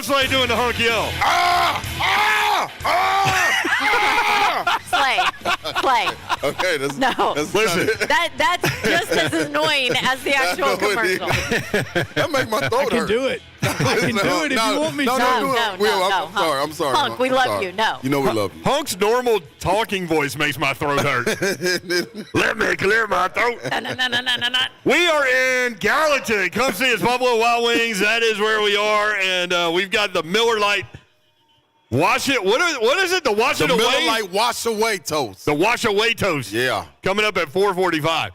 Slay doing the honk yell? Slay. Okay, Listen. That's just as annoying as the actual commercial. That make my throat hurt. I can do it. I can do it if you want me to. No, I'm sorry. Honk, we love you. No. You know we love you. Hunk's normal talking voice makes my throat hurt. Let me clear my throat. No. We are in Gallatin. Come see us, Buffalo Wild Wings. That is where we are, and we've got the Miller Lite. Wash it. What is it? The wash it away. The Miller Lite wash away toast. The wash away toast. Yeah. Coming up at 4:45,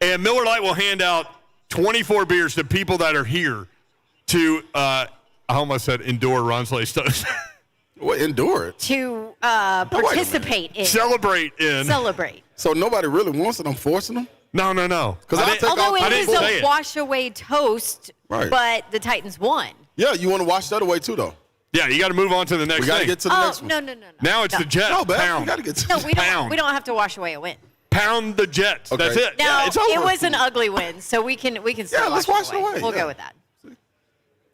and Miller Lite will hand out 24 beers to people that are here to. I almost said endure Ron Slay's toast. Well, endure it. To participate in. Celebrate in. Celebrate. So nobody really wants it. I'm forcing them. No. Although it is a wash away toast, right. But the Titans won. Yeah, you want to wash that away too, though. Yeah, you got to move on to the next We got to thing. get to the next one. No. Now it's the Jets. No, man, Pound. we got to get to No, Pound. we don't have to wash away a win. Pound the Jets. Okay. That's it. No, Yeah, it's over. it was an ugly win, so we can still let's wash it away. We'll Yeah. go with that.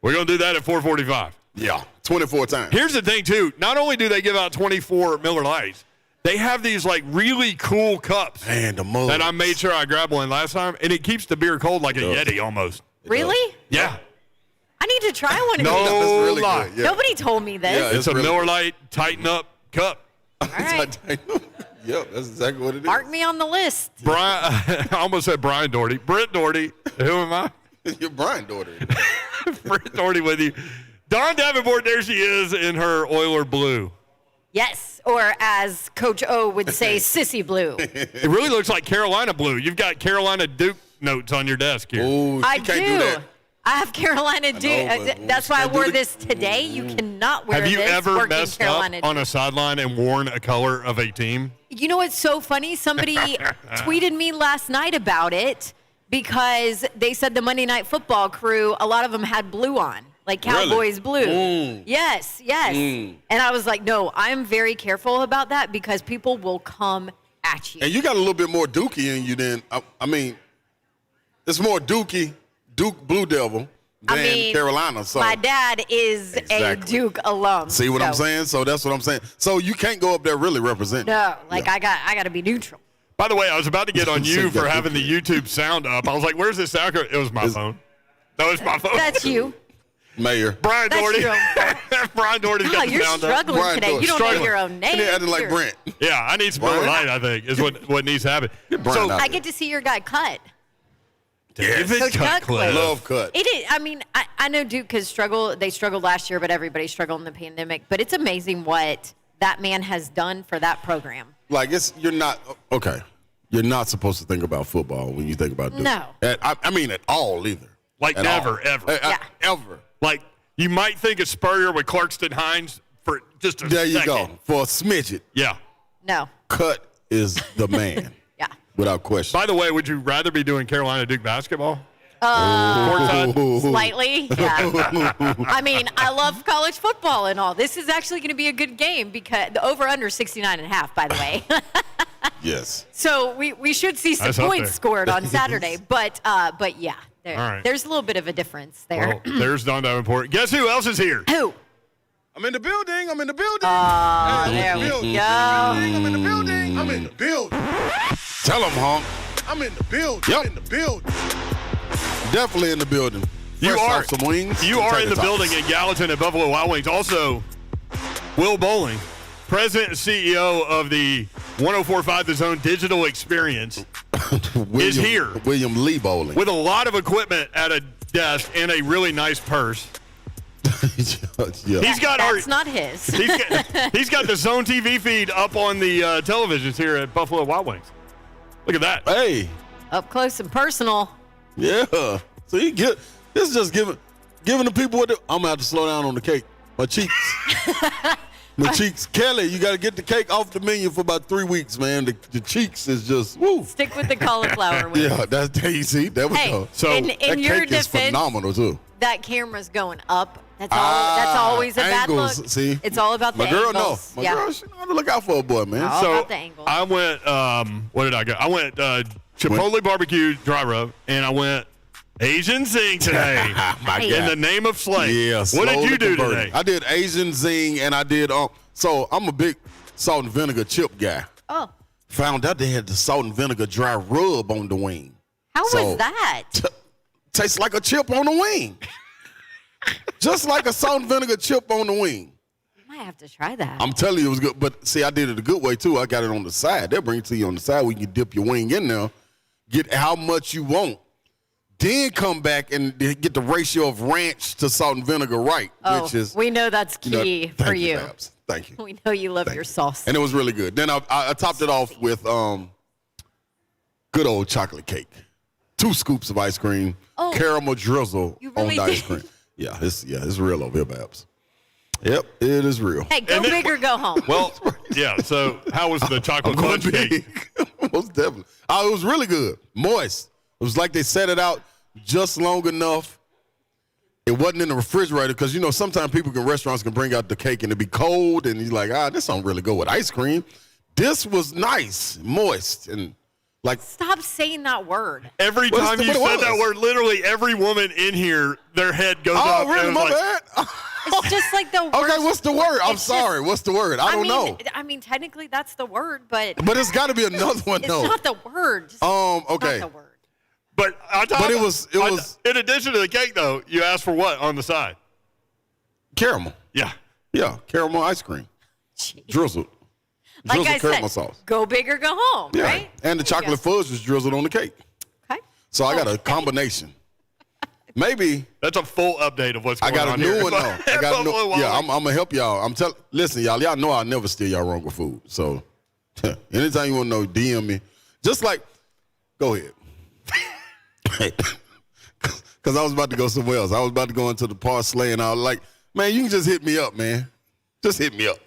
We're going to do that at 4:45. Yeah, 24 times. Here's the thing, too. Not only do they give out 24 Miller Lites, they have these, like, really cool cups. Man, the mugs. That I made sure I grabbed one last time, and it keeps the beer cold like a Yeti almost. Really? Yeah. I need to try one of No these. That's really lie. good, yeah. Nobody told me this. Yeah, It's a really Miller good. Lite Tighten Up cup. All right. Yep, that's exactly what it is. Mark me on the list. Brian, I almost said Brian Doherty. Brent Doherty. Who am I? You're Brian Doherty. Brent Doherty with you. Dawn Davenport, there she is in her Oiler blue. Yes, or as Coach O would say, sissy blue. It really looks like Carolina blue. You've got Carolina Duke notes on your desk here. Ooh, I you can't do that. I have Carolina Duke. but That's why I can't do wore the- this today. You cannot wear Have this. you ever working messed Carolina up on a sideline and worn a color of a team? You know what's so funny? Somebody tweeted me last night about it because they said the Monday Night Football crew, a lot of them had blue on, like Cowboys blue. Yes. And I was like, no, I'm very careful about that because people will come at you. And you got a little bit more Dookie in you than, I mean, it's more Duke Blue Devil than Carolina. So my dad is a Duke alum. See what I'm saying? So that's what I'm saying. So you can't go up there really representing. No, I got to be neutral. By the way, I was about to get on you for having the YouTube sound up. I was like, where's this sound? It was my phone. That was my phone. That's you. Mayor. Brian That's Doherty. your own Brian Doherty's got the you're sound struggling Brian today. Doherty. You don't know your own name. And they're acting like Brent. up. Yeah, I need some Brian. Miller Lite, I think, is what needs to happen. Brian out I get to see your guy cut. If it's Coach cut, Cut Cliff. Love cut. It is. I mean, I know Duke has struggled. They struggled last year, but everybody struggled in the pandemic. But it's amazing what that man has done for that program. Like, you're not supposed to think about football when you think about Duke. No. I mean, at all either. Like At never, all. ever. Ever. Like, you might think of Spurrier with Clarkston Hines for just a There second. you go. For a smidget, Yeah. No. Cut is the man. Yeah. Without question. By the way, would you rather be doing Carolina Duke basketball? Slightly. Yeah. I mean, I love college football and all. This is actually going to be a good game because the over-under 69.5, by the way. Yes. So we should see some That's up points there. scored on Saturday. But yeah, All right. there's a little bit of a difference there. Well, there's Don Davenport. Guess who else is here? Who? I'm in the building. I'm in the building. There we go. I'm in the building. I'm in the building. Tell him, Honk. I'm in the building. Yep. I'm in the building. Definitely in the building. You Fresh are off some wings. You are Take in the tops. building in Gallatin at Buffalo Wild Wings. Also, Will Bowling, President and CEO of the 104.5 The Zone Digital Experience, is here. William Lee Bowling. with a lot of equipment at a desk and a really nice purse. Yeah. He's got That's not his. he's got the Zone TV feed up on the televisions here at Buffalo Wild Wings. Look at that. Hey. Up close and personal. Yeah. So this is just giving the people what I'm gonna have to slow down on the cake. My cheeks. My cheeks. Kelly, you gotta get the cake off the menu for about 3 weeks, man. The cheeks is just woo. Stick with the cauliflower wings. Yeah, that's there you see. There we Hey, go. So, in That your cake is defense, phenomenal too. that camera's going up. That's always a bad angles, look. See, It's all about the my girl angles. know. My girl, she know how to look out for a boy, man. All So about the angles. I went. What did I go? I went Chipotle barbecue dry rub, and I went Asian zing today. My God. In the name of Slate. Yeah. What did you do converting. today? I did Asian zing, and I did. So I'm a big salt and vinegar chip guy. Oh, Found out they had the salt and vinegar dry rub on the wing. how was that? Tastes like a chip on the wing. Just like a salt and vinegar chip on the wing. I might have to try that. I'm telling you, it was good. But see, I did it a good way too. I got it on the side. They'll bring it to you on the side where you can dip your wing in there, get how much you want, then come back and get the ratio of ranch to salt and vinegar right, which is we know that's key for thank you. Babs. Thank you. We know you love your sauce. And it was really good. Then I topped it off with good old chocolate cake. 2 scoops of ice cream, caramel drizzle on the ice cream. Yeah, it's real over here, Babs. Yep, it is real. Hey, go big or go home. Well, yeah, so how was the chocolate fudge cake? Most definitely. Oh, it was really good. Moist. It was like they set it out just long enough. It wasn't in the refrigerator because, sometimes restaurants can bring out the cake and it be cold and you're like, this don't really go with ice cream. This was nice, moist, and like. Stop saying that word. Every time you said that word, literally every woman in here, their head goes up. Oh, really? My bad? It's just like the word. Okay, what's the word? I'm sorry. What's the word? I don't know. I mean, technically that's the word, but it's got to be another one, though. It's not the word. Just okay. Not the word. But it was. In addition to the cake, though, you asked for what on the side? Caramel. Yeah. Yeah, caramel ice cream. Jeez. Drizzled. Like Drizzled I caramel said, sauce. go big or go home, Yeah. right? And the chocolate fudge was drizzled on the cake. Okay. So I got a combination. Maybe. That's a full update of what's going on. I got a new here. one, though. I'm going to help y'all. Listen, y'all know I'll never steer y'all wrong with food. So anytime you want to know, DM me. Just like, go ahead. Because I was about to go somewhere else. I was about to go into the parsley, and I was like, man, you can just hit me up, man. Just hit me up.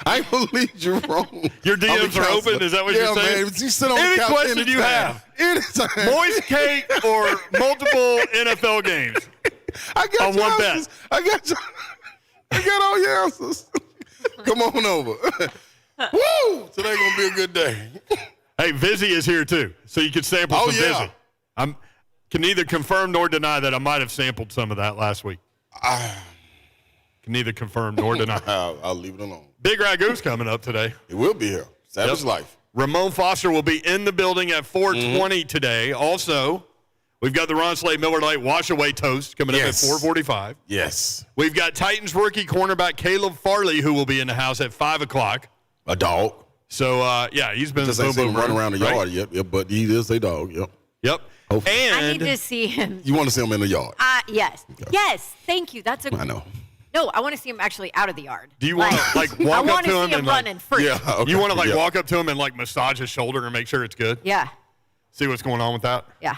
I ain't going to lead you wrong. Your DMs are open? Is that what you're saying? Yeah, man. You sit on Any the couch question you have. Anytime. Moist cake or multiple NFL games? I got on your one answers. bet. I got all your answers. Come on over. Woo! Today going to be a good day. Hey, Vizzy is here, too, so you can sample some Vizzy. I can neither confirm nor deny that I might have sampled some of that last week. Can neither confirm nor deny. I'll leave it alone. Big Ragu's coming up today. It will be here. Savage Life. Ramon Foster will be in the building at 4:20 today. Also, we've got the Ron Slade Miller Lite Wash Away Toast coming up at 4:45. Yes. We've got Titans rookie cornerback Caleb Farley, who will be in the house at 5 o'clock. A dog. So, he's been just ain't seen him run around the yard yet, but he is a dog. Yep. Hopefully. And I need to see him. You want to see him in the yard? Yes. Okay. Yes. Thank you. That's I know. No, I want to see him actually out of the yard. Do you want to walk up to him? I want to see him running free. Yeah. Okay. You want to walk up to him and massage his shoulder and make sure it's good? Yeah. See what's going on with that? Yeah.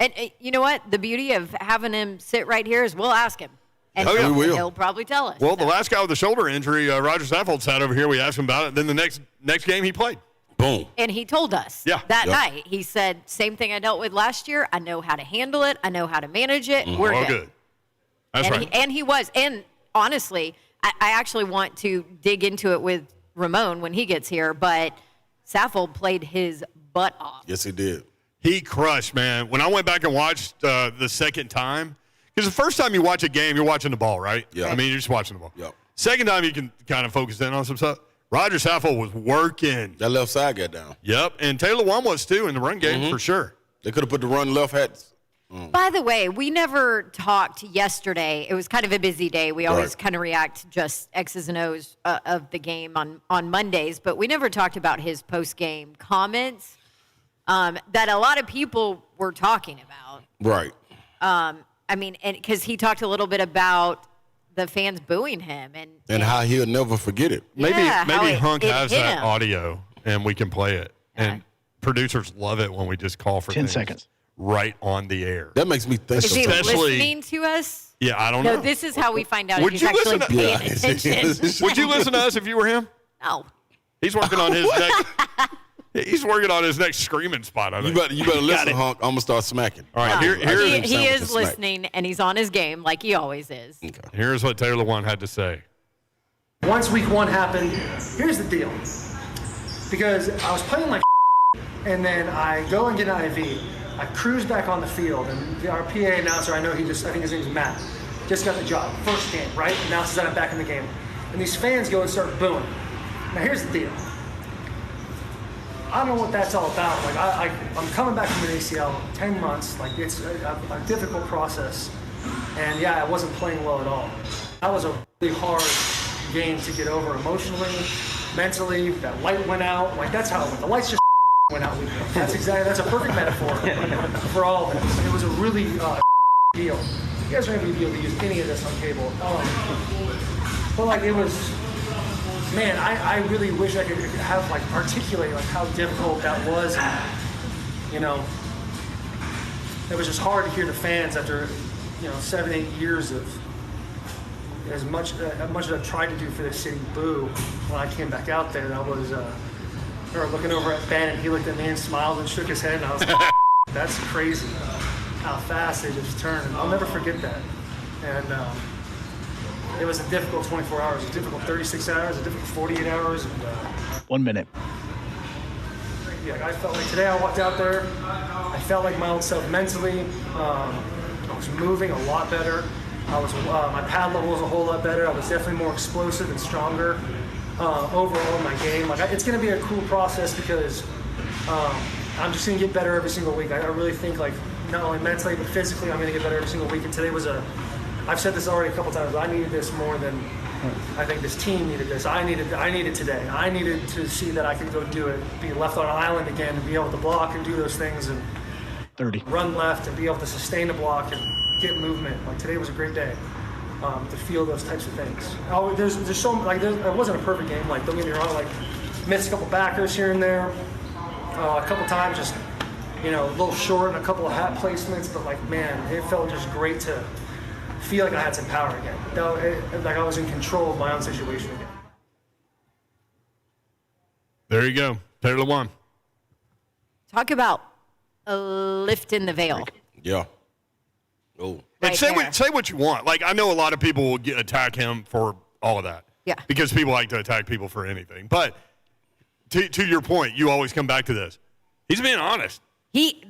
And you know what? The beauty of having him sit right here is we'll ask him. And he'll probably tell us. Well, the last guy with the shoulder injury, Roger Saffold, sat over here. We asked him about it. Then the next game he played. Boom. And he told us that night. He said, same thing I dealt with last year. I know how to handle it. I know how to manage it. We're good. That's right. And he was. And honestly, I actually want to dig into it with Ramon when he gets here. But Saffold played his butt off. Yes, he did. He crushed, man. When I went back and watched the second time, because the first time you watch a game, you're watching the ball, right? Yeah. I mean, you're just watching the ball. Yep. Second time, you can kind of focus in on some stuff. Roger Saffold was working. That left side got down. Yep, and Taylor Lewan was too in the run game for sure. They could have put the run left hats. By the way, we never talked yesterday. It was kind of a busy day. We always kind of react to just X's and O's of the game on Mondays, but we never talked about his post-game comments that a lot of people were talking about. Right. I mean, because he talked a little bit about the fans booing him and how he'll never forget it. Maybe Hunk it has hit that him. audio and we can play it. And producers love it when we just call for 10 seconds right on the air. That makes me think. Is he Especially- listening to us? Yeah, I don't know. No, this is how we find out Would if he's you actually listen to- paying Yeah. attention. Would you listen to us if you were him? No. He's working on his next. He's working on his next screaming spot. I You think. better listen, Hunk. I'm gonna start smacking. All right, He is listening, and he's on his game like he always is. Okay. here's what Taylor Lewan had to say. Once week one happened, here's the deal. Because I was playing like and then I go and get an IV. I cruised back on the field, and our PA announcer, I think his name's Matt, just got the job. First game, right? Announces that I'm back in the game. And these fans go and start booing. Now here's the deal. I don't know what that's all about. Like I'm coming back from an ACL, 10 months. Like it's a difficult process. And yeah, I wasn't playing well at all. That was a really hard game to get over emotionally, mentally. That light went out. Like that's how it went. The lights just went out with me. That's a perfect metaphor for all of this. It was a really deal. You guys are gonna be able to use any of this on cable. But like it was, man, I really wish I could have like articulate like how difficult that was. And, you know, it was just hard to hear the fans after, 7, 8 years of as much as I've tried to do for the city boo. When I came back out there, I was I remember looking over at Ben, and he looked at me and smiled and shook his head, and I was like, that's crazy how fast they just turned. I'll never forget that. And it was a difficult 24 hours, a difficult 36 hours, a difficult 48 hours. And, 1 minute. yeah, I felt like today I walked out there, I felt like my old self mentally. I was moving a lot better. My pad level was a whole lot better. I was definitely more explosive and stronger overall in my game. Like it's going to be a cool process because I'm just going to get better every single week. I really think like not only mentally but physically I'm going to get better every single week. And today was I've said this already a couple times, but I needed this more than I think this team needed this. I needed today. I needed to see that I could go do it, be left on an island again, and be able to block and do those things and 30. Run left and be able to sustain the block and get movement. Like today was a great day to feel those types of things. There's so like it wasn't a perfect game. Like don't get me wrong. Like missed a couple backers here and there, a couple times just a little short and a couple of hat placements. But like man, it felt just great to feel like I had some power again. Like I was in control of my own situation again. There you go, Taylor Lewan. Talk about lifting the veil. Yeah. Oh. And say what you want. Like I know a lot of people will attack him for all of that. Yeah. Because people like to attack people for anything. But to your point, you always come back to this. He's being honest.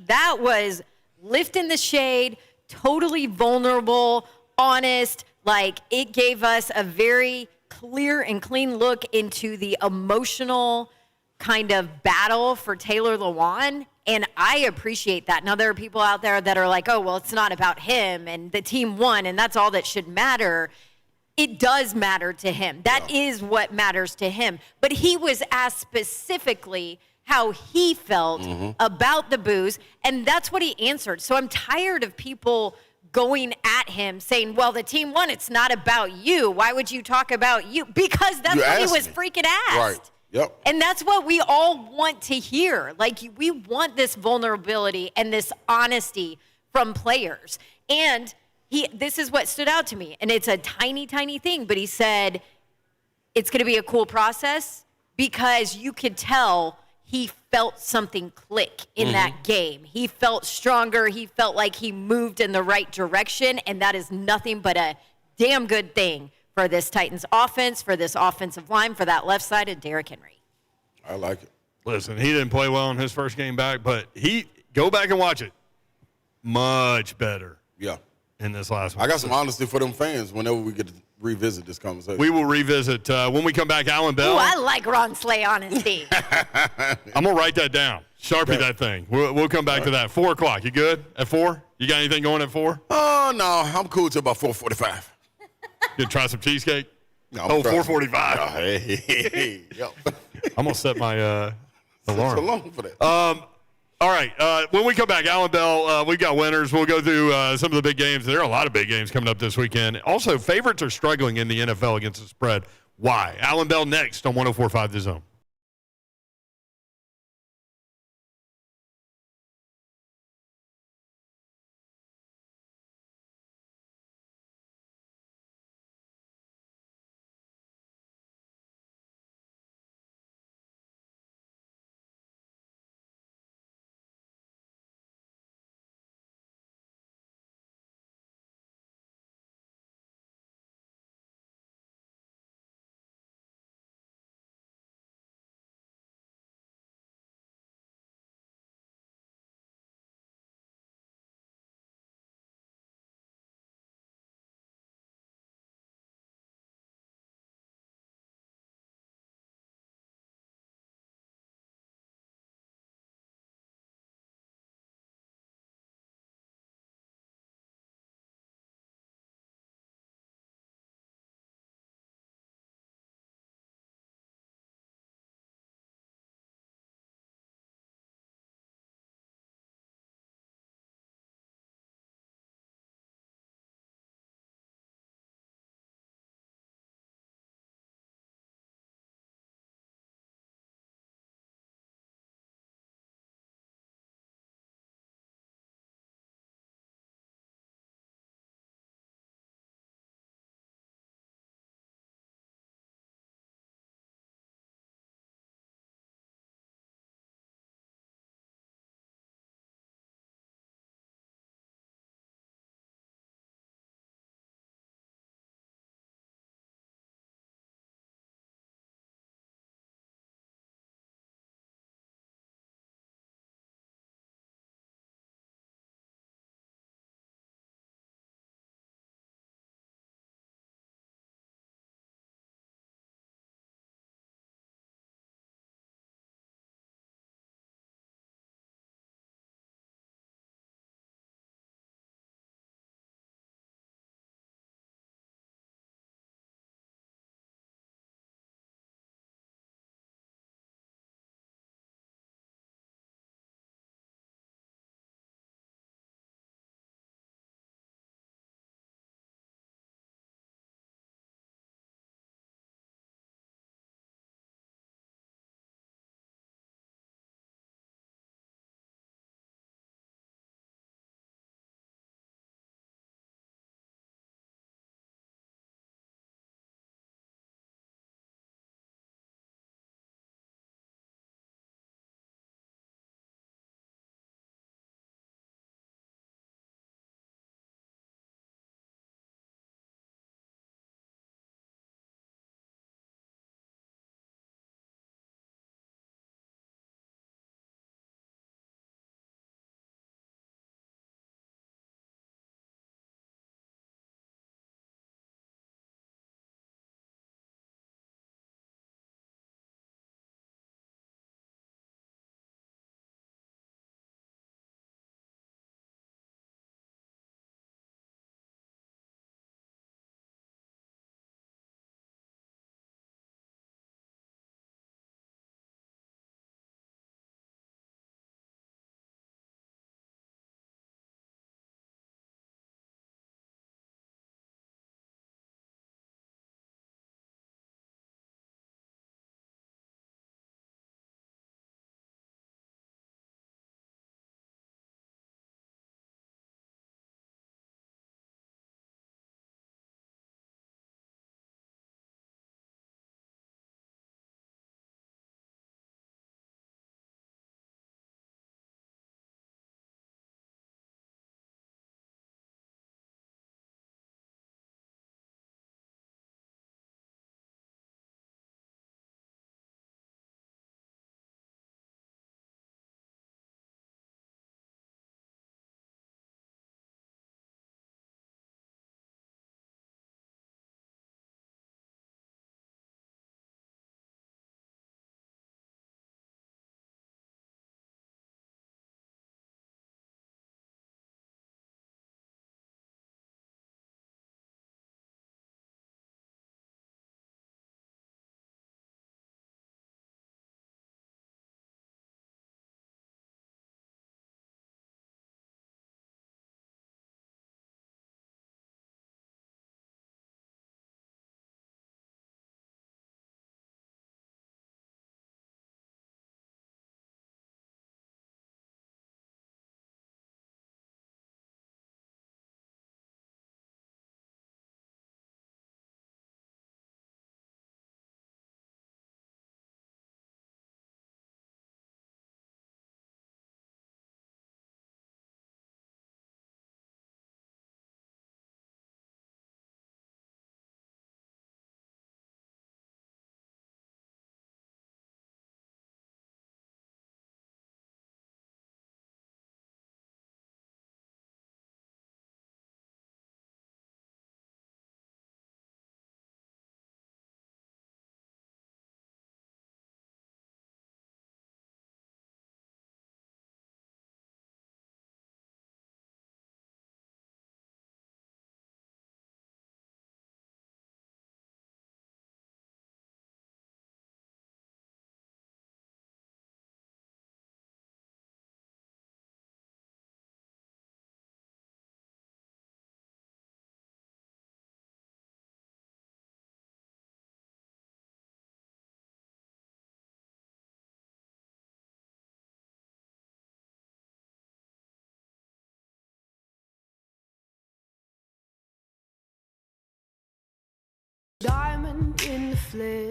That was lifting the shade, totally vulnerable, honest. Like it gave us a very clear and clean look into the emotional kind of battle for Taylor Lewan. And I appreciate that. Now, there are people out there that are like, oh, well, it's not about him and the team won and that's all that should matter. It does matter to him. That is what matters to him. But he was asked specifically how he felt about the boos, and that's what he answered. So I'm tired of people going at him saying, well, the team won. It's not about you. Why would you talk about you? Because that's what he was freaking asked. Right. Yep. And that's what we all want to hear. Like, we want this vulnerability and this honesty from players. And this is what stood out to me. And it's a tiny, tiny thing. But he said, it's going to be a cool process because you could tell he felt something click in that game. He felt stronger. He felt like he moved in the right direction. And that is nothing but a damn good thing for this Titans offense, for this offensive line, for that left side of Derrick Henry. I like it. Listen, he didn't play well in his first game back, but go back and watch it. Much better. Yeah. In this last one. I got some honesty for them fans whenever we get to revisit this conversation. We will revisit when we come back. Allan Bell. Ooh, I like Ron Slay honesty. I'm going to write that down. Sharpie that thing. We'll come back to that. 4 o'clock. You good at 4? You got anything going at 4? Oh, no. I'm cool till about 4:45. You try some cheesecake? No, 4:45. Oh, hey. Yep. I'm going to set my alarm. It's long for that. All right. When we come back, Allan Bell, we've got winners. We'll go through some of the big games. There are a lot of big games coming up this weekend. Also, favorites are struggling in the NFL against the spread. Why? Allan Bell next on 104.5 The Zone.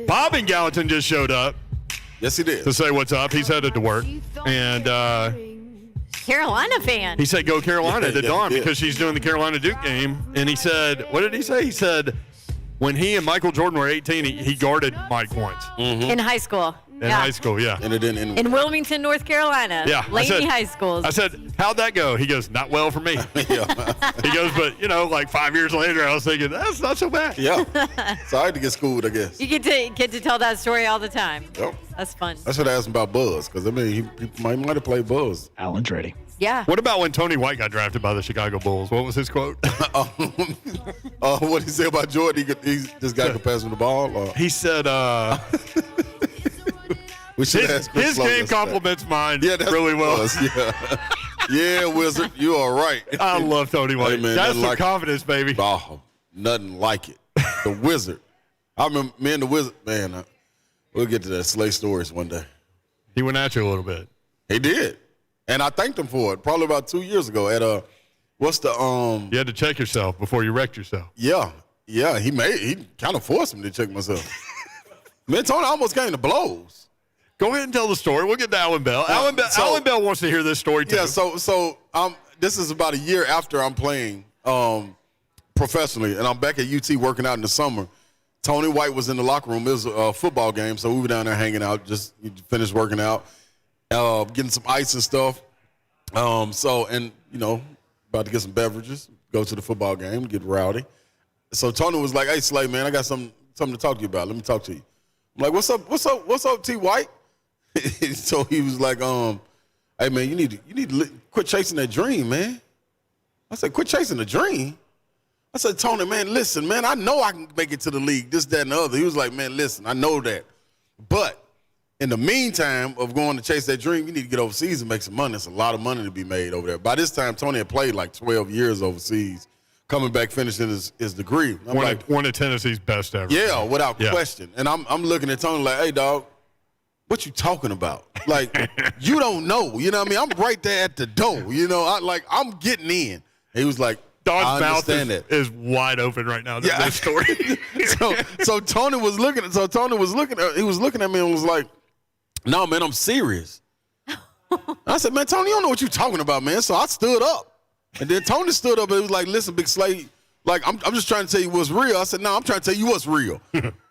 Bob in Gallatin just showed up Yes, he did. to say what's up. He's headed to work. And Carolina fan. he said, go Carolina to Yeah, Dawn yeah. because she's doing the Carolina Duke game. And he said, what did he say? He said, when he and Michael Jordan were 18, he guarded Mike once In high school. in high school. Yeah. And it didn't end. In Wilmington, North Carolina. Yeah. Laney High Schools. I said, how'd that go? He goes, not well for me. Yeah. He goes, but, like 5 years later, I was thinking, that's not so bad. Yeah. So I had to get schooled, I guess. You get to tell that story all the time. Yep. That's fun. I should have asked him about Buzz, because, he might have played Buzz. Allen's ready. Yeah. What about when Tony White got drafted by the Chicago Bulls? What was his quote? What he said about Jordan, this guy could pass him the ball? He said, We should ask Chris his Lowe game yesterday. complements mine Yeah, that's really well. Buzz, yeah. Yeah, Wizard, you are right. I love Tony White. Hey, man, That's nothing some like- confidence, baby. Oh, nothing like it. The Wizard. I remember me and the Wizard, man, we'll get to that Slay Stories one day. He went at you a little bit. He did. And I thanked him for it probably about 2 years ago at what's the You had to check yourself before you wrecked yourself. yeah, he kind of forced me to check myself. Man, Tony almost came to blows. Go ahead and tell the story. We'll get to Allan Bell. Allan Bell wants to hear this story too. Yeah, so this is about a year after I'm playing professionally, and I'm back at UT working out in the summer. Tony White was in the locker room. It was a football game, so we were down there hanging out, just finished working out, getting some ice and stuff. About to get some beverages, go to the football game, get rowdy. So Tony was like, "Hey, Slay, man, I got something to talk to you about. Let me talk to you." I'm like, "What's up, T. White?" So he was like, "Hey, man, you need to quit chasing that dream, man." I said, "Quit chasing the dream?" I said, "Tony, man, listen, man, I know I can make it to the league, this, that, and the other." He was like, "Man, listen, I know that. But in the meantime of going to chase that dream, you need to get overseas and make some money. It's a lot of money to be made over there." By this time, Tony had played like 12 years overseas, coming back, finishing his degree. I'm One of Tennessee's best ever. yeah, without question. And I'm looking at Tony like, "Hey, dog, what you talking about? Like, you don't know. You know what I mean? I'm right there at the door. I'm getting in." He was like, Don's "I mouth understand that." is wide open right now. Yeah. That story. so Tony was looking. He was looking at me and was like, "No, man, I'm serious." I said, "Man, Tony, you don't know what you're talking about, man." So I stood up, and then Tony stood up and he was like, "Listen, Big Slay, like I'm just trying to tell you what's real." I said, "No, I'm trying to tell you what's real."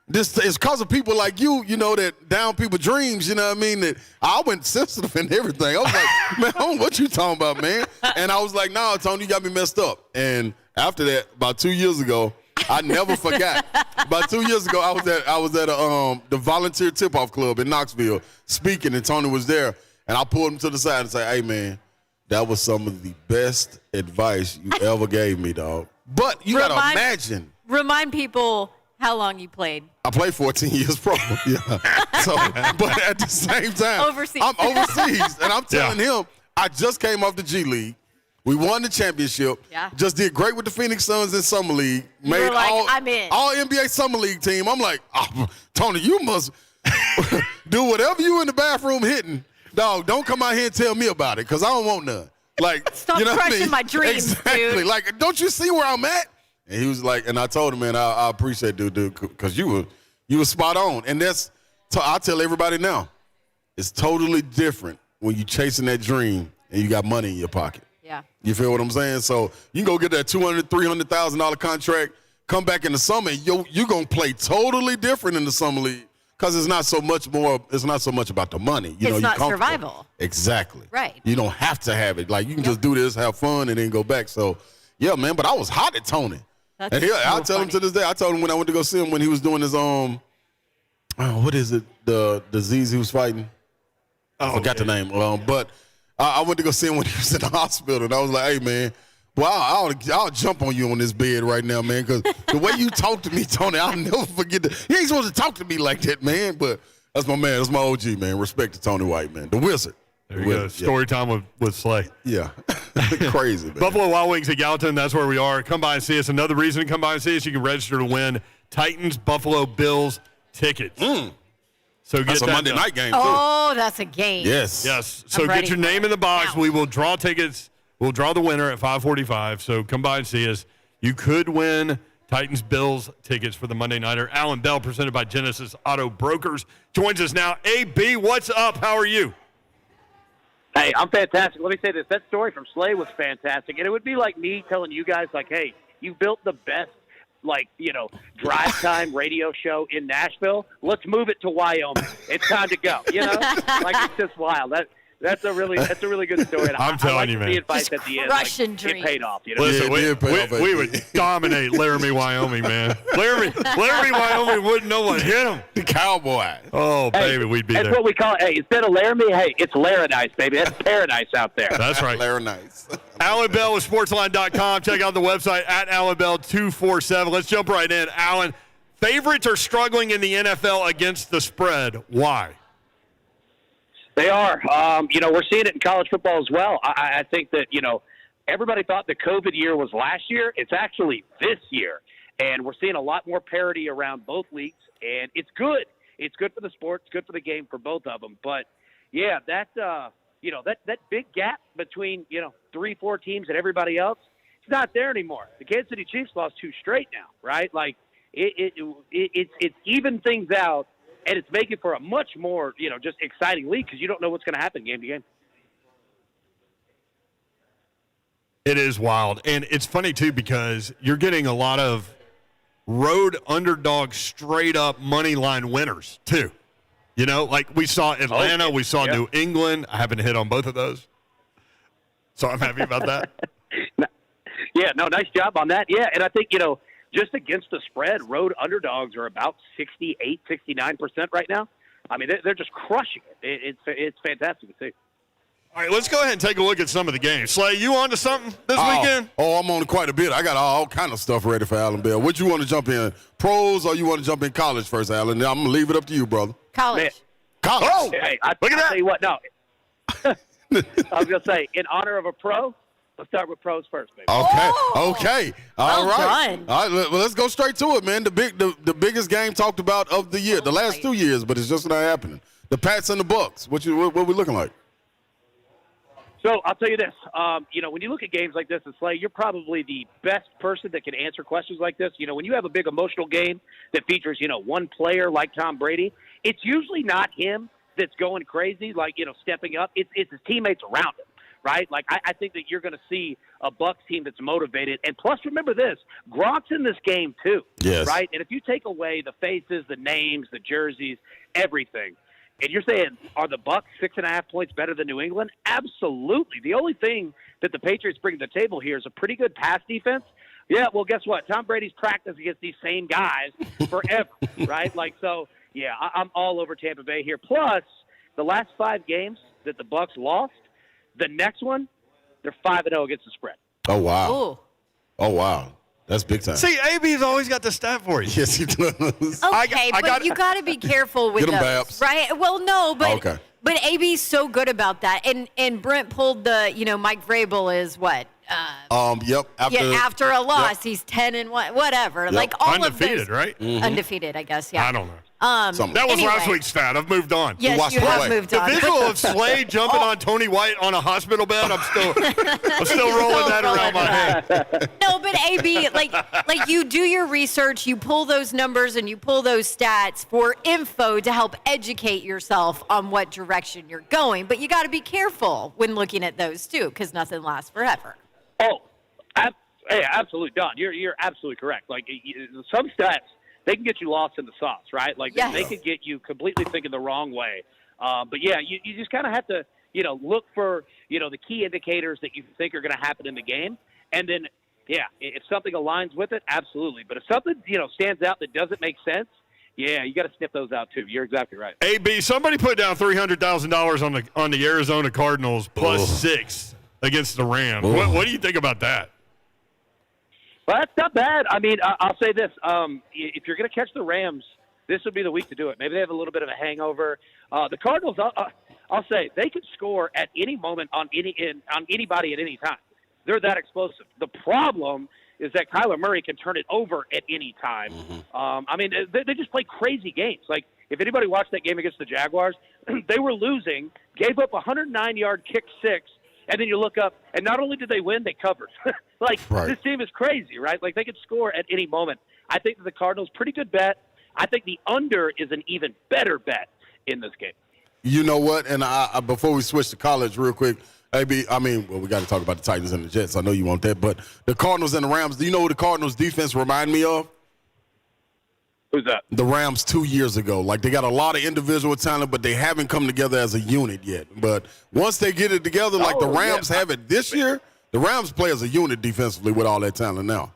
This is because of people like you, that down people dreams, you know what I mean? That I went sensitive and everything. I was like, "Man, what you talking about, man?" And I was like, "No, Tony, you got me messed up." And after that, about 2 years ago, I never forgot. About 2 years ago, I was at the volunteer tip-off club in Knoxville speaking, and Tony was there. And I pulled him to the side and said, "Hey, man, that was some of the best advice you ever gave me, dog." But you got to imagine. Remind people how long you played. I played 14 years pro. Yeah. So, but at the same time, Overseas. I'm overseas, and I'm telling him, I just came off the G League. We won the championship. Yeah. Just did great with the Phoenix Suns in summer league. were like, "I'm in." All NBA summer league team. I'm like, "Oh, Tony, you must do whatever you in the bathroom hitting. Dog, don't come out here and tell me about it, because I don't want none." Like, Stop you know what I crushing mean? my dreams, exactly. dude. Like, don't you see where I'm at? And he was like, and I told him, "Man, I appreciate it, dude, because you were spot on." And I tell everybody now, it's totally different when you chasing that dream and you got money in your pocket. Yeah. You feel what I'm saying? So you can go get that $200,000, $300,000 contract, come back in the summer, and you're going to play totally different in the summer league, because it's not so much about the money. It's you're not comfortable. survival. Exactly. Right. You don't have to have it. Like, you can just do this, have fun, and then go back. So, yeah, man, but I was hot at Tony. That's And I tell him to this day, I told him when I went to go see him when he was doing his, what is it, the disease he was fighting? I forgot the name. But I went to go see him when he was in the hospital, and I was like, "Hey, man, well, I'll jump on you on this bed right now, man, because the way you talk to me, Tony, I'll never forget that. You ain't supposed to talk to me like that, man." But that's my man. That's my OG, man. Respect to Tony White, man. The Wizard. There you go. Story time with Slay. Yeah. Crazy, man. Buffalo Wild Wings at Gallatin, that's where we are. Come by and see us. Another reason to come by and see us, you can register to win Titans Buffalo Bills tickets. So That's a Monday night game, too. Oh, that's a game. Yes. So I'm get ready your for name it. in the box. Now. We will draw tickets. We'll draw the winner at 5:45. So come by and see us. You could win Titans-Bills tickets for the Monday Nighter. Allan Bell, presented by Genesis Auto Brokers, joins us now. AB, what's up? How are you? Hey, I'm fantastic. Let me say this. That story from Slay was fantastic. And it would be like me telling you guys, like, hey, you built the best, drive time radio show in Nashville. Let's move it to Wyoming. It's time to go. It's just wild. That's a really good story. And I'm telling you, man. The advice at the end, it paid off. Listen, we would dominate Laramie, Wyoming, man. Laramie, Wyoming wouldn't know what hit them. The Cowboy. Oh, baby, we'd be there. That's what we call it. Hey, instead of Laramie, hey, it's Laranice, baby. That's paradise out there. That's right. Laranice. Allan Bell with Sportsline.com. Check out the website at Allan Bell 247. Let's jump right in. Allan, favorites are struggling in the NFL against the spread. Why? They are. We're seeing it in college football as well. I think that, everybody thought the COVID year was last year. It's actually this year. And we're seeing a lot more parity around both leagues. And it's good. It's good for the sport. It's good for the game for both of them. But, yeah, that big gap between, 3-4 teams and everybody else, it's not there anymore. The Kansas City Chiefs lost 2 straight now, right? Like, it's even things out. And it's making for a much more, just exciting league because you don't know what's going to happen game to game. It is wild. And it's funny, too, because you're getting a lot of road underdog, straight-up money line winners, too. Like we saw Atlanta, we saw New England. I happen to hit on both of those. So I'm happy about that. Yeah, no, nice job on that. Yeah, and I think, just against the spread, road underdogs are about 68, 69% right now. I mean, they're just crushing it. It's fantastic to see. All right, let's go ahead and take a look at some of the games. Slay, you on to something this weekend? Oh, I'm on quite a bit. I got all kind of stuff ready for Allan Bell. What you want to jump in, pros, or you want to jump in college first, Allan? I'm going to leave it up to you, brother. College. Man. College. Oh, hey, look at that. I'll tell you what, no. I was going to say, in honor of a pro, let's start with pros first, baby. Okay. All Well right. done. All right. Well, let's go straight to it, man. The biggest game talked about of the year, the last 2 years, but it's just not happening. The Pats and the Bucks. What we looking like? So I'll tell you this. When you look at games like this and Slay, you're probably the best person that can answer questions like this. When you have a big emotional game that features, one player like Tom Brady, it's usually not him that's going crazy, stepping up. It's his teammates around him. Right? Like, I think that you're going to see a Bucs team that's motivated. And plus, remember this, Gronk's in this game too. Yes. Right? And if you take away the faces, the names, the jerseys, everything, and you're saying, are the Bucs 6.5 points better than New England? Absolutely. The only thing that the Patriots bring to the table here is a pretty good pass defense. Yeah, well, guess what? Tom Brady's practiced against these same guys forever, right? I'm all over Tampa Bay here. Plus, the last 5 games that the Bucs lost, the next one, they're 5-0 against the spread. Oh, wow. Ooh. Oh, wow. That's big time. See, AB's always got the stat for you. Yes, he does. Okay, but you got to be careful with Get 'em, those, Babs. right? Well, no, but Okay. but AB's so good about that, and Brent pulled the Mike Vrabel is what? Yep. After a loss, he's 10-1, whatever. Yep. Like all Undefeated, of those, right? Undefeated, I guess. Yeah. I don't know. Something. That was last Anyway. week's stat. I've moved on. Yes, watched you the have play. moved The on. visual of Slade jumping on Tony White on a hospital bed, I'm still rolling that around my head. No, but AB, like you do your research, you pull those numbers and you pull those stats for info to help educate yourself on what direction you're going. But you got to be careful when looking at those too, because nothing lasts forever. Oh, absolutely, Don. You're absolutely correct. Like some stats, they can get you lost in the sauce, right? Like Yes. they could get you completely thinking the wrong way. But yeah, you just kind of have to, look for, the key indicators that you think are going to happen in the game. And then, yeah, if something aligns with it, absolutely. But if something, stands out that doesn't make sense, yeah, you got to snip those out too. You're exactly right. AB, somebody put down $300,000 on the Arizona Cardinals plus 6 against the Rams. What do you think about that? Well, that's not bad. I mean, I'll say this. If you're going to catch the Rams, this would be the week to do it. Maybe they have a little bit of a hangover. The Cardinals, I'll say, they can score at any moment on anybody at any time. They're that explosive. The problem is that Kyler Murray can turn it over at any time. I mean, they just play crazy games. Like, if anybody watched that game against the Jaguars, they were losing, gave up a 109-yard kick 6 And then you look up, and not only did they win, they covered. This team is crazy, right? Like, they could score at any moment. I think that the Cardinals, pretty good bet. I think the under is an even better bet in this game. You know what? And I before we switch to college real quick, we got to talk about the Titans and the Jets. I know you want that. But the Cardinals and the Rams, do you know what the Cardinals defense remind me of? Who's that? The Rams 2 years ago. Like, they got a lot of individual talent, but they haven't come together as a unit yet. But once they get it together, like the Rams have it this year, the Rams play as a unit defensively with all that talent now.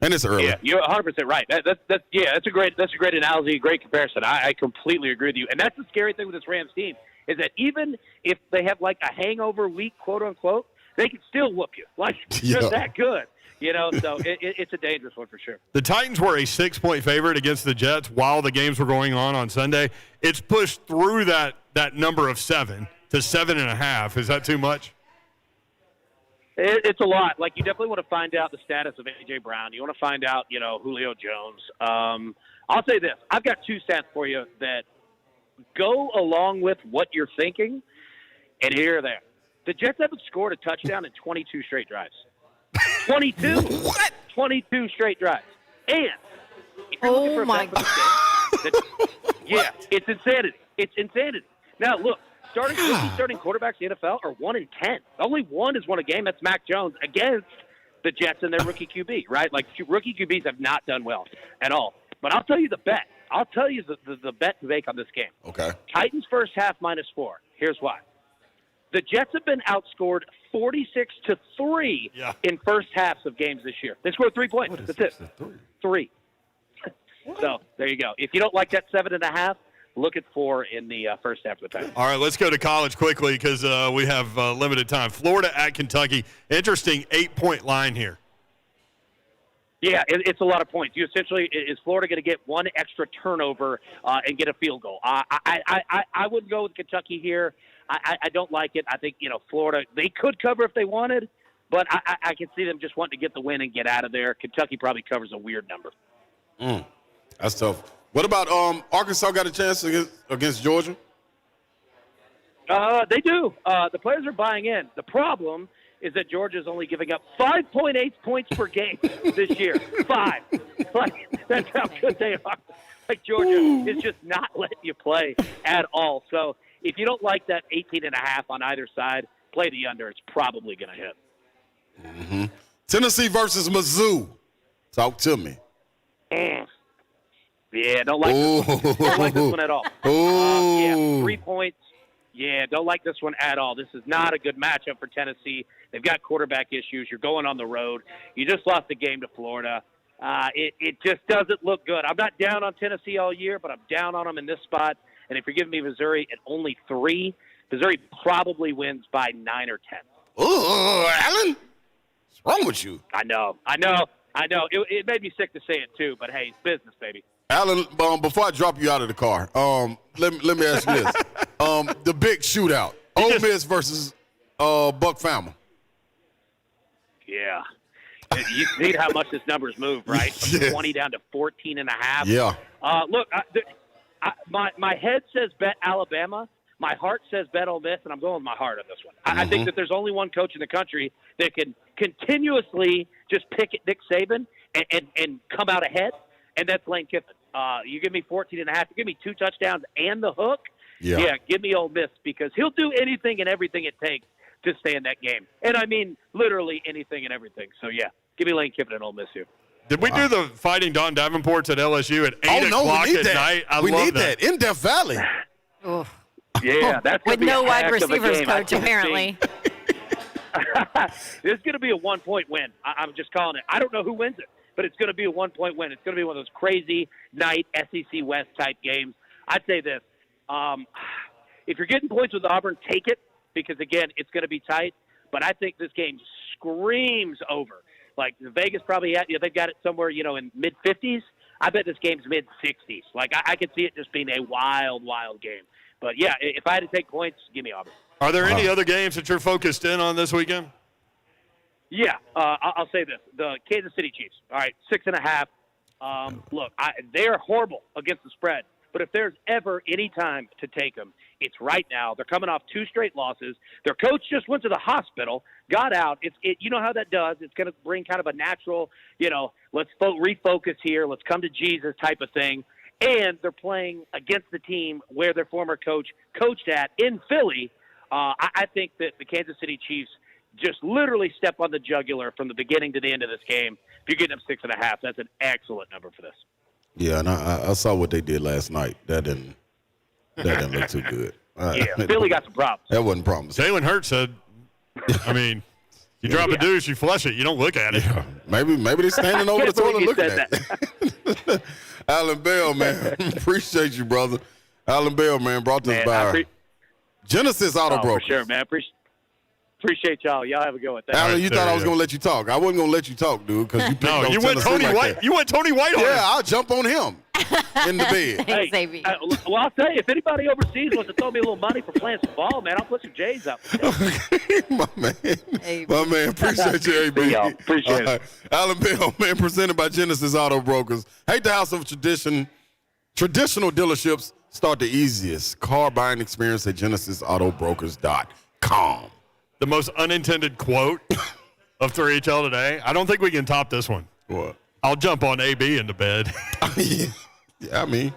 And it's early. Yeah, you're 100% right. That's a great analogy, great comparison. I completely agree with you. And that's the scary thing with this Rams team is that even if they have like a hangover week, quote unquote, they can still whoop you. Like, they're that good. So it's a dangerous one for sure. The Titans were a 6-point favorite against the Jets while the games were going on Sunday. It's pushed through that number of 7 to 7.5. Is that too much? It's a lot. Like, you definitely want to find out the status of A.J. Brown. You want to find out, Julio Jones. I'll say this. I've got 2 stats for you that go along with what you're thinking, and here they are. The Jets haven't scored a touchdown in 22 straight drives. 22. What? 22 straight drives. And if you're looking for a bet for this game, it's insanity. It's insanity. Now, look, starting quarterbacks in the NFL are 1 in 10. Only one has won a game. That's Mac Jones against the Jets and their rookie QB, right? Like, rookie QBs have not done well at all. But I'll tell you the bet. I'll tell you the bet to make on this game. Okay. Titans first half -4. Here's why. The Jets have been outscored 46-3 in first halves of games this year. They scored 3 points. That's it. 3. So there you go. If you don't like that 7.5, look at 4 in the first half of the time. All right, let's go to college quickly because we have limited time. Florida at Kentucky. Interesting 8-point line here. Yeah, it's a lot of points. Is Florida going to get one extra turnover and get a field goal? I wouldn't go with Kentucky here. I don't like it. I think, Florida, they could cover if they wanted, but I can see them just wanting to get the win and get out of there. Kentucky probably covers a weird number. That's tough. What about Arkansas got a chance against Georgia? They do. The players are buying in. The problem is that Georgia's only giving up 5.8 points per game this year. 5. That's how good they are. Like, Georgia is just not letting you play at all. So if you don't like that 18.5 on either side, play the under. It's probably going to hit. Mm-hmm. Tennessee versus Mizzou. Talk to me. Yeah, don't like this one at all. 3 points. Yeah, don't like this one at all. This is not a good matchup for Tennessee. They've got quarterback issues. You're going on the road. You just lost the game to Florida. It just doesn't look good. I'm not down on Tennessee all year, but I'm down on them in this spot. And if you're giving me Missouri at only 3, Missouri probably wins by 9 or 10. Allan, what's wrong with you? I know. It made me sick to say it too, but hey, it's business, baby. Allan, before I drop you out of the car, let me ask you this: the big shootout, Ole Miss versus Buck Fama. Yeah, you see how much this number's moved, right? From 20 down to 14.5. Yeah. Look, my head says bet Alabama. My heart says bet Ole Miss, and I'm going with my heart on this one. I think that there's only one coach in the country that can continuously just pick at Nick Saban and come out ahead, and that's Lane Kiffin. You give me 14.5, you give me 2 touchdowns and the hook. Yeah, give me Ole Miss because he'll do anything and everything it takes to stay in that game. And I mean literally anything and everything. So, yeah, give me Lane Kiffin and Ole Miss here. Did we do the Fighting Don Davenports at LSU at 8 o'clock at night? We need that. In Death Valley. Yeah, that's with no wide receivers coach, apparently. This is going to be a 1-point win. I'm just calling it. I don't know who wins it, but it's going to be a 1-point win. It's going to be one of those crazy night SEC West type games. I'd say this. If you're getting points with Auburn, take it because, again, it's going to be tight. But I think this game screams over. Like, Vegas probably they've got it somewhere, in mid-50s. I bet this game's mid-60s. Like, I could see it just being a wild, wild game. But, yeah, if I had to take points, give me Auburn. Are there any other games that you're focused in on this weekend? Yeah, I'll say this. The Kansas City Chiefs, all right, 6.5. Look, they're horrible against the spread, but But if there's ever any time to take them, it's right now. They're coming off 2 straight losses. Their coach just went to the hospital, got out. You know how that does. It's going to bring kind of a natural, let's refocus here. Let's come to Jesus type of thing. And they're playing against the team where their former coach coached at in Philly. I think that the Kansas City Chiefs just literally step on the jugular from the beginning to the end of this game. If you're getting them 6.5, that's an excellent number for this. Yeah, and I saw what they did last night. That didn't look too good. Philly got some problems. That wasn't promising. Jalen Hurts said, you drop a deuce, you flush it. You don't look at it. Yeah. Maybe they're standing over the toilet looking at it. Allan Bell, man. Appreciate you, brother. Allan Bell, man, brought this by Genesis Auto Brokers. For sure, man. Appreciate y'all. Y'all have a good one. Allan, you thought I was going to let you talk. I wasn't going to let you talk, dude, because you picked on you went Tennessee Tony like White. that. You went Tony White on him. Yeah, I'll jump on him in the bed. Thanks, AB. Well, I'll tell you, if anybody overseas wants to throw me a little money for playing some ball, man, I'll put some J's up. My man. AB. My man, appreciate you, AB. See y'all. Appreciate it. Allan Bell, man, presented by Genesis Auto Brokers. Hate the house of tradition. Traditional dealerships start the easiest car buying experience at GenesisAutoBrokers.com. The most unintended quote of 3HL today. I don't think we can top this one. What? I'll jump on AB into bed. Yeah, I mean,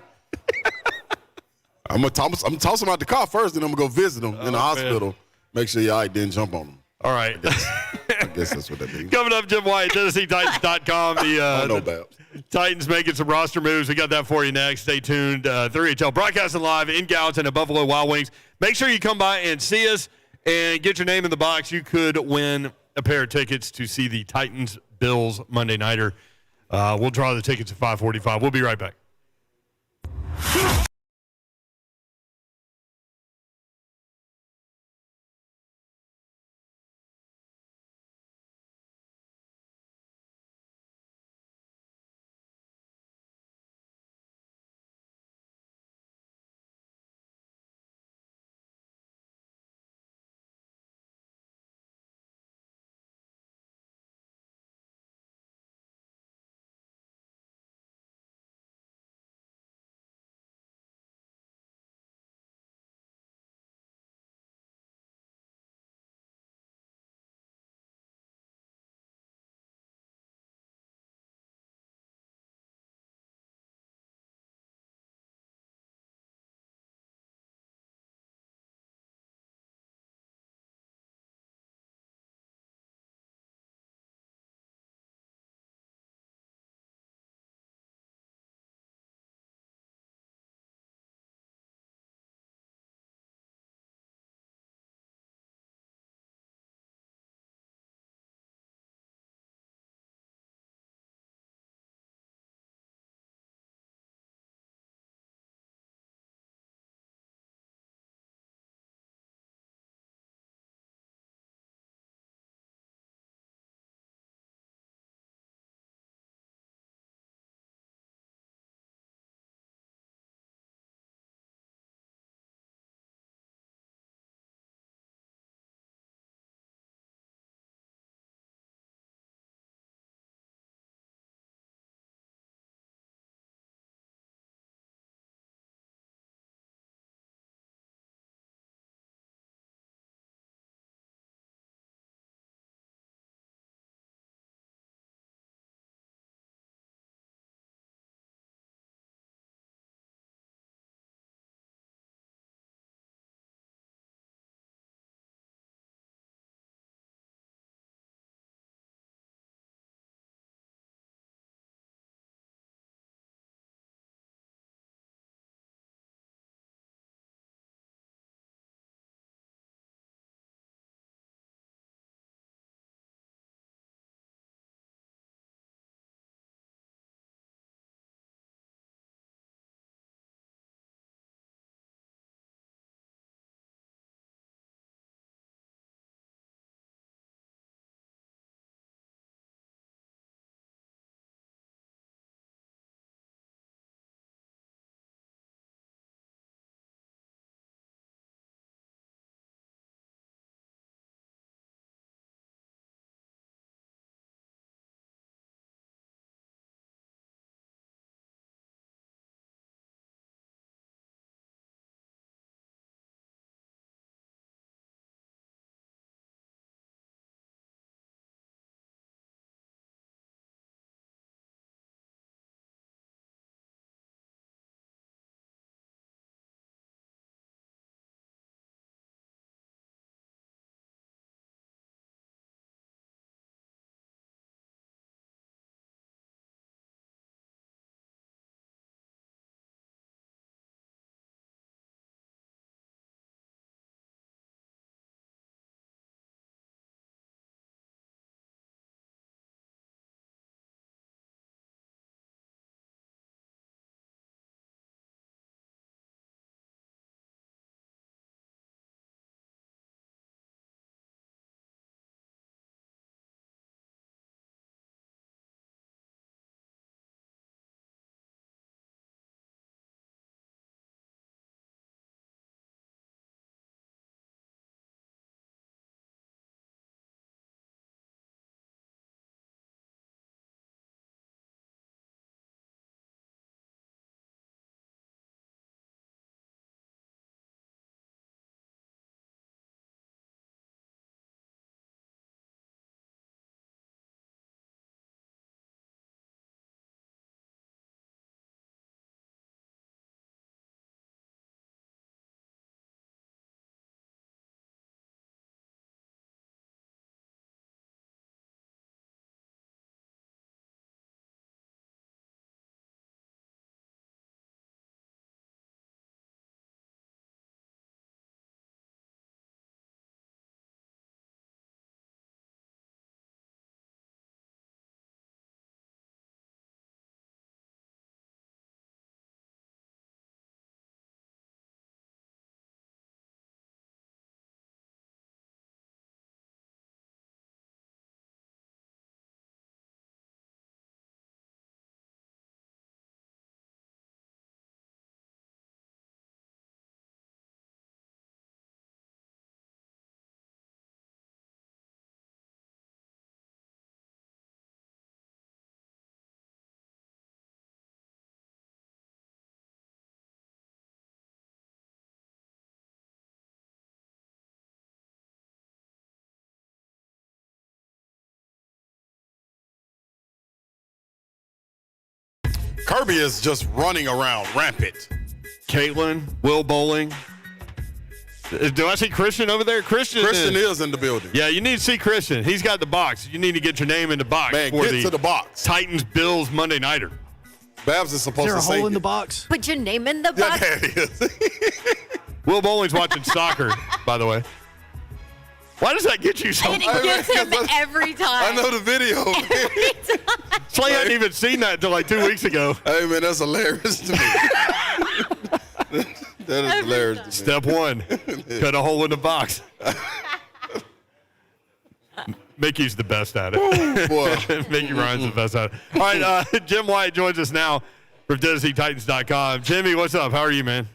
I'm toss him out the car first, then I'm gonna go visit him in the hospital. Make sure y'all didn't jump on him. All right. I guess that's what that means. Coming up, Jim Wyatt, TennesseeTitans.com. The Titans making some roster moves. We got that for you next. Stay tuned. 3HL broadcasting live in Gallatin at Buffalo Wild Wings. Make sure you come by and see us and get your name in the box. You could win a pair of tickets to see the Titans-Bills Monday Nighter. We'll draw the tickets at 5:45. We'll be right back. Kirby is just running around rampant. Caitlin, Will Bowling. Do I see Christian over there? Christian is in the building. Yeah, you need to see Christian. He's got the box. You need to get your name in the box. Man, for get to the box. Titans-Bills Monday Nighter. Babs is supposed Is there to a say hole in the box? Put your name in the box. Yeah, there it is. Will Bowling's watching soccer, by the way. Why does that get you so And much? it gets him every time. I know the video. Every time. Slay hadn't even seen that until like 2 weeks ago. Hey, man, that's hilarious to me. That is hilarious to me. Step one, cut a hole in the box. Mickey's the best at it. Boy. Mickey Ryan's the best at it. All right, Jim Wyatt joins us now from TennesseeTitans.com. Jimmy, what's up? How are you, man?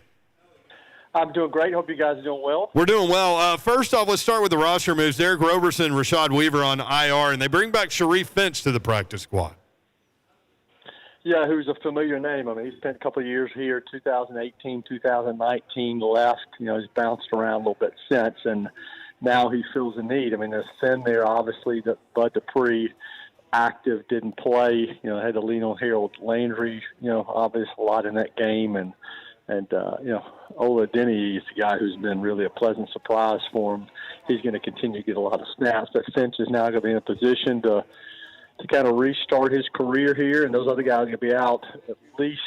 I'm doing great. Hope you guys are doing well. We're doing well. First off, let's start with the roster moves. Derek Roberson, Rashad Weaver on IR, and they bring back Sharif Finch to the practice squad. Yeah, who's a familiar name. I mean, he spent a couple of years here, 2018, 2019, left. You know, he's bounced around a little bit since, and now he feels the need. I mean, there's thin there, obviously, that Bud Dupree, active, didn't play. You know, had to lean on Harold Landry, you know, obviously a lot in that game. And you know, Ola Denny is a guy who's been really a pleasant surprise for him. He's going to continue to get a lot of snaps. But Finch is now going to be in a position to kind of restart his career here, and those other guys are going to be out at least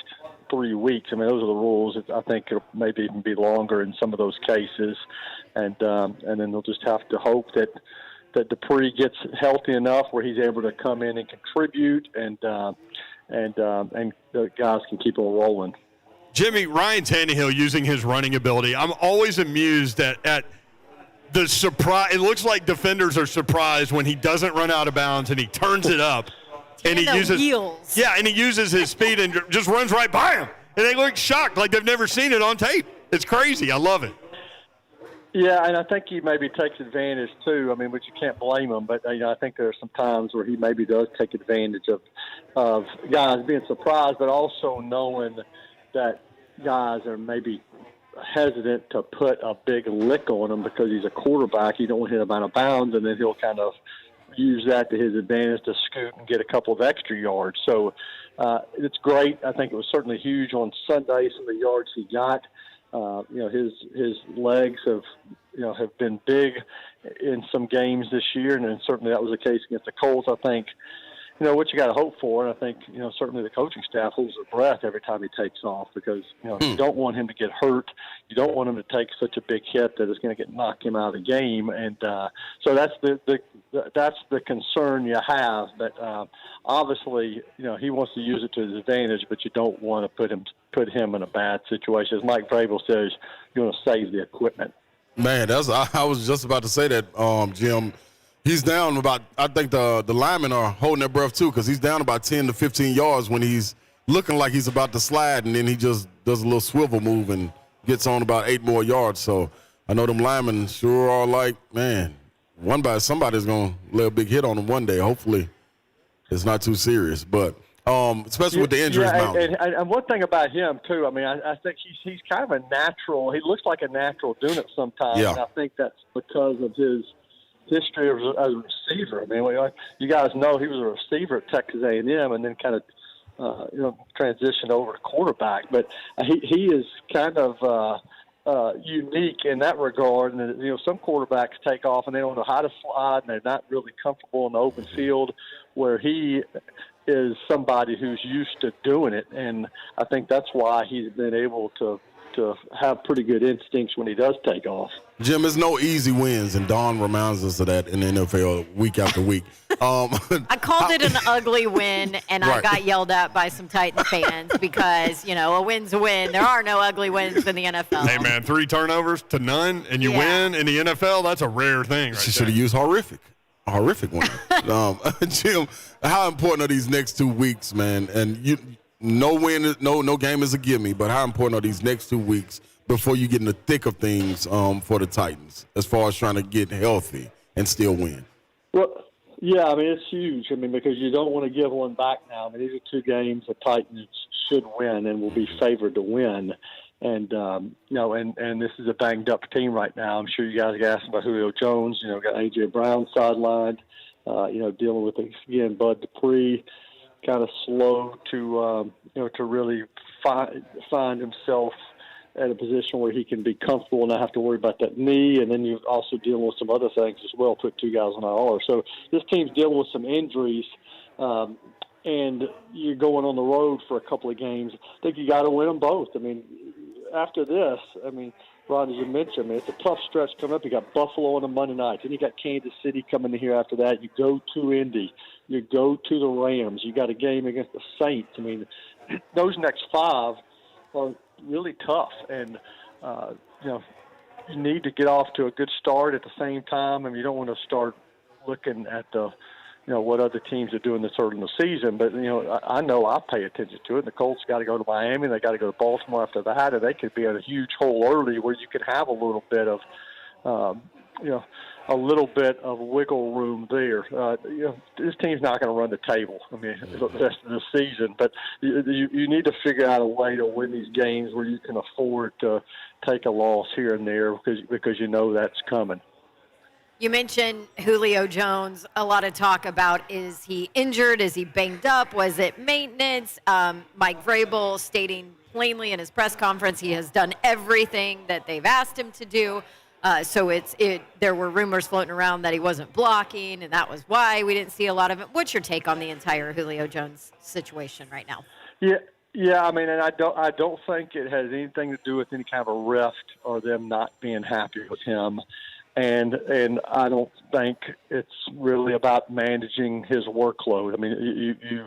3 weeks. I mean, those are the rules. I think it'll maybe even be longer in some of those cases, and then they'll just have to hope that Dupree gets healthy enough where he's able to come in and contribute, and the guys can keep on rolling. Jimmy, Ryan Tannehill using his running ability. I'm always amused at the surprise. It looks like defenders are surprised when he doesn't run out of bounds and he turns it up. And he uses wheels. Yeah, and he uses his speed and just runs right by him. And they look shocked like they've never seen it on tape. It's crazy. I love it. Yeah, and I think he maybe takes advantage too. I mean, but you can't blame him. But you know, I think there are some times where he maybe does take advantage of guys being surprised, but also knowing that guys are maybe hesitant to put a big lick on him because he's a quarterback. You don't want to hit him out of bounds, and then he'll kind of use that to his advantage to scoot and get a couple of extra yards. So it's great. I think it was certainly huge on Sunday, some of the yards he got. You know, his legs have been big in some games this year, and then certainly that was the case against the Colts. I think, you know, what you got to hope for, and I think, you know, certainly the coaching staff holds their breath every time he takes off because, you know, you don't want him to get hurt. You don't want him to take such a big hit that it's going to knock him out of the game. And so that's the concern you have. But obviously, you know, he wants to use it to his advantage, but you don't want to put him in a bad situation. As Mike Vrabel says, you want to save the equipment. Man, I was just about to say that, Jim. He's down about, I think the linemen are holding their breath too because he's down about 10 to 15 yards when he's looking like he's about to slide, and then he just does a little swivel move and gets on about 8 more yards. So I know them linemen sure are like, man, somebody's going to lay a big hit on him one day. Hopefully it's not too serious. But especially with the injuries mounting. And one thing about him, too, I mean, I think he's kind of a natural. He looks like a natural doing it sometimes. Yeah. And I think that's because of his history as a receiver. I mean, you guys know he was a receiver at Texas A&M and then kind of, transitioned over to quarterback. But he is kind of unique in that regard. And, you know, some quarterbacks take off and they don't know how to slide and they're not really comfortable in the open field, where he is somebody who's used to doing it. And I think that's why he's been able to have pretty good instincts when he does take off. Jim, there's no easy wins, and Don reminds us of that in the NFL week after week. I called it an ugly win, and I got yelled at by some Titan fans because, you know, a win's a win. There are no ugly wins in the NFL. Hey, man, 3 turnovers to none, and you win in the NFL, that's a rare thing right She should have used horrific one. Jim, how important are these next 2 weeks, man? And no game is a gimme, but how important are these next 2 weeks before you get in the thick of things for the Titans as far as trying to get healthy and still win? Well, yeah, I mean, it's huge. I mean, because you don't want to give one back now. I mean, these are 2 games the Titans should win and will be favored to win. And, and this is a banged-up team right now. I'm sure you guys got asked about Julio Jones. You know, got A.J. Brown sidelined, dealing with, again, Bud Dupree. kind of slow to to really find himself at a position where he can be comfortable and not have to worry about that knee. And then you're also dealing with some other things as well, put 2 guys on IR. So this team's dealing with some injuries, and you're going on the road for a couple of games. I think you got to win them both. I mean, after this, Ron, as you mentioned, it's a tough stretch coming up. You got Buffalo on a Monday night. Then you got Kansas City coming in here after that. You go to Indy. You go to the Rams. You got a game against the Saints. I mean, those next 5 are really tough. And, you need to get off to a good start at the same time. I mean, you don't want to start looking at what other teams are doing this early in the season. But, I know I pay attention to it. The Colts got to go to Miami. They got to go to Baltimore after that. And they could be in a huge hole early where you could have a little bit of, wiggle room there. This team's not going to run the table. I mean, the rest of the season. But you need to figure out a way to win these games where you can afford to take a loss here and there because you know that's coming. You mentioned Julio Jones. A lot of talk about, is he injured? Is he banged up? Was it maintenance? Mike Vrabel stating plainly in his press conference he has done everything that they've asked him to do. So there were rumors floating around that he wasn't blocking, and that was why we didn't see a lot of it. What's your take on the entire Julio Jones situation right now? Yeah. I mean, and I don't think it has anything to do with any kind of a rift or them not being happy with him. And I don't think it's really about managing his workload. I mean, you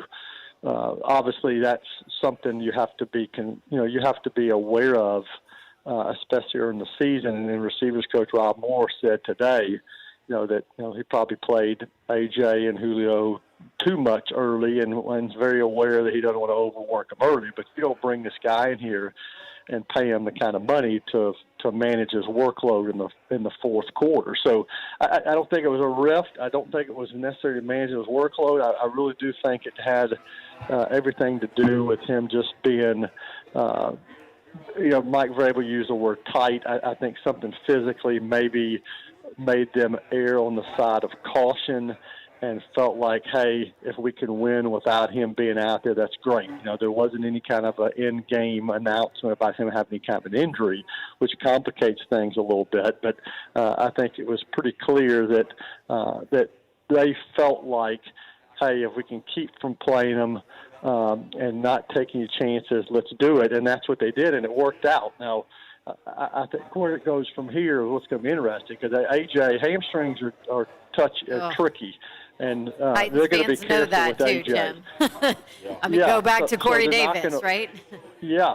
obviously that's something you have to be aware of, especially during the season. And then receivers coach Rob Moore said today, that he probably played AJ and Julio too much early, and is very aware that he doesn't want to overwork them early. But you don't bring this guy in here and pay him the kind of money to manage his workload in the fourth quarter. So I don't think it was a rift. I don't think it was necessarily to manage his workload. I really do think it had everything to do with him just being, Mike Vrabel used the word tight. I think something physically maybe made them err on the side of caution and felt like, hey, if we can win without him being out there, that's great. There wasn't any kind of an in-game announcement about him having any kind of an injury, which complicates things a little bit. But I think it was pretty clear that they felt like, hey, if we can keep from playing him and not taking any chances, let's do it. And that's what they did, and it worked out. Now, I think where it goes from here is what's going to be interesting, because AJ hamstrings are tricky, and they're going to be careful that with too, AJ. Jim. Go back to Corey Davis, right? Yeah.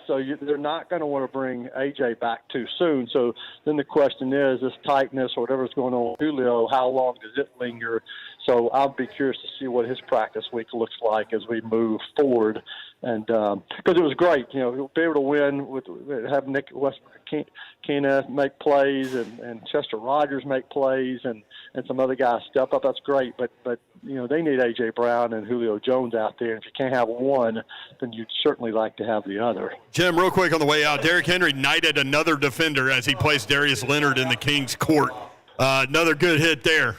So they're not going to want to bring AJ back too soon. So then the question is, this tightness or whatever's going on with Julio, how long does it linger? So I'll be curious to see what his practice week looks like as we move forward. And because it was great, he'll be able to win with having Nick Keenan make plays and Chester Rogers make plays and some other guys step up. That's great, but they need A.J. Brown and Julio Jones out there. And if you can't have one, then you'd certainly like to have the other. Jim, real quick on the way out, Derrick Henry knighted another defender as he placed Darius Leonard in the King's court. Another good hit there.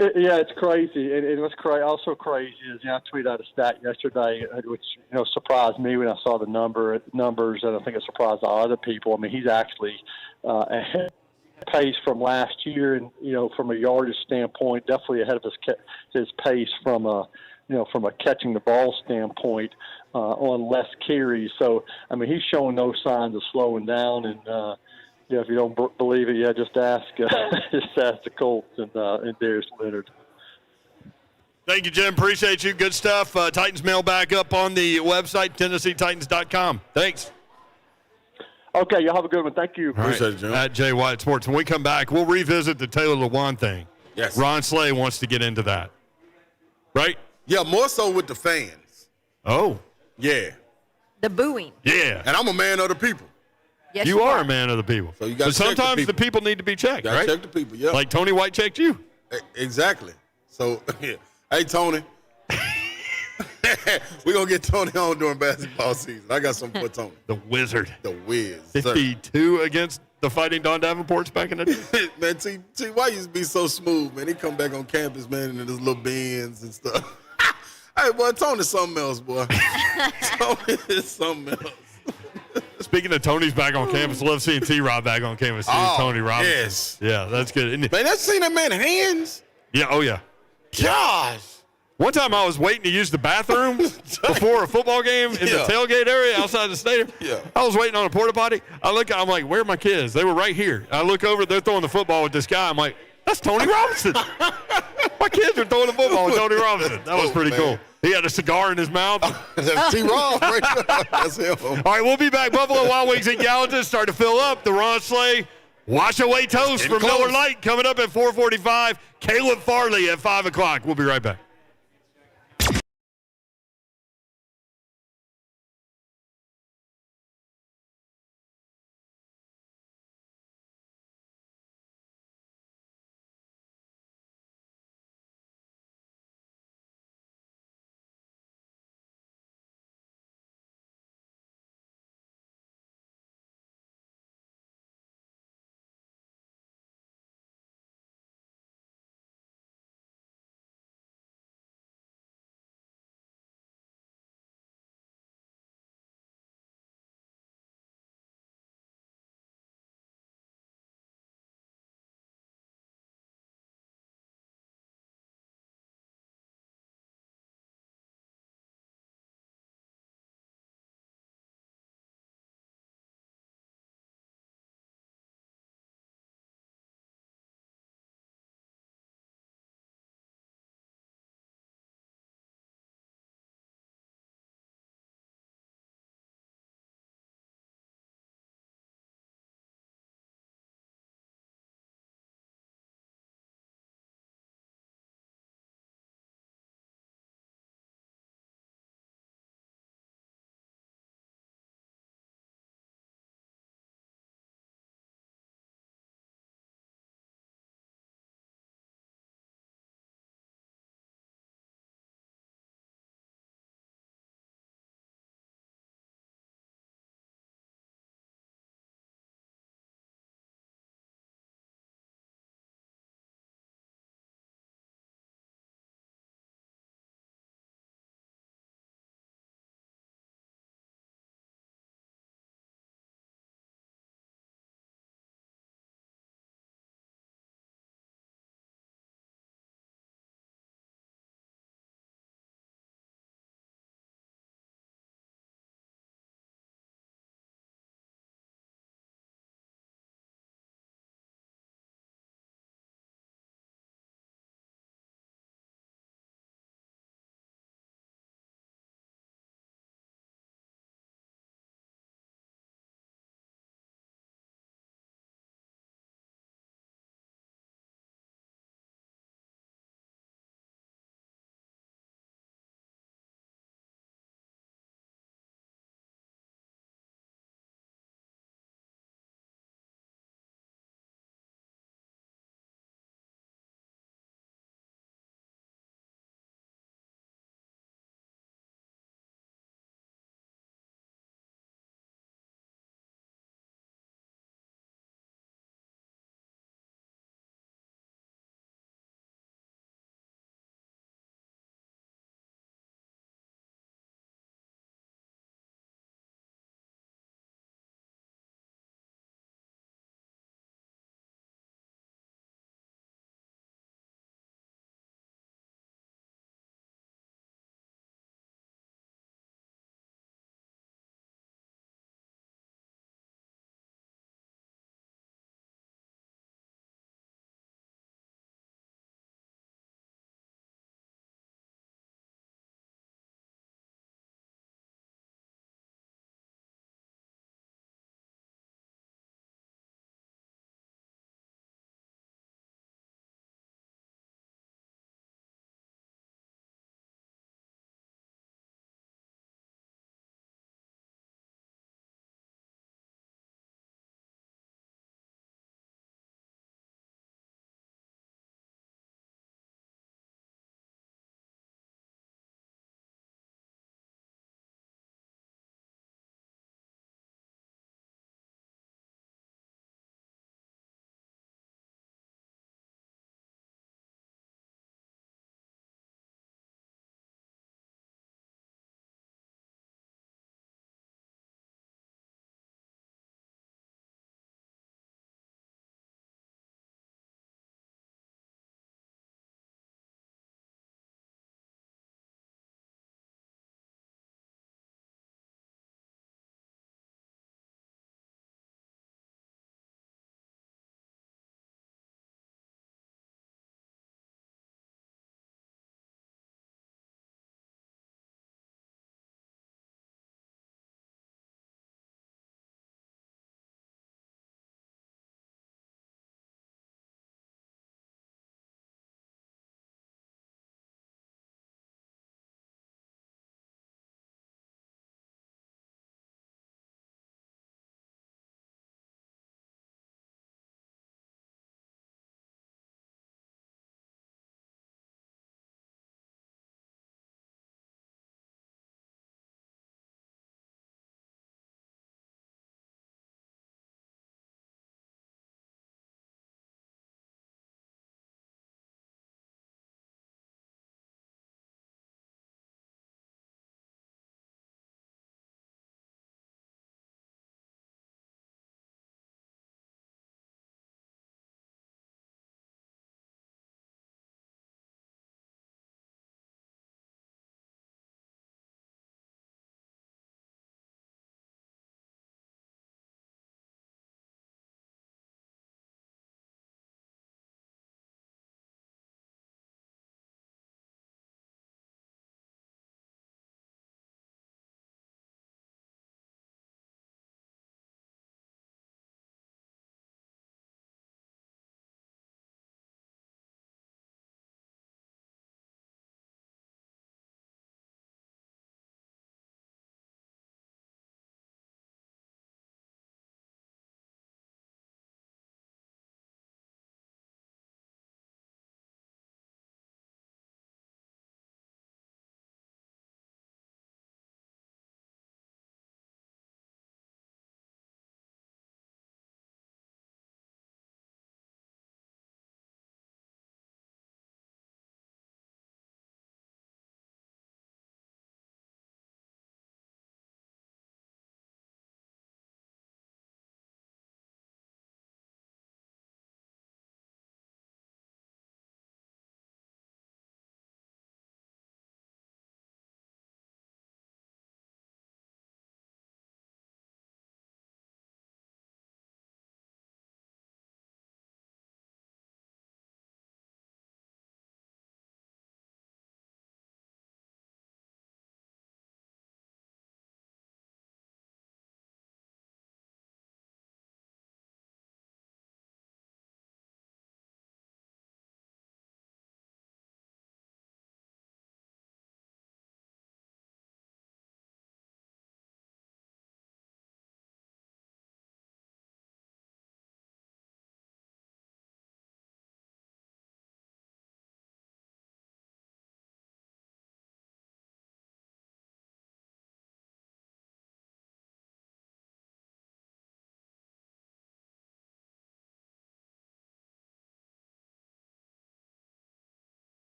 It's crazy. And what's also crazy is, I tweeted out a stat yesterday, which surprised me when I saw the numbers, and I think it surprised all other people. I mean, he's actually ahead pace from last year, and from a yardage standpoint, definitely ahead of his pace from a catching the ball standpoint on less carries. So I mean, he's showing no signs of slowing down, and. If you don't believe it, just ask the Colts and Darius Leonard. Thank you, Jim. Appreciate you. Good stuff. Titans mail back up on the website, TennesseeTitans.com. Thanks. Okay, y'all have a good one. Thank you. Appreciate it, Jim. At Jay Wyatt Sports. When we come back, we'll revisit the Taylor Lewan thing. Yes. Ron Slay wants to get into that. Right? Yeah, more so with the fans. Oh. Yeah. The booing. Yeah. And I'm a man of the people. Yes, you are a man of the people. So you got but sometimes the people need to be checked, right? Check the people, yeah. Like Tony White checked you. Exactly. So, hey, Tony. We're going to get Tony on during basketball season. I got something for Tony. The Wizard. The Wiz. 52 against The Fighting Don Davenports back in the day. Man, T, why used to be so smooth, man? He come back on campus, man, in his little Benz and stuff. Hey, boy, Tony's something else, boy. Tony is something else. Speaking of Tony's back on campus, love seeing T-Rob back on campus. Tony Robinson. Yes. Yeah, that's good. Isn't it? Man, that's seen that man hands. Yeah, oh yeah. Gosh. One time I was waiting to use the bathroom before a football game in the tailgate area outside the stadium. Yeah. I was waiting on a porta potty. I'm like, where are my kids? They were right here. I look over, they're throwing the football with this guy. I'm like, that's Tony Robinson. My kids are throwing the football with Tony Robinson. That was pretty cool. He had a cigar in his mouth. That's T-Rob right there. That's him. All right, we'll be back. Buffalo Wild Wings in Gallatin start to fill up. The Ron Slay Wash Away Toast from Miller Lite coming up at 4:45. Caleb Farley at 5 o'clock. We'll be right back.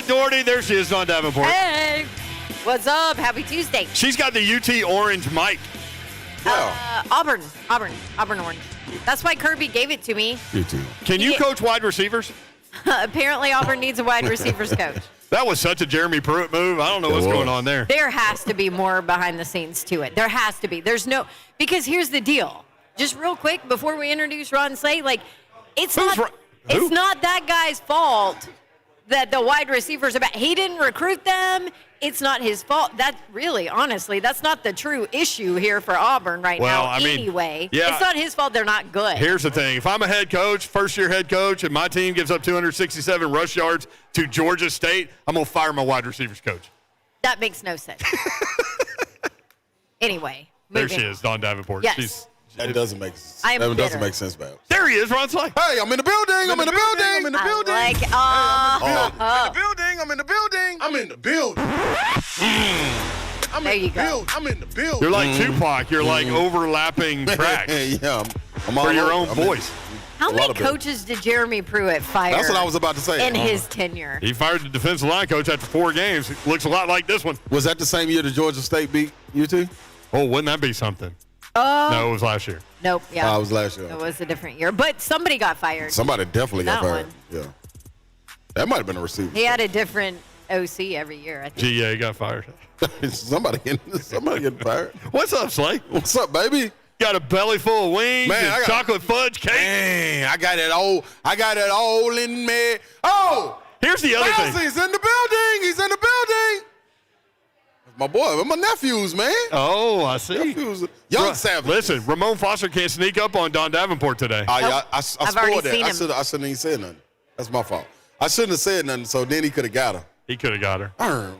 Doherty. There she is, Dawn Davenport. Hey, what's up? Happy Tuesday. She's got the UT orange mic. Auburn orange. That's why Kirby gave it to me. Can you coach wide receivers? Apparently, Auburn needs a wide receivers coach. That was such a Jeremy Pruitt move. I don't know what's going on there. There has to be more behind the scenes to it. There has to be. Because here's the deal. Just real quick before we introduce Ron Slay, it's not that guy's fault that the wide receivers are bad. He didn't recruit them. It's not his fault. Honestly, that's not the true issue here for Auburn now. Anyway, it's not his fault they're not good. Here's the thing. If I'm a head coach, first-year head coach, and my team gives up 267 rush yards to Georgia State, I'm going to fire my wide receivers coach. That makes no sense. Anyway. There she is, Dawn Davenport. Yes. That doesn't make sense. That doesn't make sense, Babs. There he is, Ron Slay. Hey, I'm in the building. I'm in the building. I'm in the building. I'm in the building. I'm in the building. I'm in the building. There you go. I'm in the building. You're like Tupac. You're like overlapping tracks Yeah, I'm for your own voice. How many coaches did Jeremy Pruitt fire? That's what I was about to say. In his tenure. He fired the defensive line coach after 4 games. It looks a lot like this one. Was that the same year the Georgia State beat UT? Oh, wouldn't that be something? No, it was last year. Nope. Yeah. It was last year. It was a different year. But somebody got fired. Somebody definitely got That fired. one. Yeah. That might have been a receiver. He had a different OC every year, I think. GA got fired. somebody getting fired. What's up, Slay? What's up, baby? Got a belly full of wings Man, and chocolate fudge cake. Man, I got it all in me. Oh! Here's the other thing. He's in the building. He's in the building. My boy, my nephews, man. Oh, I see. Nephews. Young Savage. Listen, Ramon Foster can't sneak up on Dawn Davenport today. I I've scored already that. seen him. I shouldn't even said nothing. That's my fault. I shouldn't have said nothing, so then he could have got her. He could have got her.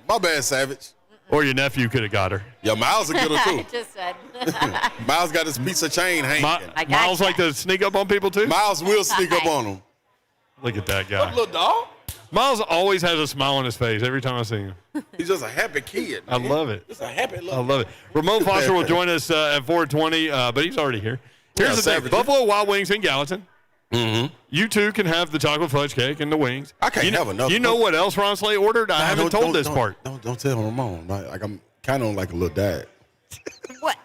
My bad, Savage. Or your nephew could have got her. Yeah, Miles will get her, I too. just said. Miles got his piece of chain hanging. Miles like to sneak up on people, too? Miles will sneak up on him. Look at that guy. What, little dog? Miles always has a smile on his face every time I see him. He's just a happy kid, man. I love it. Just a happy little I love it. Ramon Foster will join us at 4:20, but he's already here. Here's the thing. Buffalo Wild Wings in Gallatin. Mm-hmm. You too can have the chocolate fudge cake and the wings. I can't have enough. You know what else Ron Slay ordered? I haven't told this part. Don't tell Ramon. Like I'm kind of like a little dad. What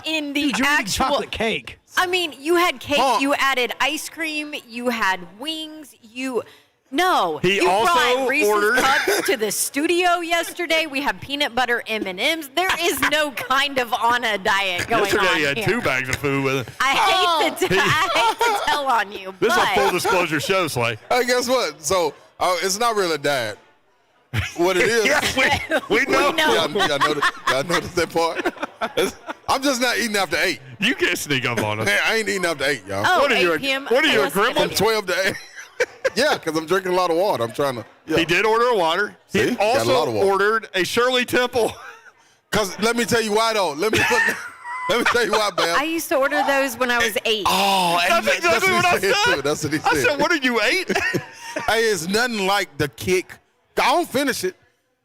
in the You're eating actual chocolate cake. I mean, you had cake, you added ice cream, you had wings, you brought Reese's ordered Cups to the studio yesterday. We have peanut butter M&Ms. There is no kind of on a diet going Yesterday on he had here. 2 bags of food with him. I hate to tell on you, This is a full but disclosure show, Slay. Hey, guess what? So it's not really a diet. What it is? we know. know. Y'all notice that part? I'm just not eating after 8. You can't sneak up on us. Man, I ain't eating after 8, y'all. Oh, What are you, 8 p.m. what are you, a Listen, grandma? From 12 to 8. Yeah, because I'm drinking a lot of water. I'm trying to. Yeah. He did order a water. See? He Got a lot also of water. ordered a Shirley Temple. Because let me tell you why, though. Let me tell you why, Bam. I used to order those when I was 8. Oh, That's exactly what I said. Too. That's what he said. I said, what are you, 8? Hey, it's nothing like the kick. I don't finish it.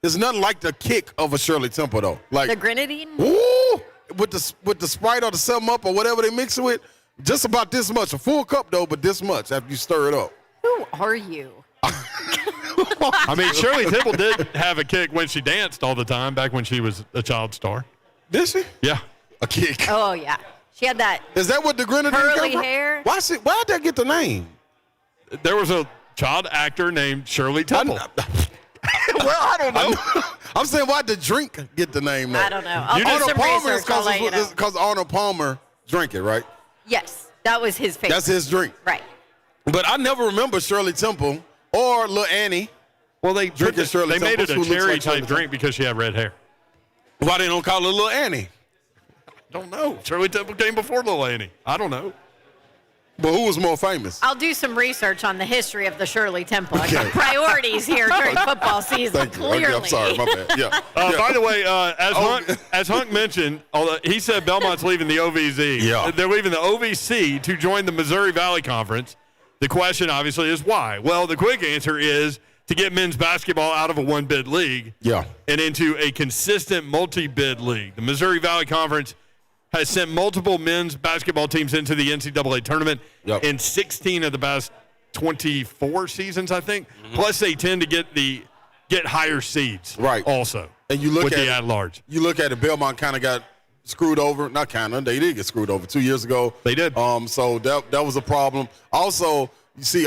It's nothing like the kick of a Shirley Temple, though. Like The grenadine? Ooh, with the Sprite or the 7-Up or whatever they mix it with, just about this much. A full cup, though, but this much after you stir it up. Who are you? I mean, Shirley Temple did have a kick when she danced all the time back when she was a child star. Did she? Yeah. A kick. Oh, yeah. She had that Is that what the grenadine curly come from? hair. Why'd that get the name? There was a child actor named Shirley Temple. Well, I don't know. I'm saying, why'd the drink get the name? I don't know. I'll do Arnold some Palmer research. I'll let you know. because Arnold Palmer drank it, right? Yes, that was his favorite. That's his drink. Right. But I never remember Shirley Temple or Lil Annie. Well, they Drinking Shirley made it Temple, a who looks like cherry Shirley type drink because she had red hair. Why they don't call her Lil Annie? Don't know. Shirley Temple came before Lil Annie. I don't know. But who was more famous? I'll do some research on the history of the Shirley Temple. I got Okay. priorities here during football season. Thank you. Clearly. Okay, I'm sorry. My bad. Yeah. Yeah. By the way, as Hunk mentioned, although he said Belmont's leaving the OVZ. Yeah. They're leaving the OVC to join the Missouri Valley Conference. The question, obviously, is why? Well, the quick answer is to get men's basketball out of a one-bid league Yeah. and into a consistent multi-bid league. The Missouri Valley Conference has sent multiple men's basketball teams into the NCAA tournament in 16 of the past 24 seasons, I think. Mm-hmm. Plus, they tend to get get higher seeds. Right. Also. And you look with at the at-large. You look at it, Belmont kind of got screwed over. Not kind of. They did get screwed over 2 years ago. They did. So that was a problem. Also, you see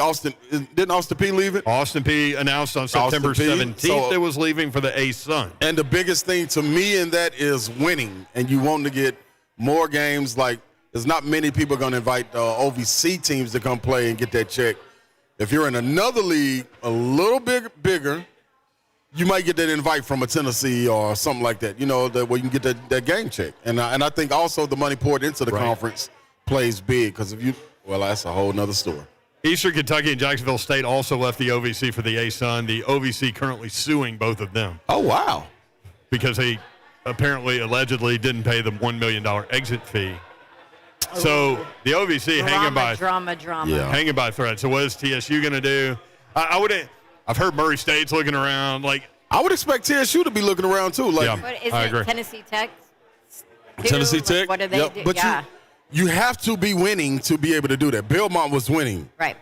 didn't Austin P leave it? Austin P announced on September 17th it was leaving for the A-Sun. And the biggest thing to me in that is winning. And you want to get more games. Like, there's not many people going to invite OVC teams to come play and get that check. If you're in another league a little bigger, you might get that invite from a Tennessee or something like that, where you can get that game check. And I think also the money poured into the conference plays big because that's a whole nother story. Eastern Kentucky and Jacksonville State also left the OVC for the A-Sun. The OVC currently suing both of them. Oh, wow. Because they allegedly didn't pay them $1 million exit fee. So the OVC hanging by a thread. So what is TSU going to do? I've heard Murray State's looking around. I would expect TSU to be looking around too. But is I agree. it Tennessee Tech? Tennessee Tech. What do they do? But you have to be winning to be able to do that. Belmont was winning. Right.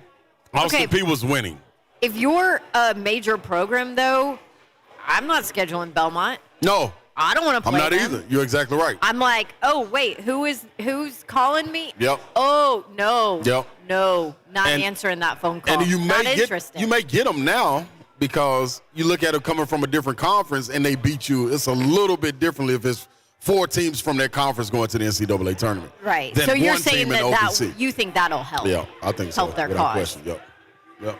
Austin P was winning. If you're a major program, though, I'm not scheduling Belmont. No. I don't want to play I'm not either. You're exactly right. I'm like, oh, wait, who's calling me? Yep. Oh, no. Yep. No, not answering that phone call. And you not may get them now because you look at them coming from a different conference and they beat you. It's a little bit differently if it's 4 teams from that conference going to the NCAA tournament. Right. Than So you're one saying team in that OVC. you think that'll help? Yeah, I think so. Help their without cause. question. Yep.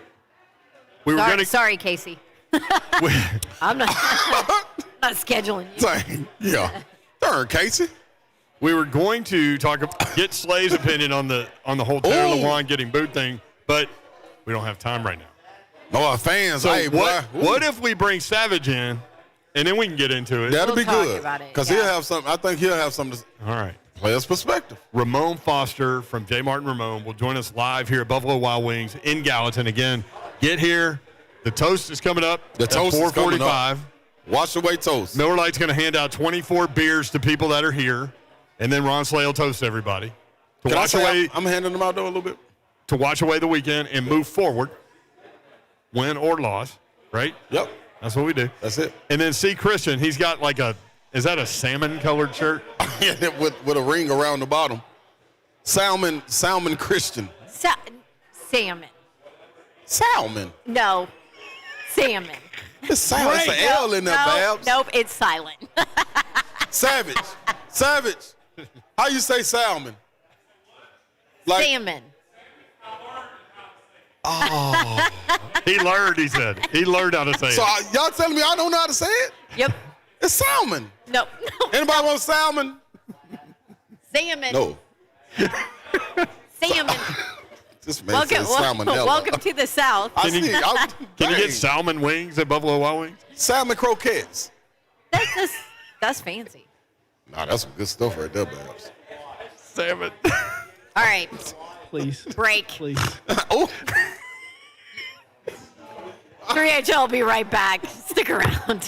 Sorry, Casey. I'm not scheduling you. Sorry. Yeah. Darn, Casey. We were going to get Slay's opinion on the whole Taylor Lewan getting booed thing, but we don't have time right now. No, our fans. So hey, what if we bring Savage in, and then we can get into it? That'll be talk good. about it, Because he'll have something. I think he'll have something to All right. player's perspective. Ramon Foster from J. Martin Ramon will join us live here at Buffalo Wild Wings in Gallatin. Again, get here. The toast is coming up The at toast is coming 4:45. up. Wash away toast. Miller Lite's going to hand out 24 beers to people that are here, and then Ron Slay will toast everybody. I'm handing them out though a little bit. To watch away the weekend and move forward, win or loss, right? Yep. That's what we do. That's it. And then see Christian, he's got is that a salmon-colored shirt? Yeah, with a ring around the bottom. Salmon Christian. Salmon. Salmon. No. Salmon. It's salmon. It's an L in there, Babs. Nope, it's silent. Savage. How you say salmon? Salmon. Oh. He learned, he said. He learned how to say So it. y'all telling me I don't know how to say it? Yep. It's salmon. No. Anybody want salmon? Salmon. No. Salmon. This man says salmonella. Welcome to the South. Can you get salmon wings at Buffalo Wild Wings? Salmon croquettes. That's fancy. Nah, that's some good stuff right there, Babs. Salmon. All right. Please. Break. Please. Oh. 3HL will be right back. Stick around.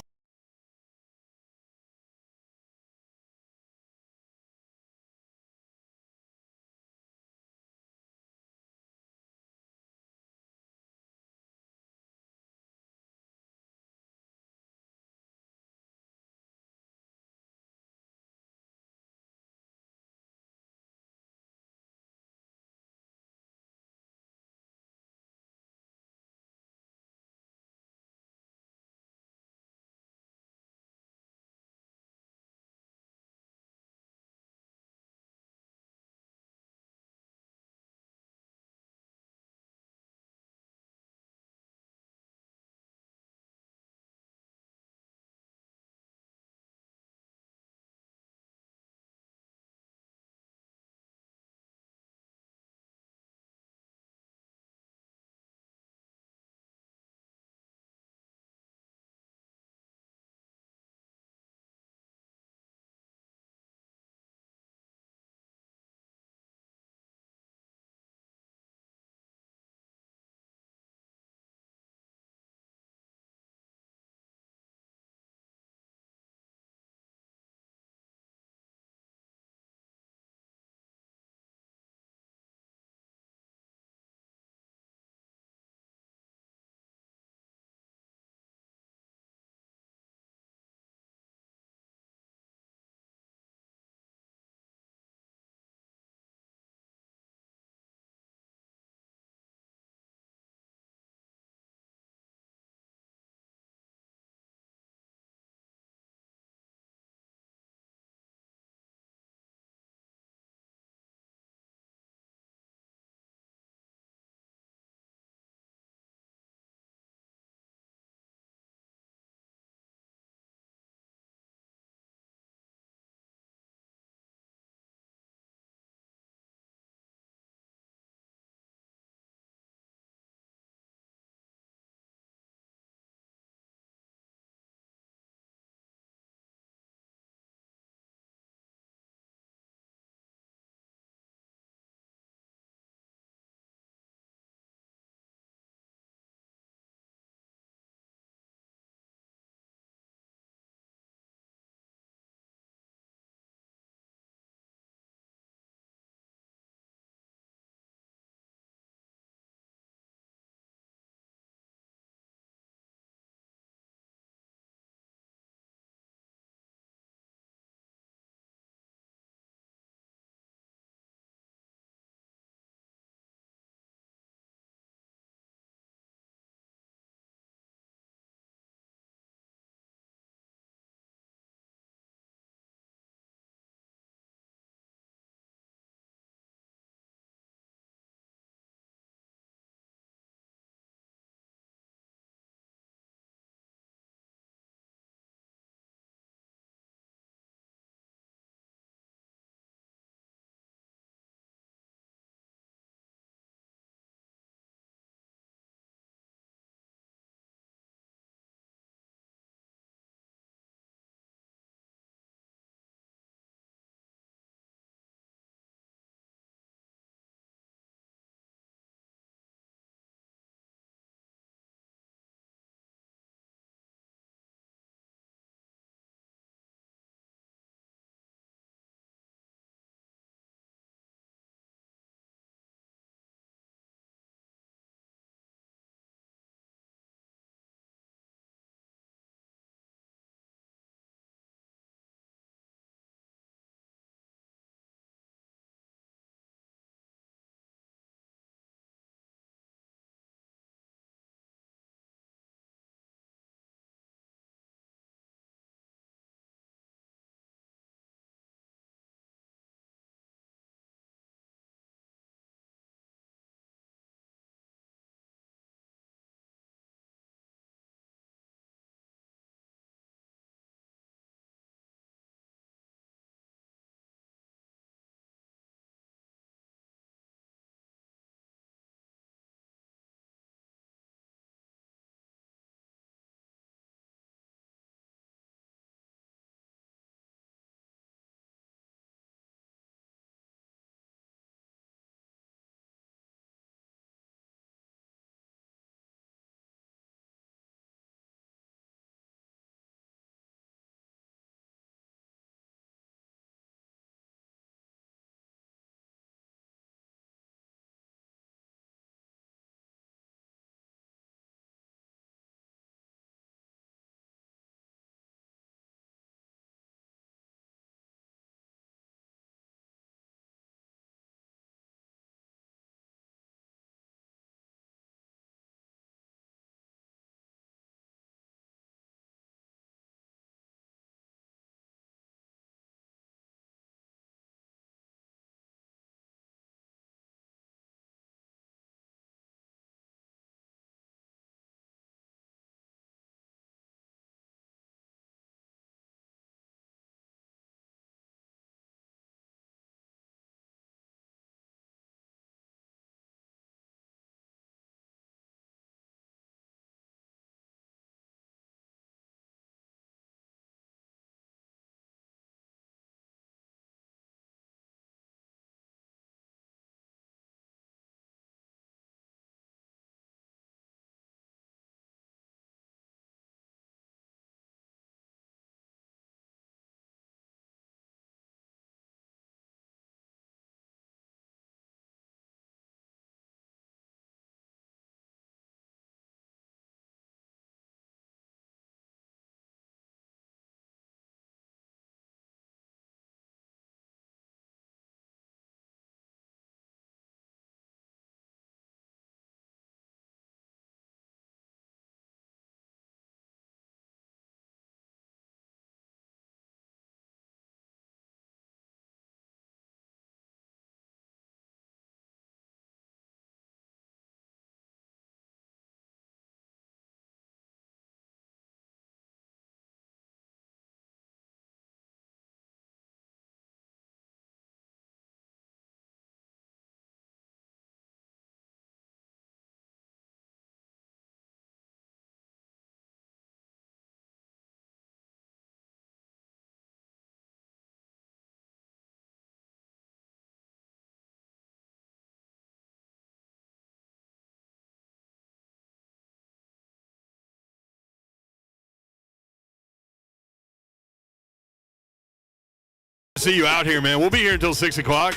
see you out here, man. We'll be here until 6 o'clock.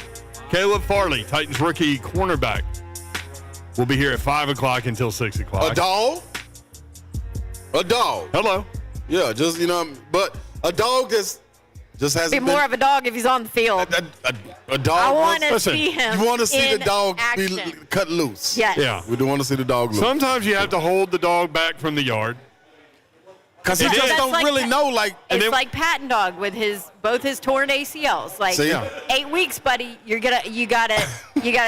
Caleb Farley, Titans rookie cornerback. We'll be here at 5 o'clock until 6 o'clock. A dog? A dog. Hello. Yeah, just, but a dog just hasn't Be more of a dog if he's on the field. a dog. I want to listen, see him. You want to see in the dog action. be cut loose. Yes. Yeah. We do want to see the dog loose. Sometimes you have to hold the dog back from the yard. Because he It just is. don't That's really like- know, like. It's then- like Patton Dog with both his torn ACLs. Like See? 8 weeks, buddy. You gotta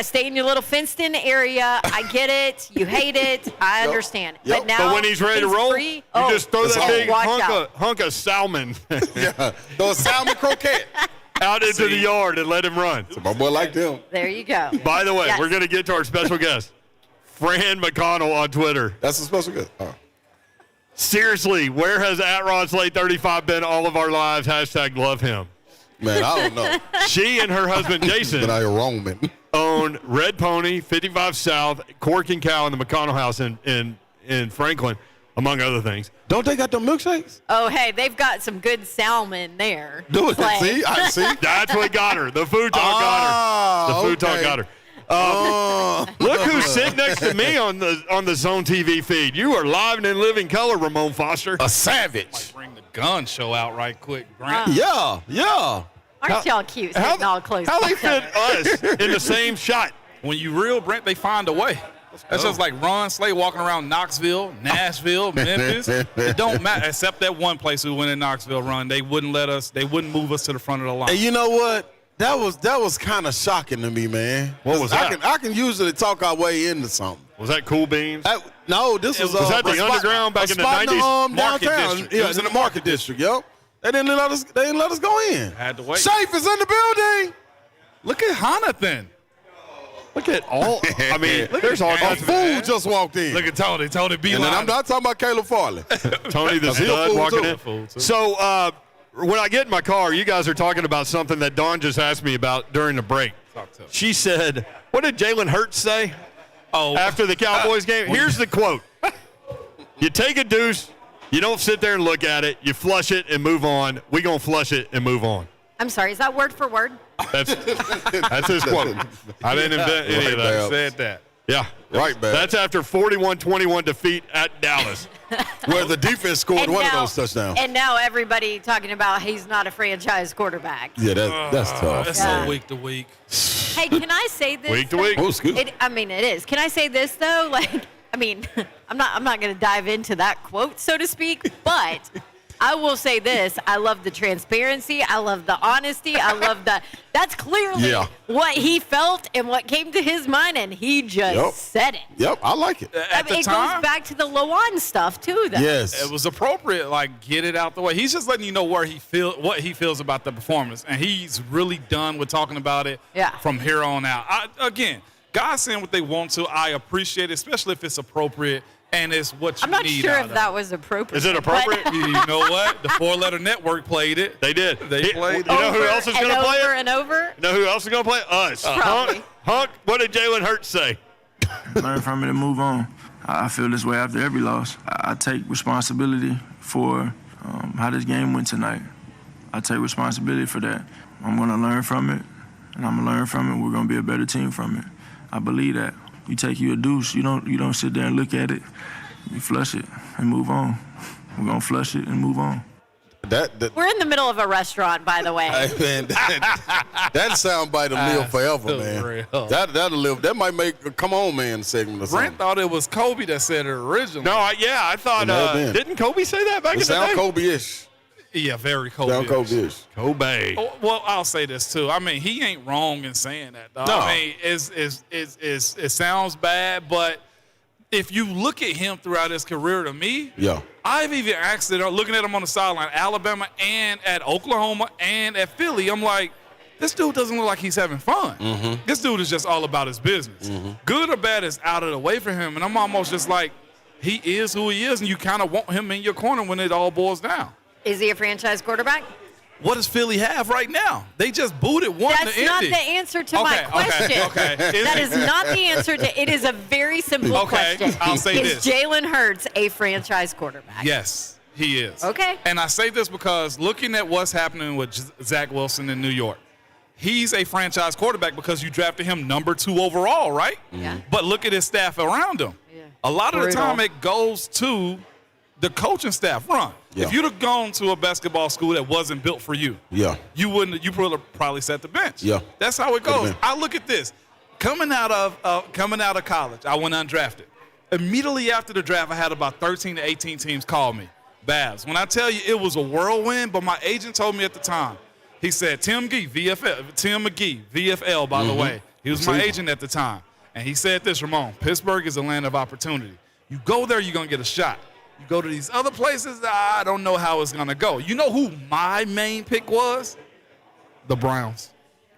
stay in your little fenced-in area. I get it. You hate it. I understand. Yep. But now But when he's ready to roll, free, you just throw It's that on. big Watch out. hunk of salmon Yeah. Throw a salmon croquette. out into the yard and let him run. My boy like them. There you go. By the way, Yes. we're going to get to our special guest, Fran McConnell on Twitter. That's a special good. Oh. Seriously, where has @RonSlade35 been all of our lives? # love him. Man, I don't know. She and her husband Jason But I Roman. own Red Pony, 55 South, Cork and Cow, and the McConnell House in Franklin, among other things. Don't they got them milkshakes? Oh, hey, they've got some good salmon there. Do it. Clay. See? I see. That's what got her. The food talk got her. The food talk okay. got her. Oh. Look who's sitting next to me on the Zone TV feed. You are live and in living color, Ramon Foster. A savage. Bring the gun show out right quick, Grant. Yeah. Aren't y'all cute sitting all close? How they to each other? fit us in the same shot? When you real, Brent, they find a way. That's just like Ron Slay walking around Knoxville, Nashville, Memphis. It don't matter, except that one place we went in Knoxville, Ron. They wouldn't move us to the front of the line. And you know what? That was kind of shocking to me, man. What was that? I can usually talk our way into something. Was that Cool Beans? No, this was Was that the a spot- underground back a in the spot 90s? Market downtown. district. Yeah, It was in the market district. Yep. They didn't let us go in. Had to wait. Safe is in the building. Look at Jonathan. Look at all. I mean, there's all A kinds of fool just walked in. Look at Tony. Tony B. and then I'm not talking about Caleb Farley. Tony the He a stud fool walking too. in. Fool too. So when I get in my car, you guys are talking about something that Dawn just asked me about during the break. Talk to him. She said, "What did Jalen Hurts say Oh, after the Cowboys game?" Here's the quote: "You take a deuce, you don't sit there and look at it. You flush it and move on. We gonna flush it and move on." I'm sorry, is that word for word? That's his quote. I didn't invent any of that. Right, said that. Yeah, Right, man. That's after 41-21 defeat at Dallas. Where the defense scored one of those touchdowns. And now everybody talking about he's not a franchise quarterback. Yeah, that's tough. That's Yeah. so week to week. Hey, can I say this? Week to week. Oh, excuse me. It is. Can I say this though? Like, I mean, I'm not going to dive into that quote, so to speak, but I will say this. I love the transparency. I love the honesty. I love that's clearly what he felt and what came to his mind, and he just said it. Yep, I like it. At the it time, goes back to the Lewan stuff too, though. Yes. it was appropriate. Like, get it out the way. He's just letting you know what he feels about the performance, and he's really done with talking about it. Yeah. From here on out. Again, guys saying what they want to. I appreciate it, especially if it's appropriate and it's what you I'm not need sure out if of that it. was appropriate. Is it appropriate? but- You know what? The 4-letter network played it. They did. They played You it. know who else is and going to play over it? and over. You know who else is going to play it? Us. Probably. Hunk, what did Jalen Hurts say? Learn from it and move on. I feel this way after every loss. I take responsibility for how this game went tonight. I take responsibility for that. I'm going to learn from it, and I'm going to learn from it. We're going to be a better team from it. I believe that. You take you a deuce. You don't sit there and look at it. You flush it and move on. We're going to flush it and move on. We're in the middle of a restaurant, by the way. Hey, man, that soundbite will live forever, man. real. That'll live. That might make a Come On Man segment or something. Brent thought it was Kobe that said it originally. No, I thought, It may have been. didn't Kobe say that back It in the sound day? Kobe-ish. Yeah, very Kobe. Sound Kobe-ish. Kobe. Oh, well, I'll say this too. I mean, he ain't wrong in saying that. Dog. No. I mean, it sounds bad, but if you look at him throughout his career, to me, Yeah. I've even asked it, looking at him on the sideline, Alabama and at Oklahoma and at Philly, I'm like, this dude doesn't look like he's having fun. Mm-hmm. This dude is just all about his business. Good or bad is out of the way for him, and I'm almost just like, he is who he is, and you kind of want him in your corner when it all boils down. Is he a franchise quarterback? What does Philly have right now? They just booted one That's to not Indy. the answer to my question. Okay. That is not the answer to. It is a very simple Okay, question. I'll say is this. Jalen Hurts a franchise quarterback? Yes. He is. Okay. And I say this because looking at what's happening with Zach Wilson in New York, he's a franchise quarterback because you drafted him number 2 overall, right? Yeah. But look at his staff around him. Yeah. A lot of the Brutal. time it goes to the coaching staff. Ron, Yeah. if you'd have gone to a basketball school that wasn't built for you, Yeah. you would have probably sat the bench. Yeah. That's how it Could've goes. been. I look at this. Coming out of college, I went undrafted. Immediately after the draft, I had about 13 to 18 teams call me. Babs, when I tell you it was a whirlwind, but my agent told me at the time, he said, Tim McGee, VFL, by the way. He was my agent at the time. And he said this, Ramon, Pittsburgh is a land of opportunity. You go there, you're going to get a shot. You go to these other places, I don't know how it's going to go. You know who my main pick was? The Browns.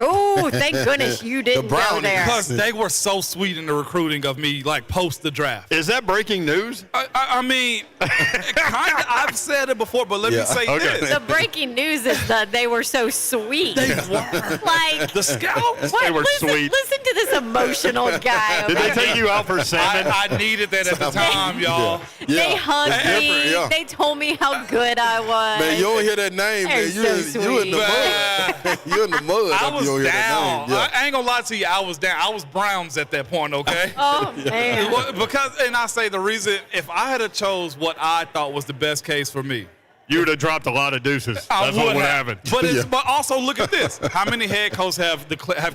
Oh, thank goodness you didn't go Brownies. there. Because they were so sweet in the recruiting of me, like post the draft. Is that breaking news? I mean, kind of. I've said it before, but let me say this: The breaking news is that they were so sweet. they were Like, the scouts. what? They were sweet. Listen to this emotional guy. Did over they take here. you out for salmon? I needed that at the time, y'all. They hugged Different, me. yeah. They told me how good I was. Man, you don't hear that name, They're man. so You in the sweet. mud. You in the mud. I after was you don't hear down. that name. Yeah. I ain't gonna lie to you. I was down. I was Browns at that point. Okay. Oh, man. Because, and I say the reason, if I had chose what I thought was the best case for me, You would have dropped a lot of deuces. I That's what would would have. happen. But also look at this. How many head coaches have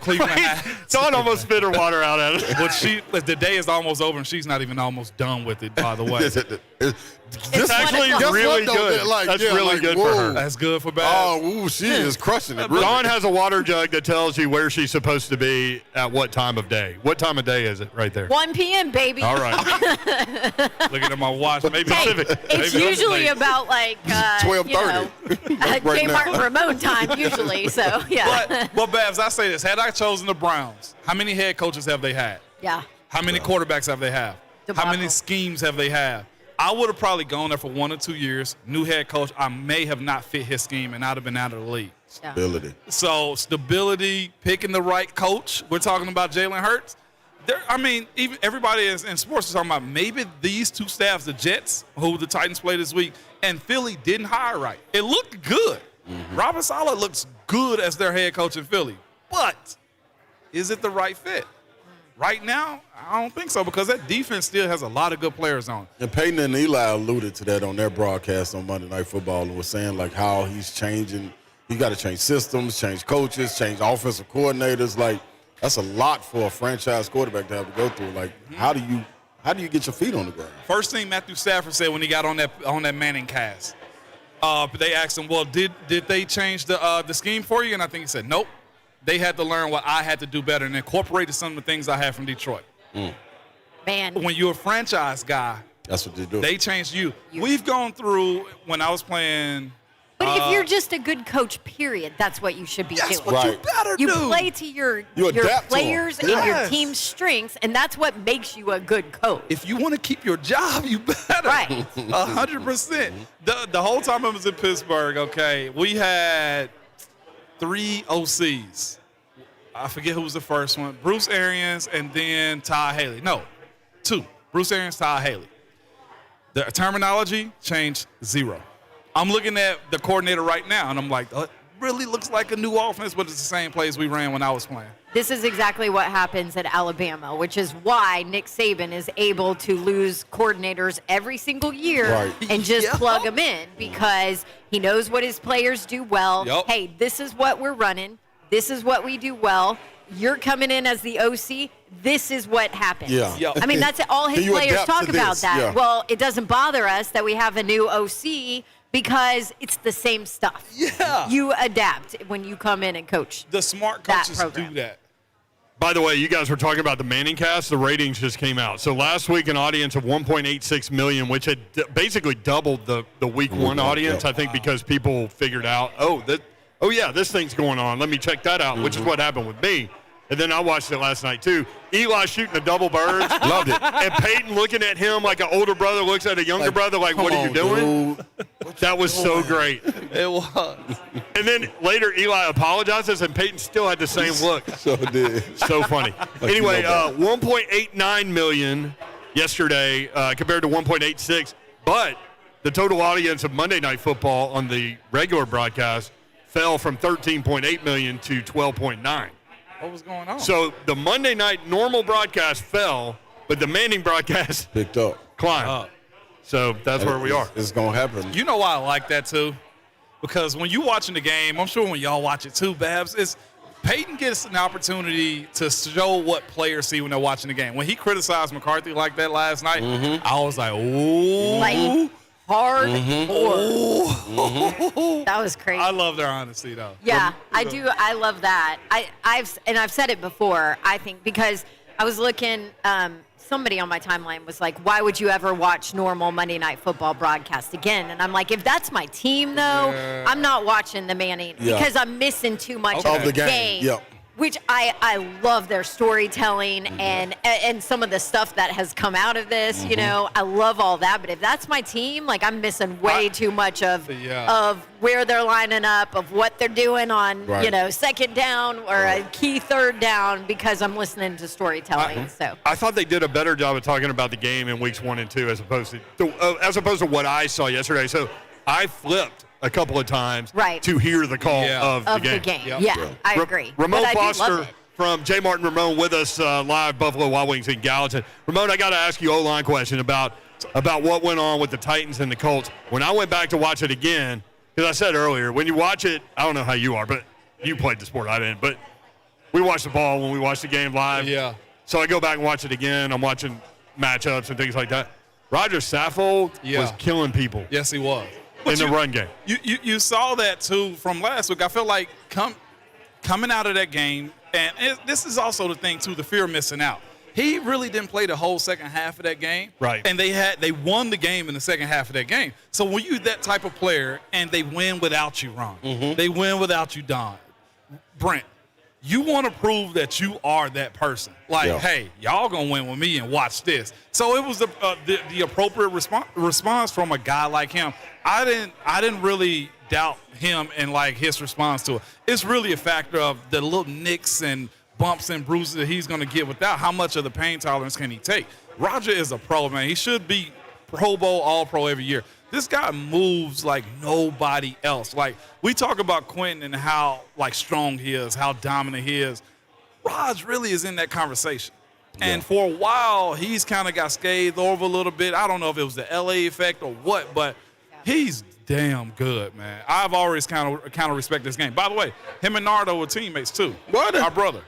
Cleveland had? Dawn almost spit her water out at it. But the day is almost over, and she's not even almost done with it. By the way, It's actually Guess what, really though? good. Like, That's yeah, really like, good for whoa. her. that's good for bad. Oh, ooh, she is crushing it. Really. Dawn has a water jug that tells you where she's supposed to be at what time of day. What time of day is it right there? 1 p.m., baby. All right. Looking at my watch, maybe Hey, Pacific. it's Maybe I'm usually late. about like 12:30. Right J. now. Martin Ramon time usually. So yeah, But Babs, I say this: had I chosen the Browns, how many head coaches have they had? yeah. How many quarterbacks have they had? How many Debacle. schemes have they had? I would have probably gone there for 1 or 2 years. New head coach, I may have not fit his scheme, and I'd have been out of the league. Yeah. Ability. So stability, picking the right coach. We're talking about Jalen Hurts. Even everybody in sports is talking about maybe these two staffs, the Jets, who the Titans play this week, and Philly didn't hire right. It looked good. Robert Saleh looks good as their head coach in Philly. But is it the right fit? Right now, I don't think so because that defense still has a lot of good players on it. And Peyton and Eli alluded to that on their broadcast on Monday Night Football and was saying like how he's changing. He got to change systems, change coaches, change offensive coordinators. Like that's a lot for a franchise quarterback to have to go through. Like how do you get your feet on the ground? First thing Matthew Stafford said when he got on that Manning cast, they asked him, "Well, did they change the scheme for you?" And I think he said, "Nope. They had to learn what I had to do better and incorporated some of the things I had from Detroit." Man. When you're a franchise guy, That's what they do. they changed you. We've gone through when I was playing. But if you're just a good coach, period, that's what you should be That's doing. what you Right. better You do. play to your You adapt to 'em. players and your Yes. team's strengths, and that's what makes you a good coach. If you want to keep your job, you better. Right. 100%. The whole time I was in Pittsburgh, okay, we had 3 OCs. I forget who was the first one. Bruce Arians and then Todd Haley. No, 2. Bruce Arians, Todd Haley. The terminology changed 0. I'm looking at the coordinator right now, and I'm like, it really looks like a new offense, but it's the same plays we ran when I was playing. This is exactly what happens at Alabama, which is why Nick Saban is able to lose coordinators every single year Right. and just Yep. plug them in because he knows what his players do well. Yep. Hey, this is what we're running. This is what we do well. You're coming in as the OC. This is what happens. Yeah. Yep. I mean, that's all his Can you players adapt talk to about this? that. Yeah. Well, it doesn't bother us that we have a new OC because it's the same stuff. Yeah. You adapt when you come in and coach. The smart that coaches program. do that. By the way, you guys were talking about the Manning cast. The ratings just came out. So last week, an audience of 1.86 million, which had basically doubled the week one audience, I think, because people figured out, this thing's going on. Let me check that out, which is what happened with me. And then I watched it last night, too. Eli shooting the double birds. Loved it. And Peyton looking at him like an older brother looks at a younger brother like, what are you doing? That was so great. It was. And then later, Eli apologizes, and Peyton still had the same look. So did. So funny. Anyway, you know 1.89 million yesterday compared to 1.86. But the total audience of Monday Night Football on the regular broadcast fell from 13.8 million to 12.9. What was going on? So the Monday night normal broadcast fell, but the Manning broadcast Picked up. climbed. So that's where we are. It's going to happen. You know why I like that too? Because when you watching the game, I'm sure when y'all watch it too, Babs, Peyton gets an opportunity to show what players see when they're watching the game. When he criticized McCarthy like that last night, I was like, ooh. Like hard. Ooh. That was crazy. I love their honesty, though. Yeah, I do. I love that. I've said it before, I think, because I was looking, somebody on my timeline was like, why would you ever watch normal Monday Night Football broadcast again? And I'm like, if that's my team, though, I'm not watching the Manning because I'm missing too much of the game. Yep. Which I love their storytelling and some of the stuff that has come out of this. You know, I love all that. But if that's my team, like I'm missing way too much of where they're lining up, of what they're doing on second down or a key third down because I'm listening to storytelling. I thought they did a better job of talking about the game in weeks 1 and 2 as opposed to what I saw yesterday. So I flipped a couple of times to hear the call of the game. Yeah, I agree. Ramon but Foster from J. Martin Ramon with us live, Buffalo Wild Wings in Gallatin. Ramon, I got to ask you O-line question about what went on with the Titans and the Colts. When I went back to watch it again, because I said earlier, when you watch it, I don't know how you are, but you played the sport, I didn't. But we watch the ball when we watch the game live. Yeah. So I go back and watch it again. I'm watching matchups and things like that. Roger Saffold was killing people. Yes, he was. In the run game. You saw that, too, from last week. I feel like coming out of that game, and this is also the thing, too, the fear of missing out. He really didn't play the whole second half of that game. Right. And they won the game in the second half of that game. So when you're that type of player and they win without you, Ron, they win without you, Don, Brent, you want to prove that you are that person. Like, hey, y'all going to win with me and watch this. So it was the appropriate response from a guy like him. I didn't really doubt him and like his response to it. It's really a factor of the little nicks and bumps and bruises that he's going to get without how much of the pain tolerance can he take. Roger is a pro, man. He should be Pro Bowl, All-Pro every year. This guy moves like nobody else. Like, we talk about Quentin and how, like, strong he is, how dominant he is. Raj really is in that conversation. And for a while, he's kind of got scathed over a little bit. I don't know if it was the L.A. effect or what, but he's damn good, man. I've always kind of respected this game. By the way, him and Nardo were teammates, too. What? Our brother.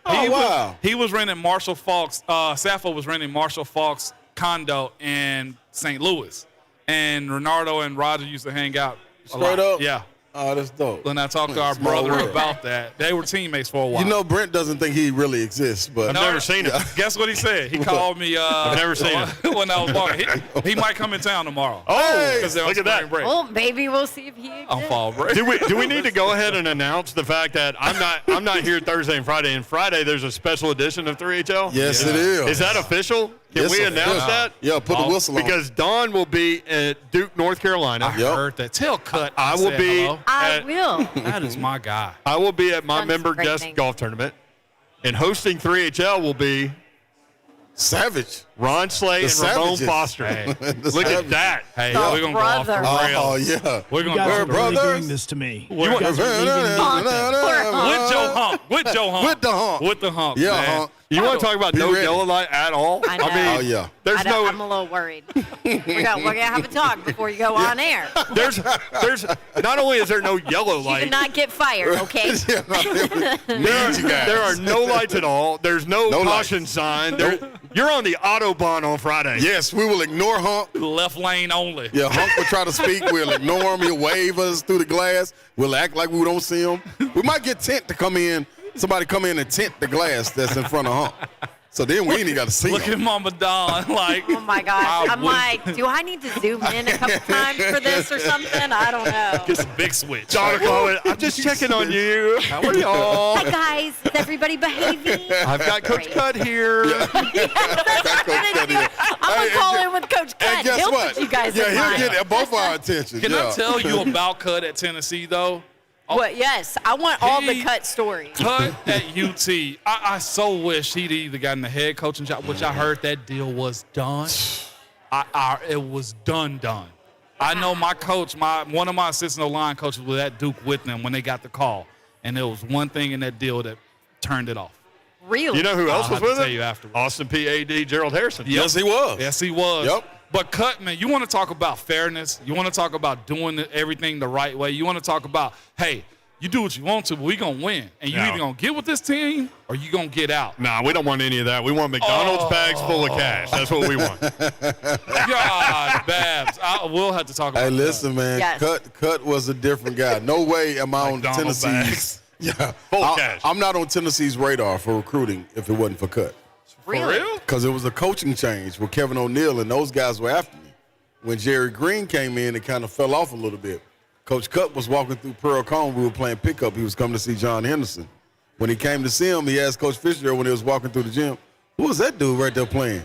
Wow. He was renting Marshall Falk's, Sappho was renting Marshall Falk's condo in St. Louis. And Renardo and Roger used to hang out Straight up? Yeah. Oh, that's dope. When I talked to our Small brother world. about that, they were teammates for a while. You know, Brent doesn't think he really exists, but I've never seen it. Guess what he said? He called me. I've never seen it. When I was walking. He might come in town tomorrow. Oh, because they're on look at spring that. break. Well, maybe we'll see if he exists. On fall break. Do we need to go ahead and announce the fact that I'm not here Thursday and Friday, and Friday there's a special edition of 3HL? yes, it is. Is that official? Can Yes, we sir. announce Yeah. that? Yeah, put the whistle on. Because Don will be at Duke, North Carolina. I heard that. Tell Cut. I will said be. hello. I will. That is my guy. I will be at my Don's member a great guest name. golf tournament, and hosting 3HL will be Savage. Ron Slay The and Ramon Savages. Foster. Hey. Look Savages. at that. Hey, The we're going to go off the brother. rails. Oh, yeah. We're You going guys to are go We're really brothers. doing this to me. You You guys are leaving me. with Joe Hump. With Joe Hump. With the hump. With the hump. Yeah, man. hump. You want to talk about Be no ready. yellow light at all? I know. mean, Oh, yeah. there's no. I'm a little worried. We're gonna have a talk before you go on air. There's not only is there no yellow You light. cannot get fired, okay? Need you guys. There are no lights at all. There's no No caution sign. You're on the Autobahn on Friday. Yes, we will ignore Hump. Left lane only. Yeah, Hump will try to speak. We'll ignore him. He'll wave us through the glass. We'll act like we don't see him. We might get Tint to come in. Somebody come in and tint the glass that's in front of Hump. So then we ain't even got to see Look him. at Mama Don. Like, Oh my gosh. I I'm wouldn't- like, do I need to zoom in a couple times for this or something? I don't know. It's a big switch. John Cohen, I'm just checking on you. How are y'all? Hi guys, is everybody behaving? I've got Coach Great. Cut here. I'm gonna call in with Coach Cut. And guess He'll what? put you guys yeah, in he'll line. get both our attention. Can I tell you about Cut at Tennessee, though? What? Yes, I want all the He- Cut stories. Cut at UT. I so wish he'd either gotten the head coaching job, which I heard that deal was done. It was done. I know my coach, one of my assistant line coaches was at Duke with them when they got the call, and there was one thing in that deal that turned it off. Really? You know who else was with tell him? you afterwards. Austin PAD Gerald Harrison. Yep. Yes, he was. Yes, he was. Yep. But Cut, man, you want to talk about fairness. You want to talk about doing everything the right way. You want to talk about, hey, you do what you want to, but we going to win. And you either going to get with this team or you going to get out. Nah, we don't want any of that. We want McDonald's bags full of cash. That's what we want. God, Babs. We'll have to talk about Hey, listen, man. Yes. Cut was a different guy. No way am I on McDonald's Tennessee's. bags. Yeah, Full cash. I'm not on Tennessee's radar for recruiting if it wasn't for Cut. Really? real? Because it was a coaching change with Kevin O'Neal, and those guys were after me. When Jerry Green came in, it kind of fell off a little bit. Coach Cut was walking through Pearl Cone. We were playing pickup. He was coming to see John Henderson. When he came to see him, he asked Coach Fitzgerald when he was walking through the gym, who was that dude right there playing?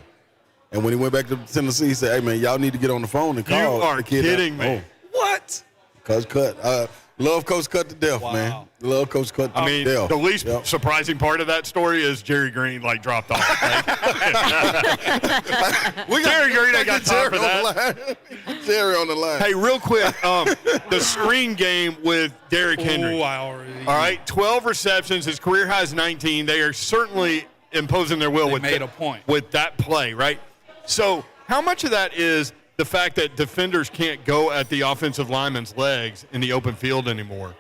And when he went back to Tennessee, he said, hey, man, y'all need to get on the phone and call. You are the kid kidding out. me. What? Coach Cut. Love Coach Cut to death, man. Love Coach Cut to I mean, death. the least Yep. surprising part of that story is Jerry Green, dropped off. Jerry Green ain't got time for that. Jerry on the line. Hey, real quick, the screen game with Derrick Henry. All right, 12 receptions. His career high is 19. They are certainly imposing their will made a point with that play, right? So how much of that is the fact that defenders can't go at the offensive lineman's legs in the open field anymore?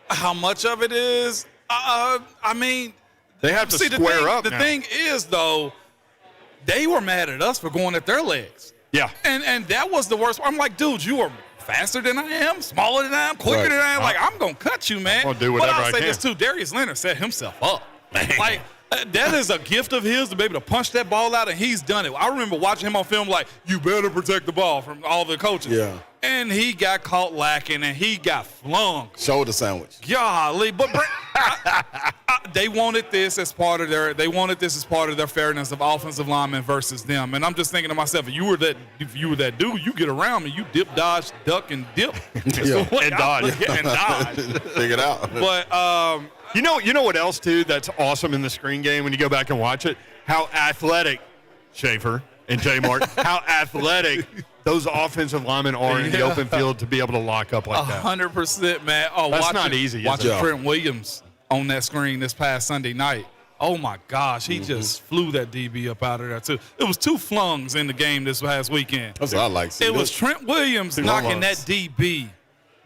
How much of it is? I mean, they have to square up The now. thing is, though, they were mad at us for going at their legs. Yeah. And that was the worst. I'm like, dude, you are faster than I am, smaller than I am, quicker Right. than I am. Like, I'm going to cut you, man. I'm gonna do whatever but I'll I say can. this, too. Darius Leonard set himself up. Like, that is a gift of his to be able to punch that ball out, and he's done it. I remember watching him on film like, you better protect the ball from all the coaches. Yeah. And he got caught lacking, and he got flung. Shoulder sandwich. Golly, but they wanted this as part of their fairness of offensive linemen versus them. And I'm just thinking to myself, if you were that dude, you get around me, you dip, dodge, duck, and dip. Yeah. And dodge. And dodge. Figure it out. But You know what else, too, that's awesome in the screen game when you go back and watch it? How athletic Schaefer and J. Mart, how athletic those offensive linemen are in the open field to be able to lock up like that. 100%, man. Oh, That's not easy, is Watching it? Trent Williams on that screen this past Sunday night. Oh, my gosh. He just flew that DB up out of there, too. It was 2 flungs in the game this past weekend. That's what I like. It was Trent Williams knocking that DB,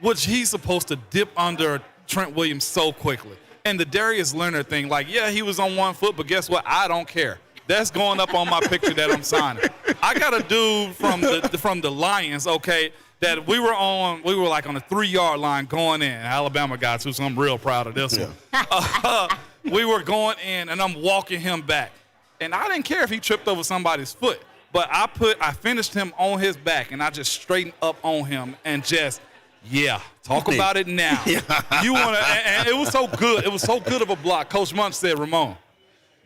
which he's supposed to dip under Trent Williams so quickly. And the Darius Leonard thing, he was on 1 foot, but guess what? I don't care. That's going up on my picture that I'm signing. I got a dude from the Lions, okay, that we were on the 3-yard line going in. Alabama guy too, so I'm real proud of this one. We were going in, and I'm walking him back. And I didn't care if he tripped over somebody's foot, but I finished him on his back, and I just straightened up on him and just, talk about it now. You want to, and it was so good. It was so good of a block. Coach Munch said, Ramon,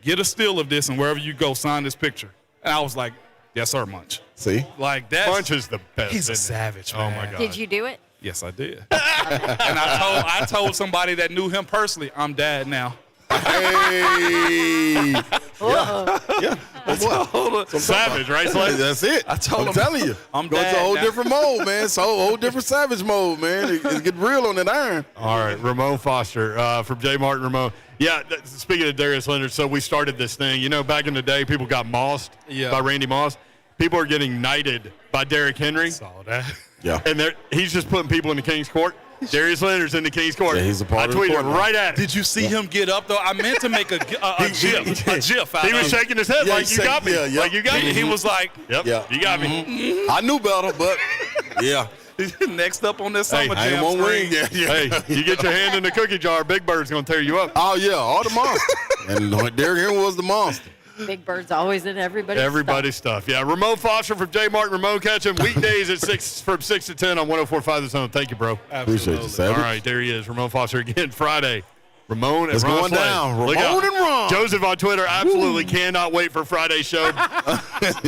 get a still of this, and wherever you go, sign this picture. And I was like, yes, sir, Munch. See? Like that. Munch is the best. He's a isn't he? savage, Oh, man. my God. Did you do it? Yes, I did. And I told somebody that knew him personally, I'm dad now. Hey. Yeah. Savage, right, Slade? That's it. I told I'm him, telling you. I'm going to a dad whole now. different mode, man. So a whole different savage mode, man. It's getting real on that iron. All right, Ramon Foster from J. Martin Ramon. Yeah, speaking of Darius Leonard, so we started this thing. You know, back in the day, people got mossed by Randy Moss. People are getting knighted by Derrick Henry. Saw that. Yeah. And he's just putting people in the King's Court. Darius Leonard's in the King's Court. Yeah, he's a part I of the tweeted court now. right at it. Did you see him get up, though? I meant to make a gif out He of was it. shaking his head Yeah, like he you got me. yeah. Like you got me. He was like, Yep. Yeah. You got me. I knew better, but yeah. next up on this Hey, summer I ain't jam won't screen. win yet. Yeah. Hey, you get your hand in the cookie jar, Big Bird's going to tear you up. Oh, yeah, all the monster. And Derrick Henry was the monster. Big Bird's always in everybody's Stuff. Yeah, Ramon Foster from J. Martin Ramon. Catch him weekdays at 6 from 6 to 10 on 104.5 The Zone. Thank you, bro. Appreciate you, Savage. All right, there he is. Ramon Foster again Friday. Ramon and It's Ron going Slade. down. Look Ramon out. and Ron. Joseph on Twitter absolutely cannot wait for Friday's show.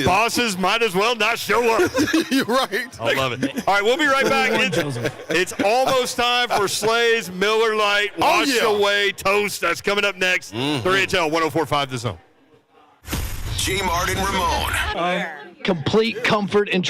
Bosses might as well not show up. You're right. I love it. All right, we'll be right back. It's almost time for Slay's Miller Lite Wash yeah. Away Toast. That's coming up next. 3HL 104.5 The Zone. J. Martin Ramon. Complete comfort and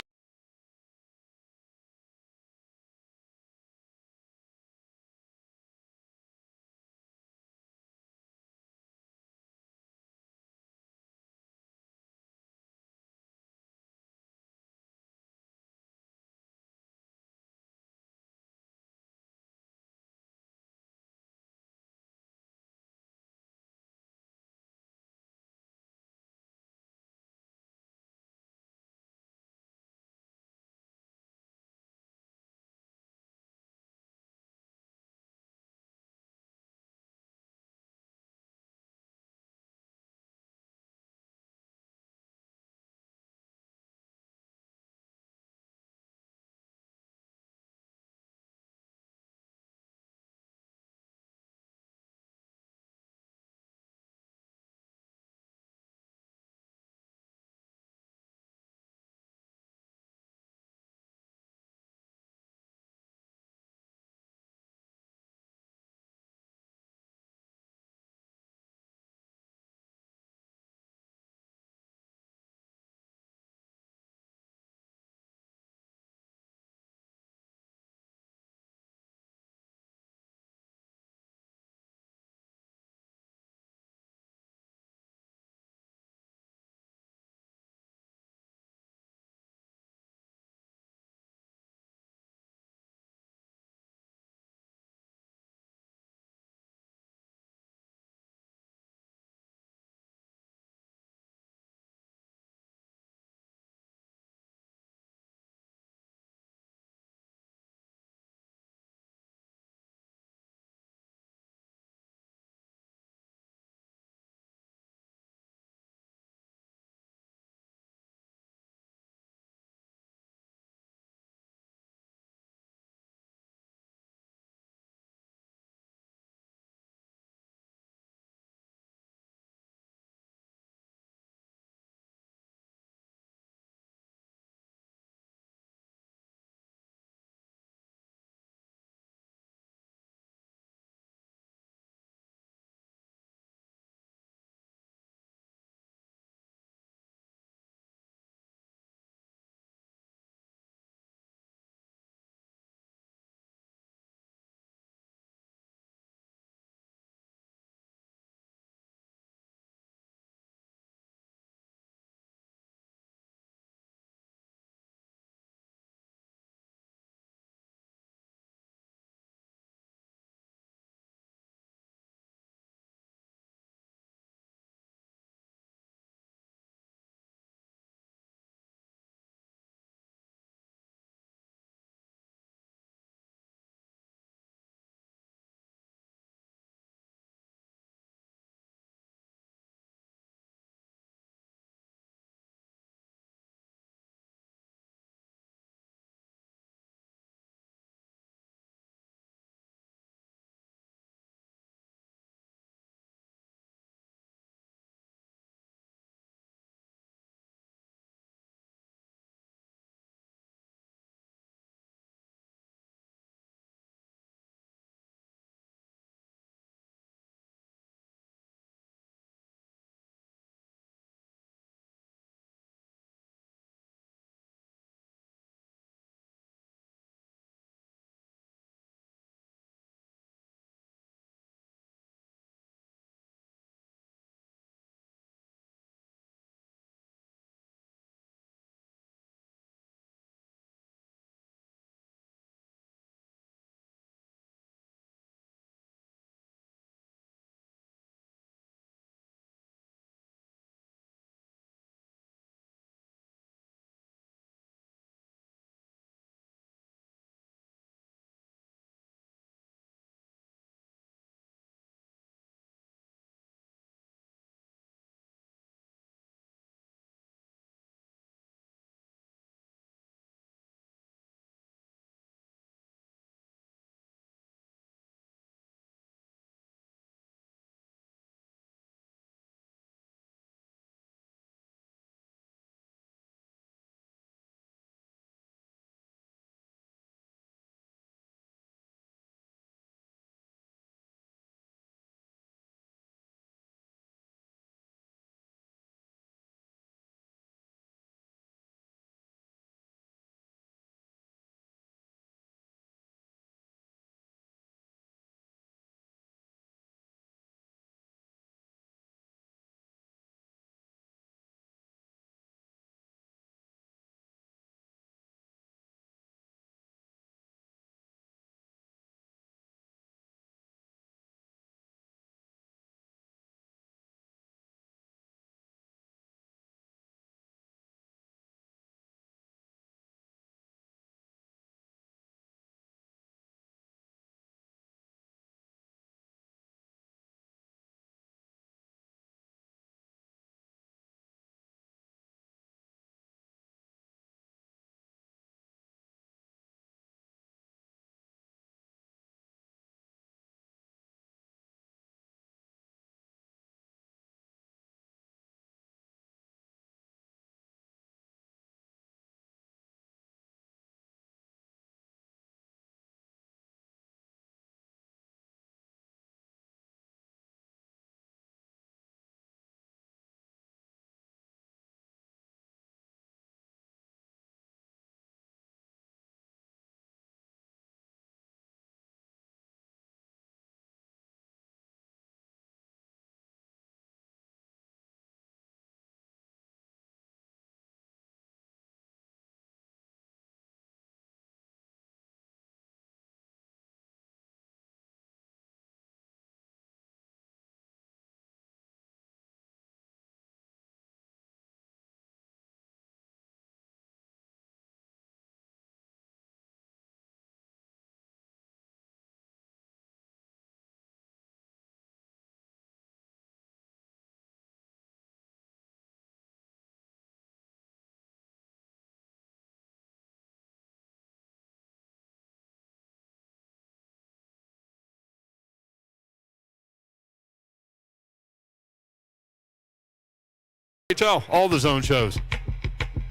all the zone shows.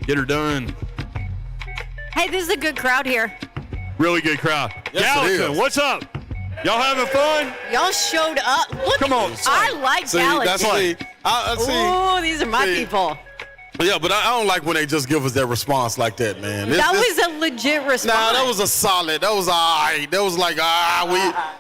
Get her done. Hey, this is a good crowd here. Really good crowd. Yes, it Gallatin, is. what's up? Y'all having fun? Y'all showed up. Look, Come on, I like Gallatin. Oh, these are my people. Yeah, but I don't like when they just give us that response like that, man. That was a legit response. Nah, that was a solid. That was all right. That was like,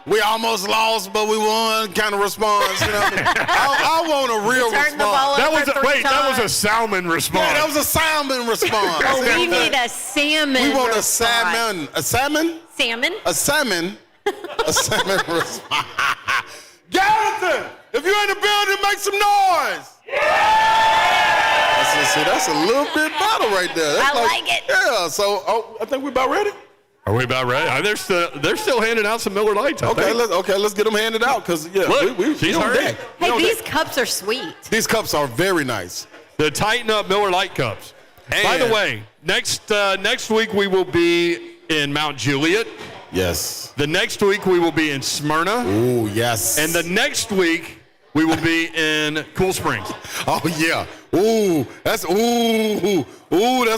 we almost lost, but we won kind of response. You know what I mean? I want a real Turned the response. ball over 3 times. That was a salmon response. Yeah, that was a salmon response. Oh, we need a salmon. We want a response. salmon. A salmon? Salmon? A salmon. A salmon response. Gallatin, if you're in the building, make some noise. That's a little bit better right there. That's I like it. Yeah, so I think we're about ready. Are we about ready? They're still handing out some Miller Lites. I think. Let's get them handed out because Look, we she's on hurting. deck. Hey, these cups are sweet. These cups are very nice. The Tighten Up Miller Lite cups. And by the way, next week we will be in Mount Juliet. Yes. The next week we will be in Smyrna. Ooh, yes. And the next week we will be in Cool Springs. Oh yeah. That's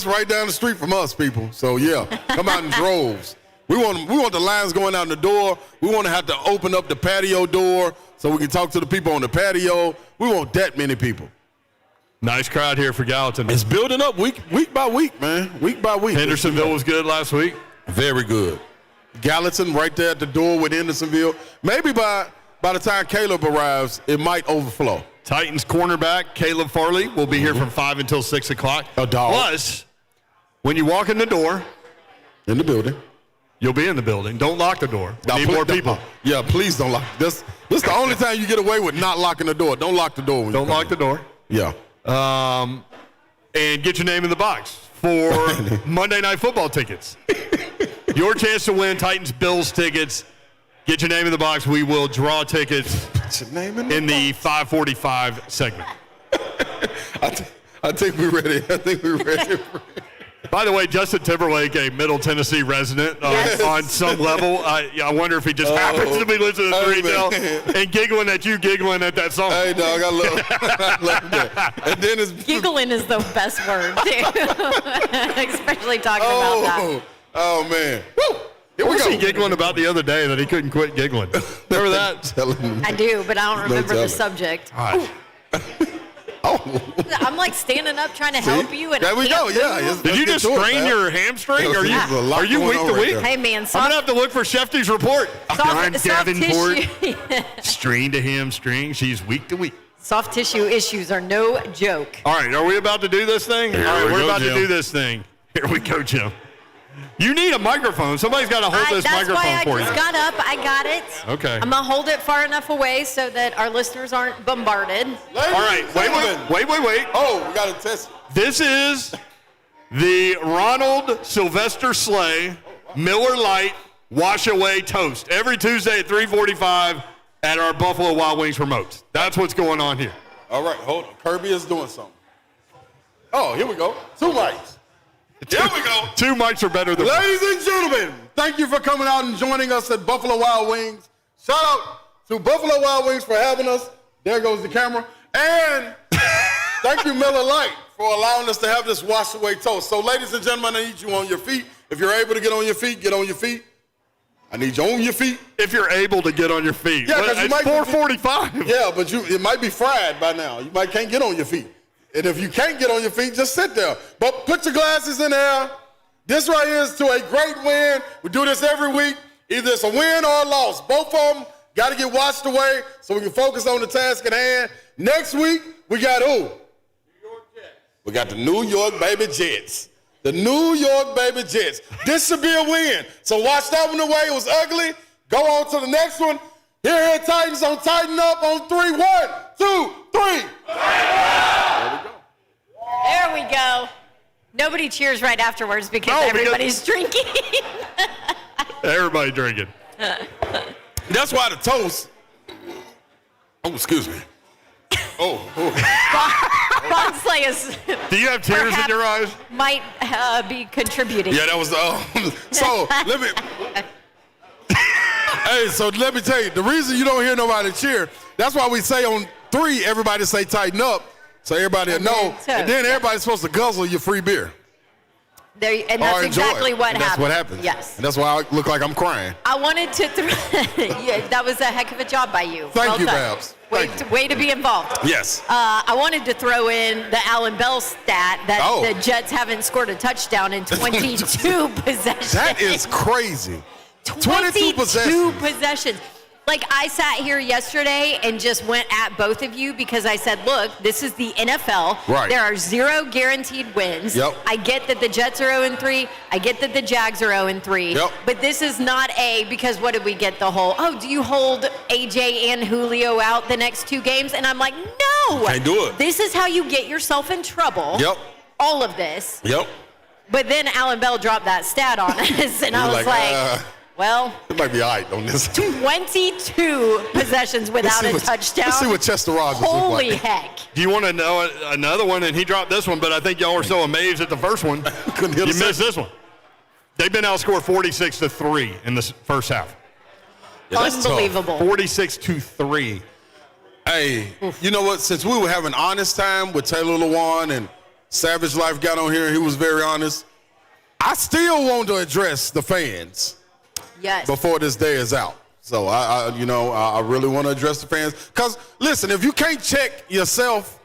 right down the street from us, people. So yeah, come out in droves. We want the lines going out the door. We want to have to open up the patio door so we can talk to the people on the patio. We want that many people. Nice crowd here for Gallatin. It's building up week by week, man. Week by week. Hendersonville was good last week. Very good. Gallatin right there at the door with Hendersonville. Maybe by the time Caleb arrives, it might overflow. Titans cornerback Caleb Farley will be here from 5 until 6 o'clock. A dog. Plus, when you walk in the door, In the building. you'll be in the building. Don't lock the door. We need Now, more people. Yeah, please don't lock. This is the only time you get away with not locking the door. Don't lock the door. When Don't you come lock in. the door. Yeah. And get your name in the box for Monday Night Football tickets. Your chance to win Titans-Bills tickets. Get your name in the box. We will draw tickets What's your name in the 5:45 segment. I think we're ready. By the way, Justin Timberlake, a Middle Tennessee resident on some level, I wonder if he just happens to be listening to Hey, 3Del man. and giggling at you, giggling at that song. Hey, dog, I love that. And then it's Giggling is the best word, too. Especially talking about that. Oh man. Woo! Here What we was go. he giggling about the other day that he couldn't quit giggling? Remember that? Telling him. I do, but I don't remember telling. the subject. Gosh. Oh. I'm like standing up trying to help you. And There I we can't go. Yeah. move. Did you just strain your hamstring? Are There's a lot you going week on to right week? there. Hey, man, I'm going to have to look for Shefty's report. John soft Davenport, tissue. strained a hamstring. She's week to week. Soft tissue issues are no joke. All right, are we about to do this thing? Here All right, we we're go, about Jim. to do this thing. Here we go, Jim. You need a microphone. Somebody's got to hold this That's why microphone I for just you. got up. I got it. Okay. I'm going to hold it far enough away so that our listeners aren't bombarded. All right, wait. Oh, we got to test. This is the Ronald Sylvester Slay Miller Lite Wash Away Toast. Every Tuesday at 3:45 at our Buffalo Wild Wings remotes. That's what's going on here. All right, hold on. Kirby is doing something. Oh, here we go. 2 mics. Here we go. 2 mics are better than one. Ladies and gentlemen, thank you for coming out and joining us at Buffalo Wild Wings. Shout out to Buffalo Wild Wings for having us. There goes the camera. And thank you, Miller Lite, for allowing us to have this wash away toast. So, ladies and gentlemen, I need you on your feet. If you're able to get on your feet, get on your feet. I need you on your feet. If you're able to get on your feet. Yeah, 'cause you it's might be- 4:45. Yeah, but it might be fried by now. You can't get on your feet. And if you can't get on your feet, just sit there. But put your glasses in there. This right here is to a great win. We do this every week. Either it's a win or a loss. Both of them got to get washed away so we can focus on the task at hand. Next week, we got who? New York Jets. We got the New York Baby Jets. The New York Baby Jets. This should be a win. So watch that one away. It was ugly. Go on to the next one. Here, Titans on Tighten Up on 3. 1, 2, 3. There we go. Nobody cheers right afterwards because everybody's drinking. Everybody drinking. That's why the toast. Oh, excuse me. Oh. Bondsley is Do you have tears in your eyes? might be contributing. Yeah, that was so let me. Hey, so let me tell you, the reason you don't hear nobody cheer, that's why we say on 3, everybody say tighten up. So everybody will know. And then everybody's supposed to guzzle your free beer. And that's exactly what happened. That's what happened. Yes. And that's why I look like I'm crying. I wanted to yeah, that was a heck of a job by you. Thank you, Babs. Way to be involved. Yes. I wanted to throw in the Allan Bell stat that the Jets haven't scored a touchdown in 22 possessions. That is crazy. 22 possessions. possessions. Like, I sat here yesterday and just went at both of you because I said, look, this is the NFL. Right. There are 0 guaranteed wins. Yep. I get that the Jets are 0-3. I get that the Jags are 0-3. Yep. But this is not because what did we get the whole, do you hold AJ and Julio out the next 2 games? And I'm like, no. Can't do it. This is how you get yourself in trouble. Yep. All of this. Yep. But then Allan Bell dropped that stat on us, and I was like well, it might be all right on this. 22 possessions without a touchdown. Let's see what Chester Rogers looks like. Holy heck. Do you want to know another one? And he dropped this one, but I think y'all were so amazed at the first one. Couldn't hit you missed this one. They've been outscored 46-3 in the first half. Yeah, that's unbelievable. 46-3. Hey, you know what? Since we were having honest time with Taylor Lewan and Savage Life got on here and he was very honest, I still want to address the fans. Yes. Before this day is out. So I really want to address the fans. Because listen, if you can't check yourself,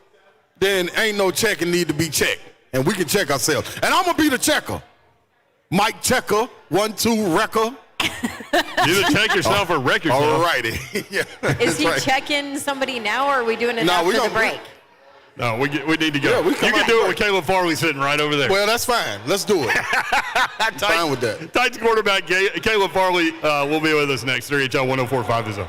then ain't no checking need to be checked. And we can check ourselves. And I'm gonna be the checker. Mike Checker, 1-2 wrecker. Either check yourself or wreck yourself. All righty. Yeah, is he checking somebody now, or are we doing it after the break? No, we need to go. Yeah, you can do it with Caleb Farley sitting right over there. Well, that's fine. Let's do it. I'm fine with that. Titans quarterback Caleb Farley will be with us next. 3HL 104.5 is on.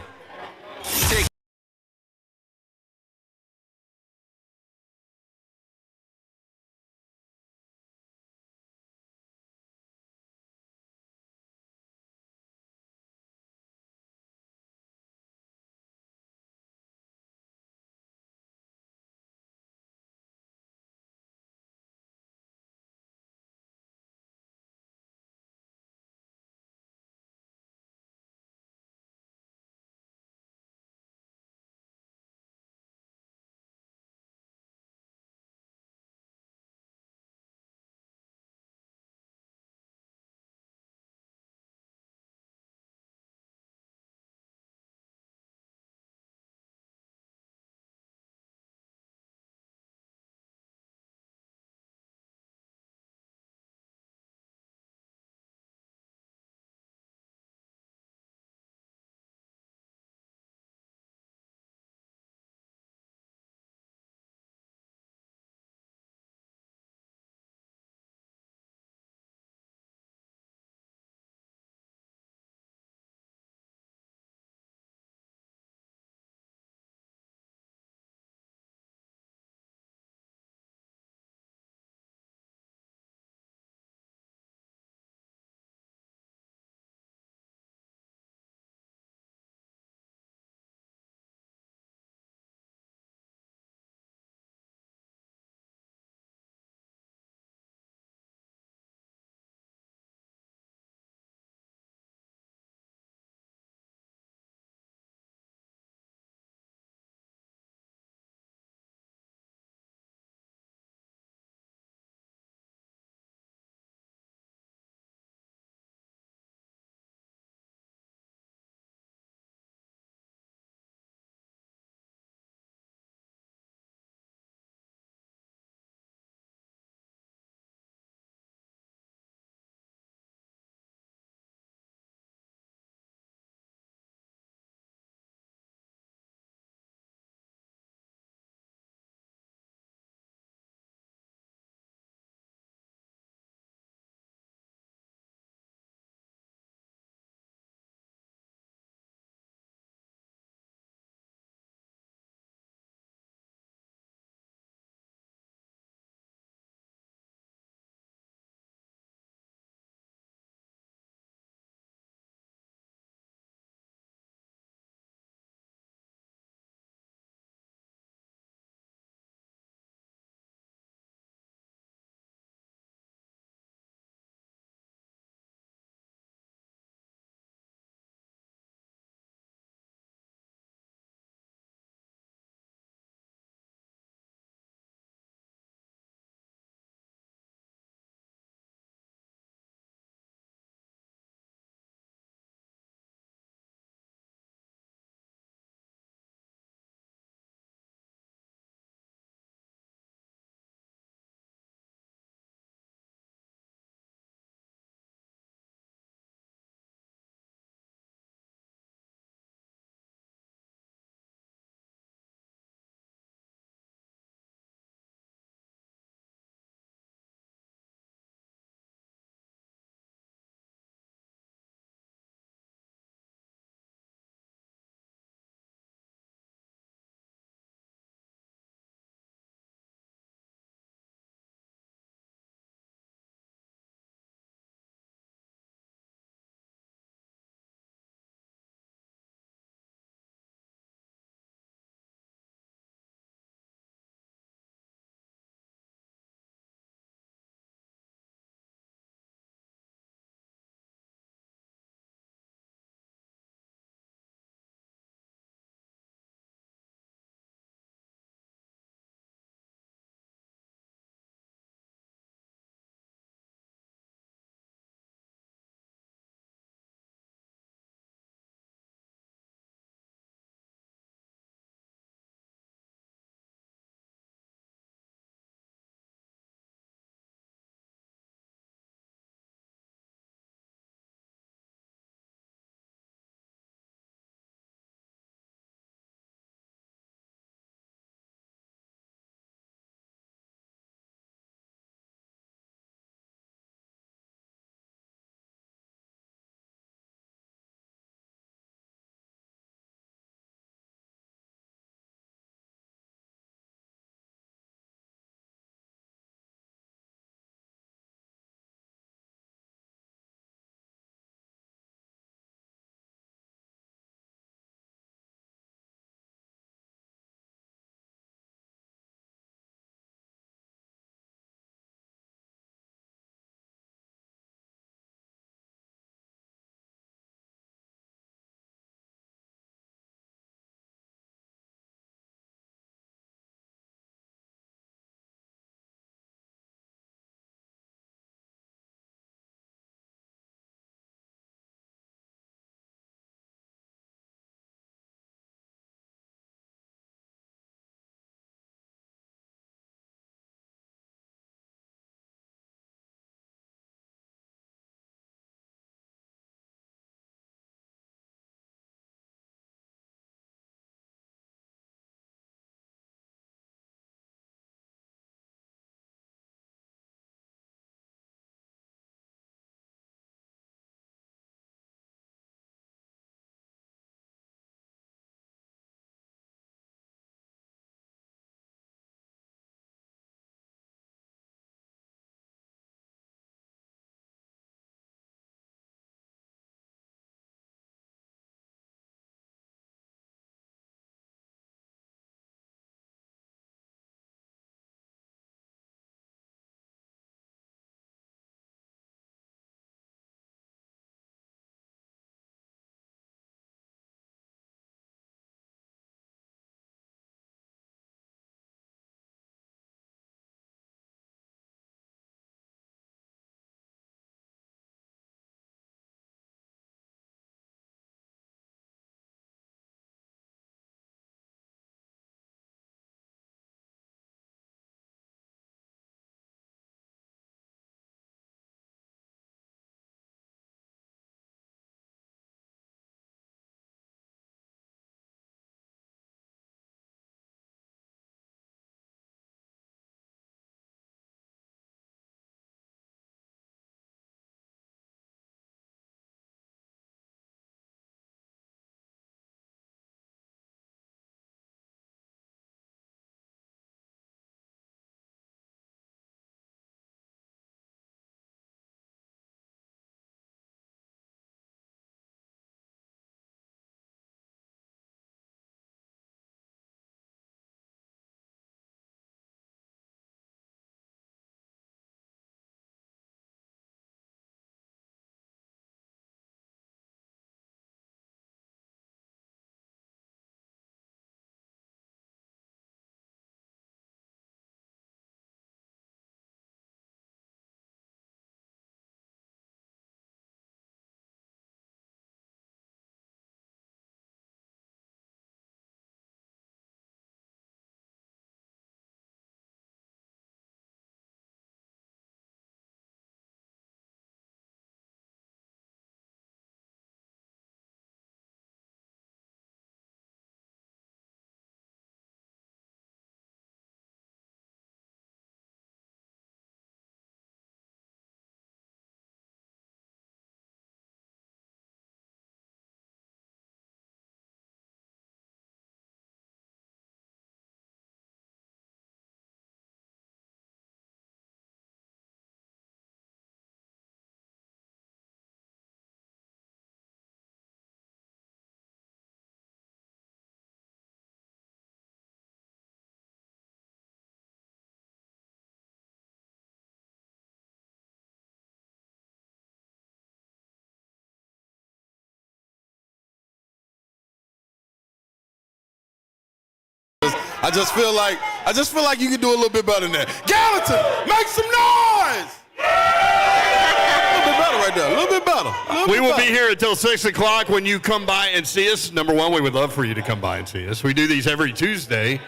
I just feel like you can do a little bit better than that. Gallatin, make some noise. A little bit better right there. A little bit better. We will be here until 6 o'clock when you come by and see us. Number one, we would love for you to come by and see us. We do these every Tuesday.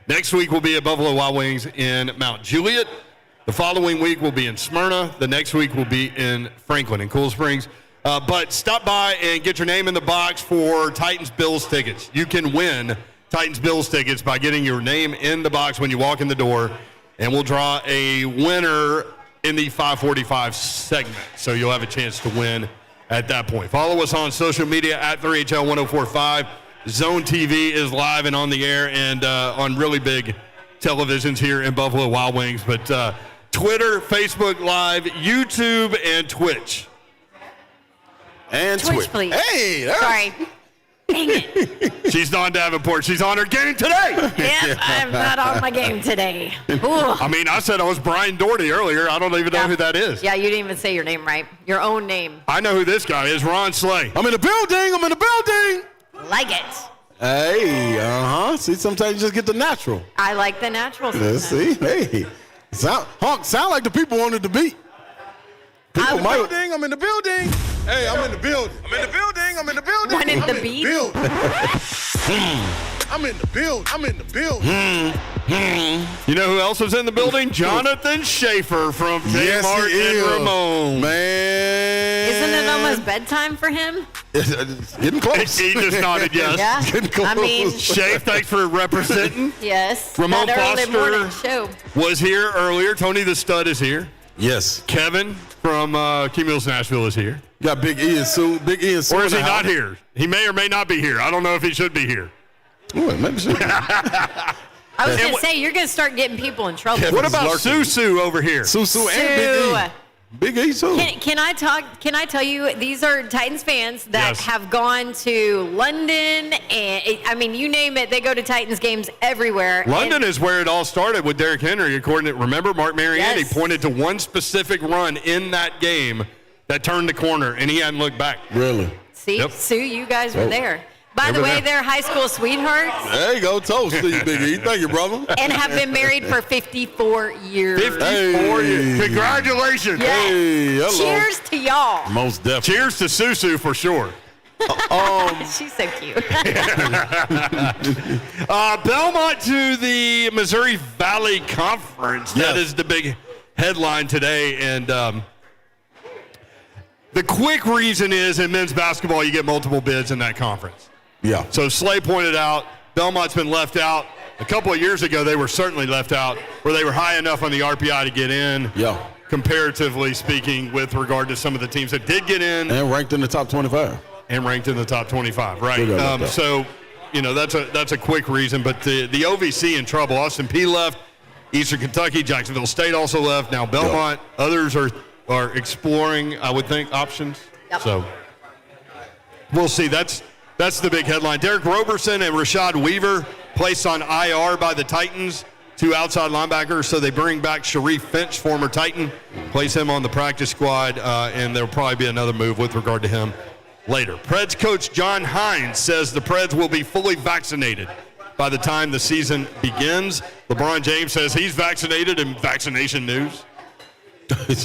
Next week we'll be at Buffalo Wild Wings in Mount Juliet. The following week we'll be in Smyrna. The next week we'll be in Franklin and Cool Springs. But stop by and get your name in the box for Titans-Bills tickets. You can win Titans-Bills tickets by getting your name in the box when you walk in the door, and we'll draw a winner in the 545 segment. So you'll have a chance to win at that point. Follow us on social media at 3HL1045. Zone TV is live and on the air and on really big televisions here in Buffalo Wild Wings. But Twitter, Facebook Live, YouTube, and Twitch. And Twitch, please. Hey, Sorry. Dang it. She's Dawn Davenport. She's on her game today. Yep, I'm not on my game today. Ooh. I mean, I said I was Brian Doherty earlier. I don't even know who that is. Yeah, you didn't even say your name right. Your own name. I know who this guy is, Ron Slay. I'm in the building. Like it. Hey, See, sometimes you just get the natural. I like the natural Let's sometimes. see. Hey, sound like the people wanted to be. I'm in the building. Hey, I'm in the building. I'm in the building. Wanted the beat? I'm in the building. You know who else was in the building? Jonathan Schaefer from J. Martin and Ramon. Man. Isn't it almost bedtime for him? It's getting close. He just nodded yes. Yeah. Getting close. I mean, Schaefer, thanks for representing. yes. Ramon that early morning Foster show. was here earlier. Tony the Stud is here. Yes. Kevin from Cumulus Nashville is here. You got Big E and Sue. Or is he not here? He may or may not be here. I don't know if he should be here. Ooh, maybe so. I was going to say, you're going to start getting people in trouble. Kevin- What about lurking. Susu over here? Susu and Big E too. Can I tell you, these are Titans fans that Yes. have gone to London and you name it, they go to Titans games everywhere. London And is where it all started with Derrick Henry, according to, remember, Mark Mariani Yes. pointed to one specific run in that game that turned the corner, and he hadn't looked back. Really? see, Yep. Sue, you guys were Oh. there. By They the were way, there. they're high school sweethearts There you go. Toast to you, Big E. Thank you, brother. and have been married for 54 years. 54 years. Hey. Congratulations. Yes. Hey, hello. Cheers to y'all. Most definitely. Cheers to Susu for sure. She's so cute. Belmont to the Missouri Valley Conference. That Yes. is the big headline today. And the quick reason is in men's basketball, you get multiple bids in that conference. Yeah. So Slay pointed out Belmont's been left out. A couple of years ago, they were certainly left out where they were high enough on the RPI to get in. Yeah. Comparatively speaking, with regard to some of the teams that did get in And ranked in the top 25. and ranked in the top 25, right? Good about that. So, that's a quick reason. But the OVC in trouble. Austin Peay left. Eastern Kentucky, Jacksonville State also left. Now Belmont. Others are exploring, I would think, options. Yep. So we'll see. That's the big headline. Derek Roberson and Rashad Weaver placed on IR by the Titans, two outside linebackers. So they bring back Sharif Finch, former Titan, place him on the practice squad, and there'll probably be another move with regard to him later. Preds coach John Hines says the Preds will be fully vaccinated by the time the season begins. LeBron James says he's vaccinated in vaccination news.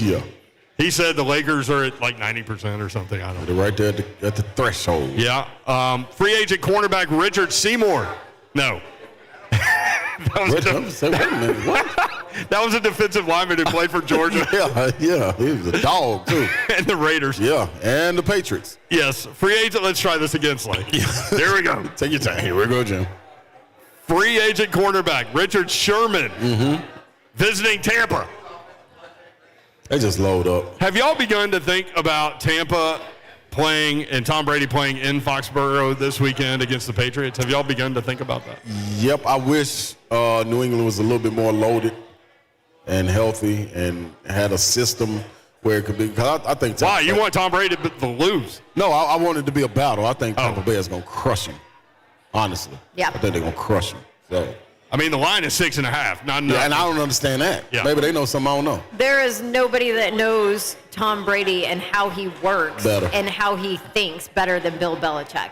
Yeah. He said the Lakers are at like 90% or something. I don't know. They're right there at the threshold. Yeah. Free agent cornerback Richard Seymour. No. Wait a minute. What? That was a defensive lineman who played for Georgia Yeah. He was a dog, too. and the Raiders. Yeah. And the Patriots. Yes. Free agent. Let's try this again, Slay. There we go. Take your time. Here we go, Jim. Free agent cornerback Richard Sherman visiting Tampa. They just load up. Have y'all begun to think about Tampa playing and Tom Brady playing in Foxborough this weekend against the Patriots? Have y'all begun to think about that? Yep. I wish New England was a little bit more loaded and healthy and had a system where it could be. Because I think Why? You want Tom Brady to lose? No, I want it to be a battle. I think Tampa Bay is going to crush them. Honestly. Yeah. I think they're going to crush them. So. I mean, the line is 6.5. Not enough. Yeah, and I don't understand that. Yeah. Maybe they know something I don't know. There is nobody that knows Tom Brady and how he works Better. and how he thinks better than Bill Belichick.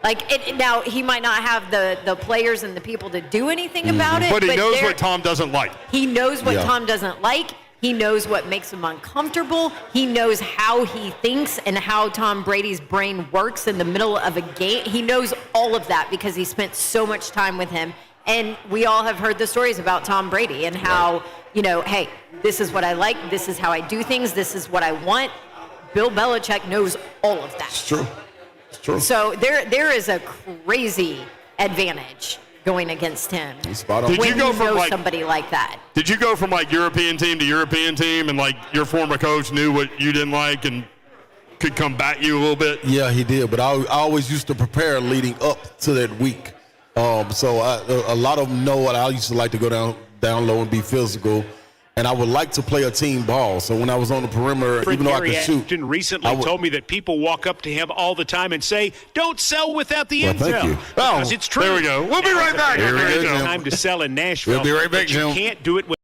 Now, he might not have the players and the people to do anything about it. But he knows what Tom doesn't like. He knows what Tom doesn't like. He knows what makes him uncomfortable. He knows how he thinks and how Tom Brady's brain works in the middle of a game. He knows all of that because he spent so much time with him. And we all have heard the stories about Tom Brady and how, hey, this is what I like. This is how I do things. This is what I want. Bill Belichick knows all of that. It's true. It's true. So there is a crazy advantage going against him. Spot on. Did you go from somebody like that? Did you go from European team to European team, and your former coach knew what you didn't like and could come back you a little bit? Yeah, he did. But I always used to prepare leading up to that week. So a lot of them know what I used to like to go down low and be physical. And I would like to play a team ball. So when I was on the perimeter, even though I could shoot. Recently told me that people walk up to him all the time and say, "Don't sell without the end zone." Thank you. Because it's true. There we go. We'll be right back. Time to sell in Nashville. We'll be right back, Jim. You can't do it with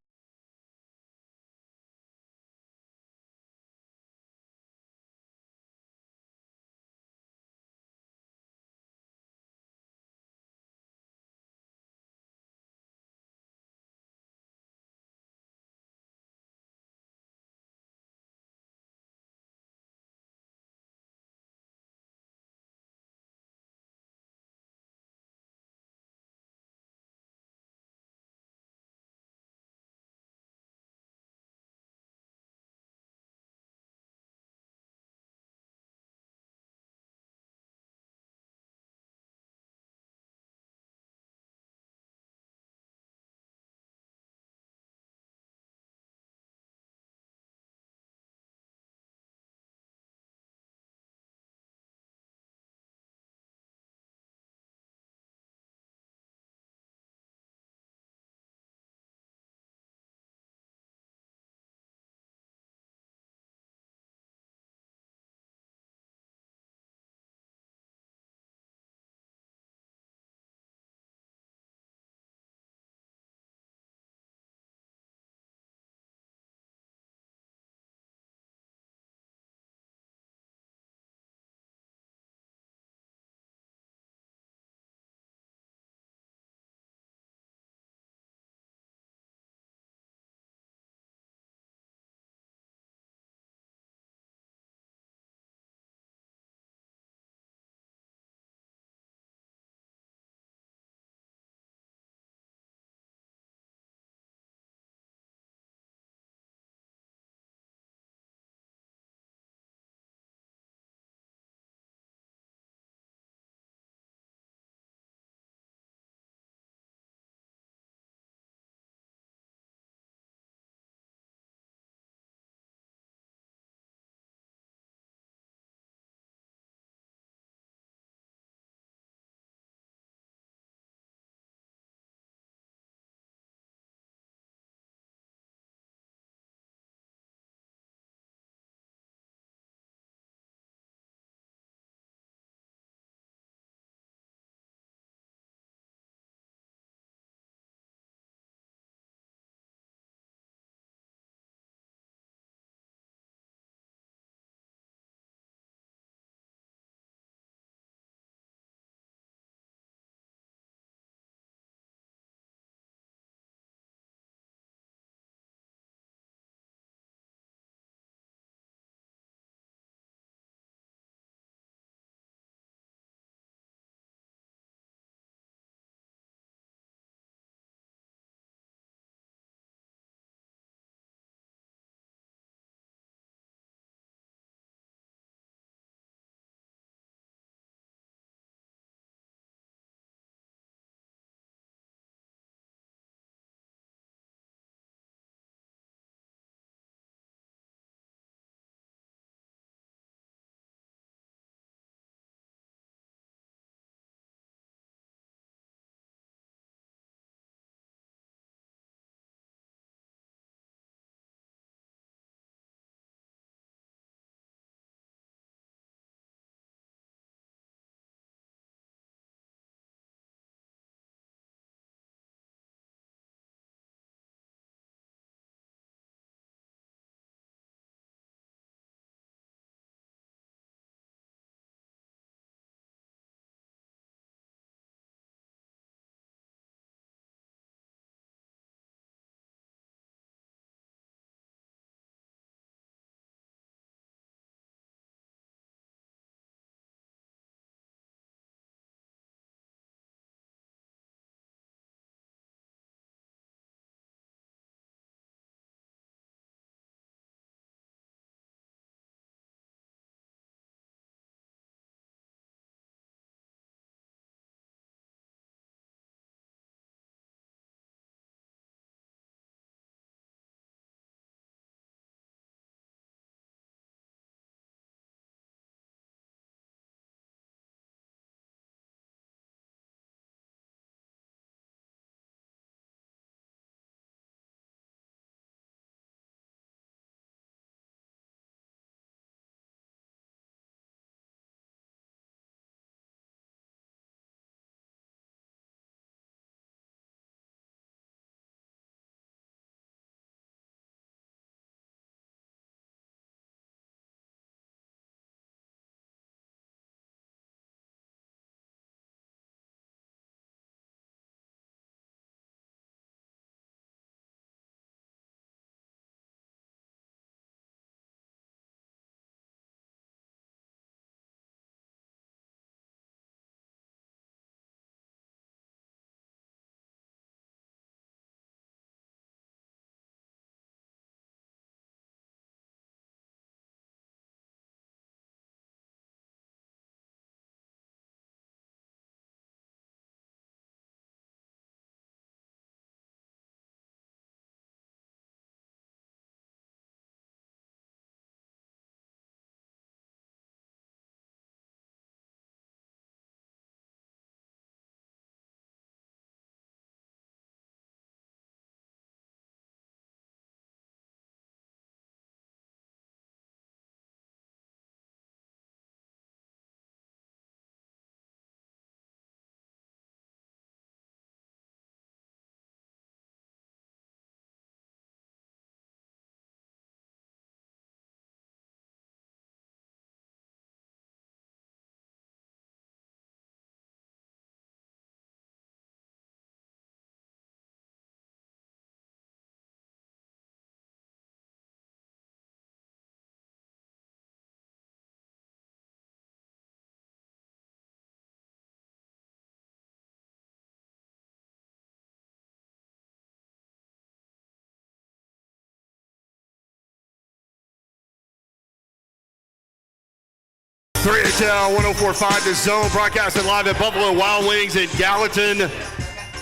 3HL 104.5 The Zone, broadcasting live at Buffalo Wild Wings in Gallatin.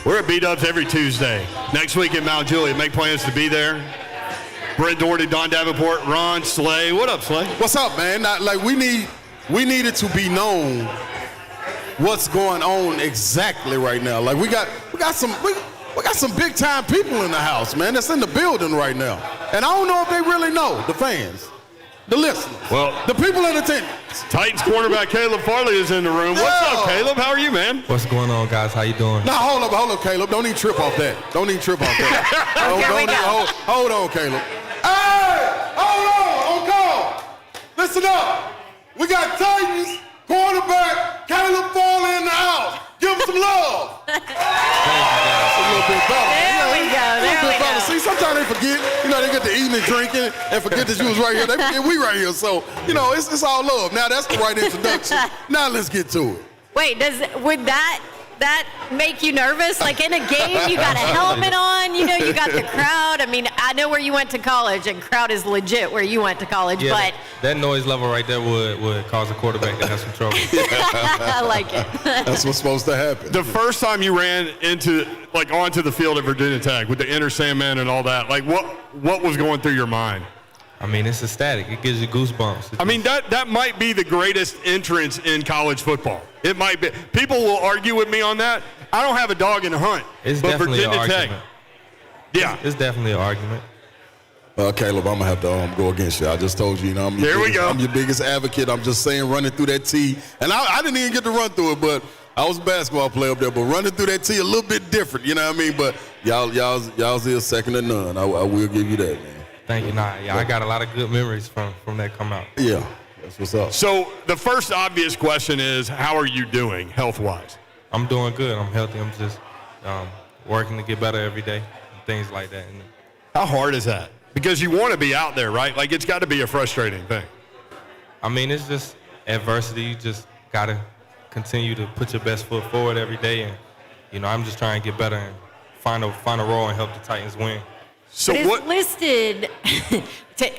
We're at B-Dubs every Tuesday. Next week in Mount Juliet. Make plans to be there. Brent Doherty, Don Davenport, Ron Slay. What up, Slay? What's up, man? We needed to be known what's going on exactly right now. Like we got some big time people in the house, man. That's in the building right now, and I don't know if they really know, the fans, the listeners, the people in attendance. Titans cornerback Caleb Farley is in the room. What's up, Caleb? How are you, man? What's going on, guys? How you doing? Now hold up, Caleb. Don't even trip off that. Hold on, Caleb. Hey, hold on call. Listen up. We got Titans cornerback Caleb Farley in the house. Give him some love. A little bit better. There we go. See, sometimes they forget. They get to eating and drinking and forget that you was right here. They forget we right here. So, it's all love. Now, that's the right introduction. Now, let's get to it. Wait, would that make you nervous? Like in a game, you got a helmet on, you got the crowd. I mean, I know where you went to college, and crowd is legit where you went to college, but that noise level right there would cause a quarterback to have some trouble. I like it. That's what's supposed to happen. The first time you ran onto the field at Virginia Tech with the Inner Sandman and all that, what was going through your mind? I mean, it's ecstatic. It gives you goosebumps. I mean, that might be the greatest entrance in college football. It might be. People will argue with me on that. I don't have a dog in the hunt. It's but definitely Virginia an Tech, argument. yeah. It's definitely an argument. Caleb, I'm going to have to go against you. I just told you, I'm your biggest advocate. I'm just saying running through that tee. And I didn't even get to run through it, but I was a basketball player up there. But running through that tee a little bit different, you know what I mean? But y'all's is second to none. I will give you that, man. Thank you. I got a lot of good memories from that come out. Yeah, that's what's up. So the first obvious question is, how are you doing health-wise? I'm doing good. I'm healthy. I'm just working to get better every day and things like that. And how hard is that? Because you want to be out there, right? Like, it's got to be a frustrating thing. I mean, it's just adversity. You just got to continue to put your best foot forward every day. And, I'm just trying to get better and find a role and help the Titans win. So but it's listed,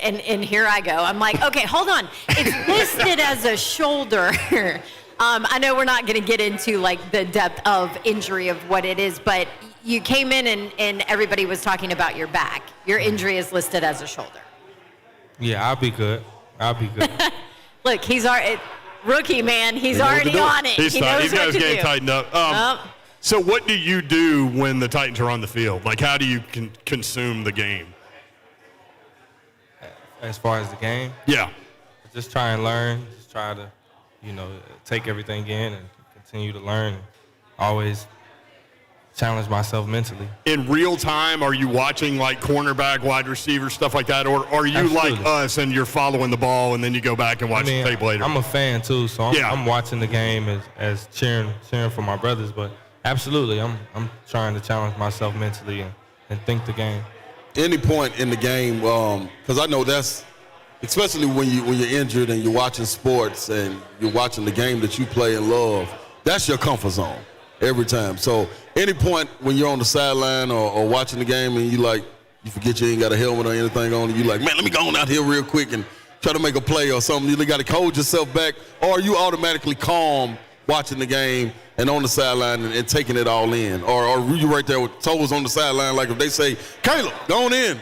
and here I go. I'm like, okay, hold on. It's listed as a shoulder. I know we're not going to get into the depth of injury of what it is, but you came in and everybody was talking about your back. Your injury is listed as a shoulder. Yeah, I'll be good. Look, he's already rookie, man. He's already on it. He's got his game tightened up. So what do you do when the Titans are on the field? Like, how do you consume the game? As far as the game? Yeah. Just try and learn. Just try to, take everything in and continue to learn. Always challenge myself mentally. In real time, are you watching, cornerback, wide receiver, stuff like that? Or are you Absolutely. like us and you're following the ball and then you go back and watch the tape later? I'm a fan, too, so I'm watching the game as cheering for my brothers, but absolutely, I'm trying to challenge myself mentally and think the game. Any point in the game, because I know that's, especially when you're injured and you're watching sports and you're watching the game that you play and love, that's your comfort zone every time. So any point when you're on the sideline or watching the game and you forget you ain't got a helmet or anything on, and you man, let me go on out here real quick and try to make a play or something. You got to hold yourself back, or are you automatically calm watching the game and on the sideline and taking it all in? Or are you right there with toes on the sideline, like if they say, Caleb, go on in,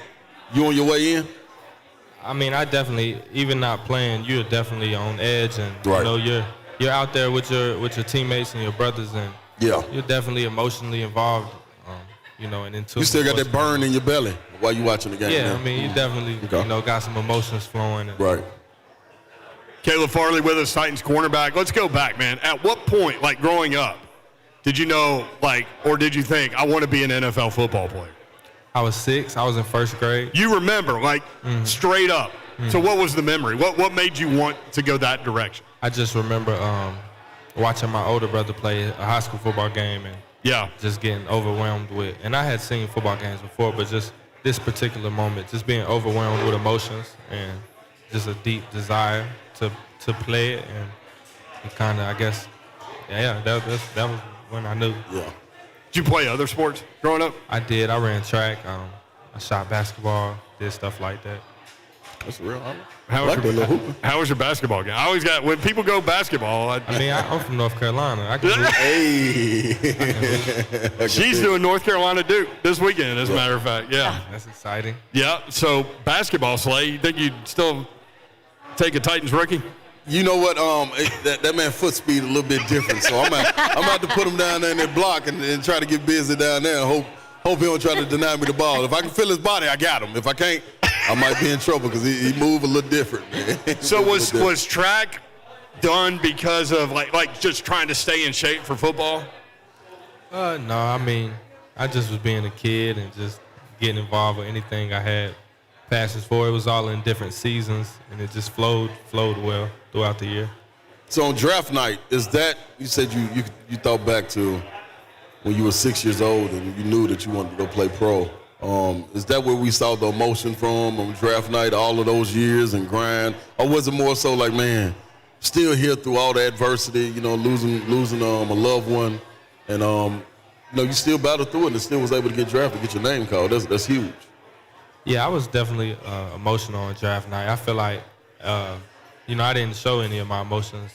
you on your way in? I mean, I definitely, even not playing, you're definitely on edge, and right. You're out there with your teammates and your brothers, and you're definitely emotionally involved, and into. You still got that burn in your belly while you watching the game. Yeah, I mean, you definitely got some emotions flowing. Right. Caleb Farley with us, Titans cornerback. Let's go back, man. At what point, growing up, did you know, or did you think, I want to be an NFL football player? I was 6. I was in first grade. You remember, straight up. Mm-hmm. So what was the memory? What made you want to go that direction? I just remember watching my older brother play a high school football game and just getting overwhelmed with. And I had seen football games before, but just this particular moment, just being overwhelmed with emotions and just a deep desire to play it, and kind of, I guess, that was when I knew. Yeah. Did you play other sports growing up? I did. I ran track. I shot basketball, did stuff like that. That's real. How was your basketball game? I always got when people go basketball. I'm from North Carolina. Hey, she's doing North Carolina Duke this weekend. As a matter of fact, yeah, that's exciting. Yeah. So basketball, Slay. You think you'd still take a Titans rookie? You know what? That man foot speed a little bit different. So I'm about to put him down there in that block and try to get busy down there and hope he don't try to deny me the ball. If I can feel his body, I got him. If I can't, I might be in trouble because he move a little different, man. So was track done because of like just trying to stay in shape for football? No, I mean, I just was being a kid and just getting involved with anything I had passions for. It was all in different seasons, and it just flowed well throughout the year. So on draft night, is that you said you thought back to when you were 6 years old and you knew that you wanted to go play pro? Is that where we saw the emotion from on draft night, all of those years and grind, or was it more so like, man, still here through all the adversity, losing a loved one, and you still battled through it and still was able to get drafted, get your name called. That's huge. Yeah, I was definitely emotional on draft night. I feel like, I didn't show any of my emotions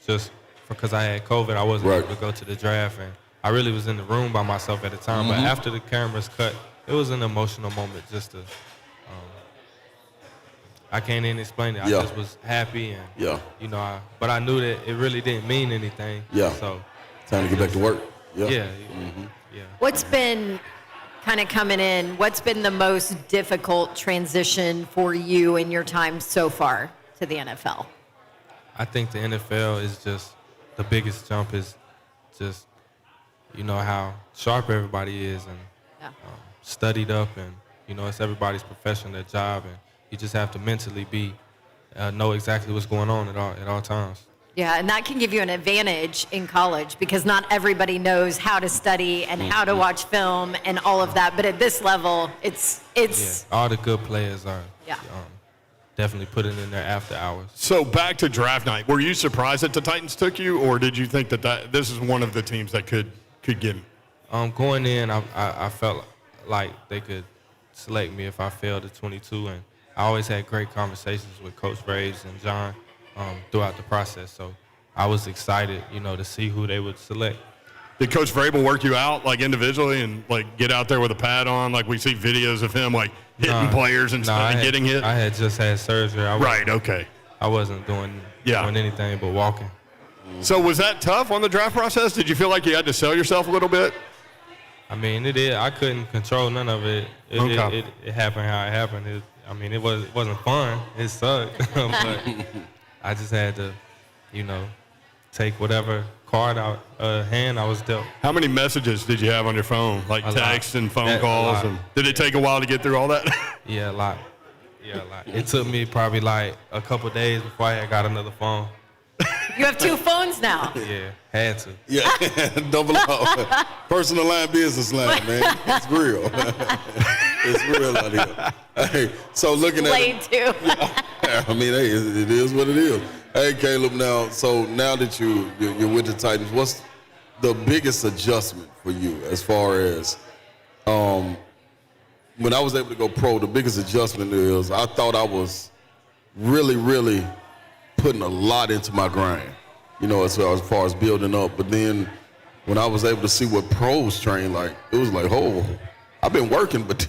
just because I had COVID. I wasn't able to go to the draft, and I really was in the room by myself at the time. But after the cameras cut, it was an emotional moment just to, I can't even explain it. I just was happy, and, but I knew that it really didn't mean anything. Yeah. So time to get back to work. Yeah. What's been kind of coming in, what's been the most difficult transition for you in your time so far to the NFL? I think the NFL is just, the biggest jump is just, how sharp everybody is and studied up, and, it's everybody's profession, their job, and you just have to mentally know exactly what's going on at all times. Yeah, and that can give you an advantage in college because not everybody knows how to study and how to watch film and all of that. But at this level, it's all the good players are definitely putting in their after hours. So back to draft night, were you surprised that the Titans took you, or did you think that this is one of the teams that could get him? Going in, I felt like they could select me if I failed at 22, and I always had great conversations with Coach Braves and John throughout the process. So I was excited, to see who they would select. Did Coach Vrabel work you out like individually and like get out there with a pad on? Like we see videos of him like hitting players and stuff and getting hit? I had just had surgery. Okay. I wasn't doing anything but walking. So was that tough on the draft process? Did you feel like you had to sell yourself a little bit? I mean, it did. I couldn't control none of it. It happened how it happened. It wasn't fun. It sucked. But I just had to, take whatever card hand I was dealt. How many messages did you have on your phone? Like texts and phone calls? And did it take a while to get through all that? Yeah, a lot. It took me probably like a couple of days before I got another phone. You have two phones now. Yeah, had to. Yeah, double up. Personal line, business line, man. It's real. It's real out here. Hey, so looking at it, too. Hey, it is what it is. Hey, Caleb, now that you're with the Titans, what's the biggest adjustment for you as far as when I was able to go pro? The biggest adjustment is I thought I was really, really putting a lot into my grind, as far as building up. But then when I was able to see what pros train like, it was like, oh, I've been working, but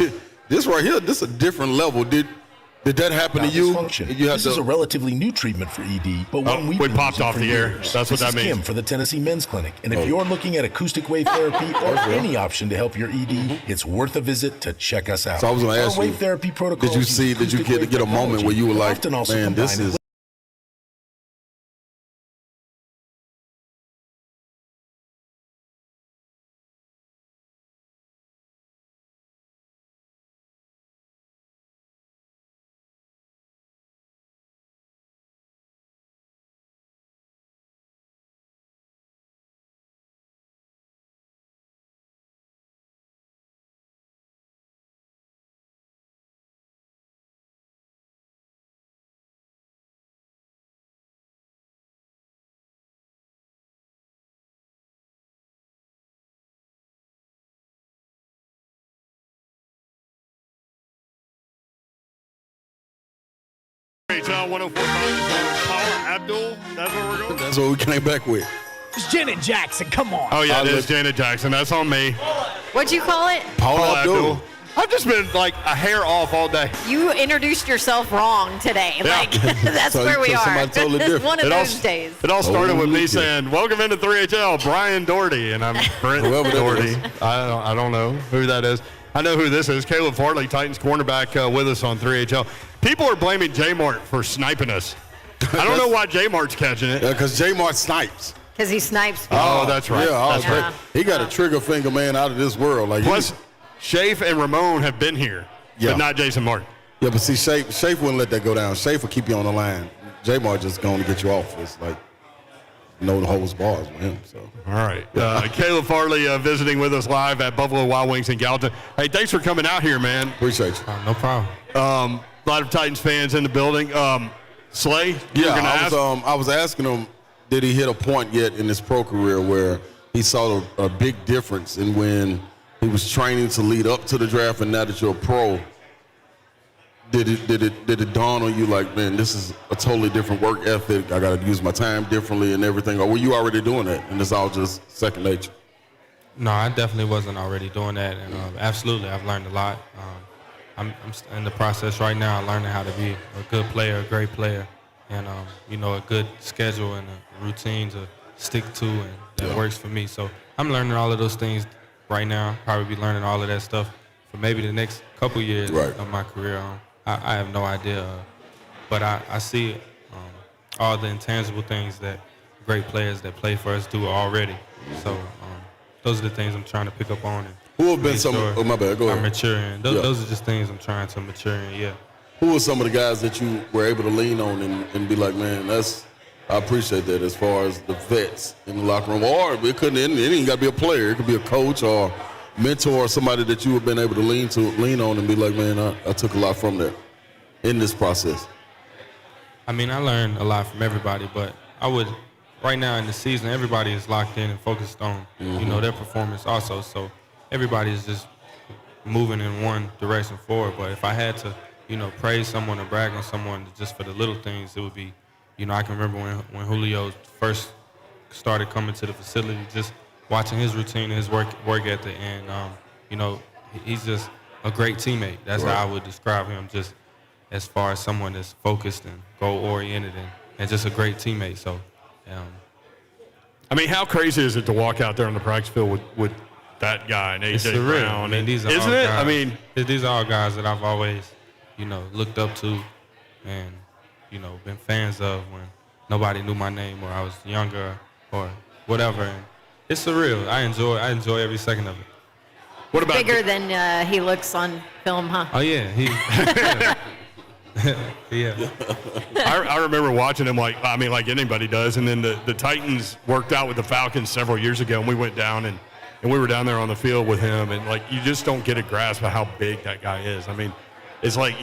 this right here, this is a different level. Did that happen to you? This is a relatively new treatment for ED, but one we've been popped using off for the air. years. That's what that means. Kim for the Tennessee Men's Clinic. And if you're looking at acoustic wave therapy or any option to help your ED, it's worth a visit to check us out. So I was going to ask Our you, wave therapy protocols did you get a moment where you were like, man, this is 3HL 104.5 Paula Abdul. That's where we're going? That's what we came back with. It's Janet Jackson. Come on. Oh, yeah, it is Janet Jackson. That's on me. What'd you call it? Paula Abdul. I've just been like a hair off all day. You introduced yourself wrong today. Yeah. Like, that's So- where we so are. somebody totally different. One of those days. It all started with me Okay. saying, welcome into 3HL, Brian Doherty. And I'm Brent Whoever that Doherty. is. I don't know who that is. I know who this is. Caleb Farley, Titans cornerback with us on 3HL. People are blaming J-Mart for sniping us. I don't know why J-Mart's catching it. Because J-Mart snipes. Because he snipes people. Oh, that's right. Yeah, That's right. He got a trigger finger, man, out of this world. Like Plus, Shafe and Ramon have been here, but not Jason Martin. Yeah, but see, Shafe wouldn't let that go down. Shafe will keep you on the line. J-Mart just going to get you off. It's like no holds bars with him. So. All right. Caleb Farley visiting with us live at Buffalo Wild Wings in Gallatin. Hey, thanks for coming out here, man. Appreciate you. No problem. A lot of Titans fans in the building. Slay, you were gonna ask? I was asking him, did he hit a point yet in his pro career where he saw a big difference in when he was training to lead up to the draft and now that you're a pro, did it dawn on you like, man, this is a totally different work ethic. I got to use my time differently and everything. Or were you already doing that and it's all just second nature? No, I definitely wasn't already doing that, and absolutely, I've learned a lot. I'm in the process right now, learning how to be a good player, a great player, and a good schedule and a routine to stick to, and that works for me. So I'm learning all of those things right now. Probably be learning all of that stuff for maybe the next couple years of my career. I have no idea, but I see all the intangible things that great players that play for us do already. So those are the things I'm trying to pick up on. And who have been some? sure Oh, my bad. Go ahead. I'm maturing. Those are just things I'm trying to mature in. Yeah. Who are some of the guys that you were able to lean on and be like, man, I appreciate that as far as the vets in the locker room. Or it ain't got to be a player. It could be a coach or mentor or somebody that you have been able to lean on and be like, man, I took a lot from that in this process. I mean, I learned a lot from everybody, but right now in the season, everybody is locked in and focused on, their performance also. So everybody is just moving in one direction forward. But if I had to, praise someone or brag on someone just for the little things, it would be, I can remember when Julio first started coming to the facility, just watching his routine and his work ethic. And, he's just a great teammate. That's how I would describe him, just as far as someone that's focused and goal-oriented and just a great teammate. So, I mean, how crazy is it to walk out there on the practice field with that guy and it's A.J. surreal. Brown? I mean, these are isn't all it? guys, I mean, these are all guys that I've always, looked up to and, been fans of when nobody knew my name or I was younger or whatever. And it's surreal. I enjoy every second of it. What about bigger than he looks on film, huh? Oh, yeah. Yeah. I remember watching him like anybody does. And then the Titans worked out with the Falcons several years ago, and we went down and we were down there on the field with him. And, like, you just don't get a grasp of how big that guy is. I mean, it's like,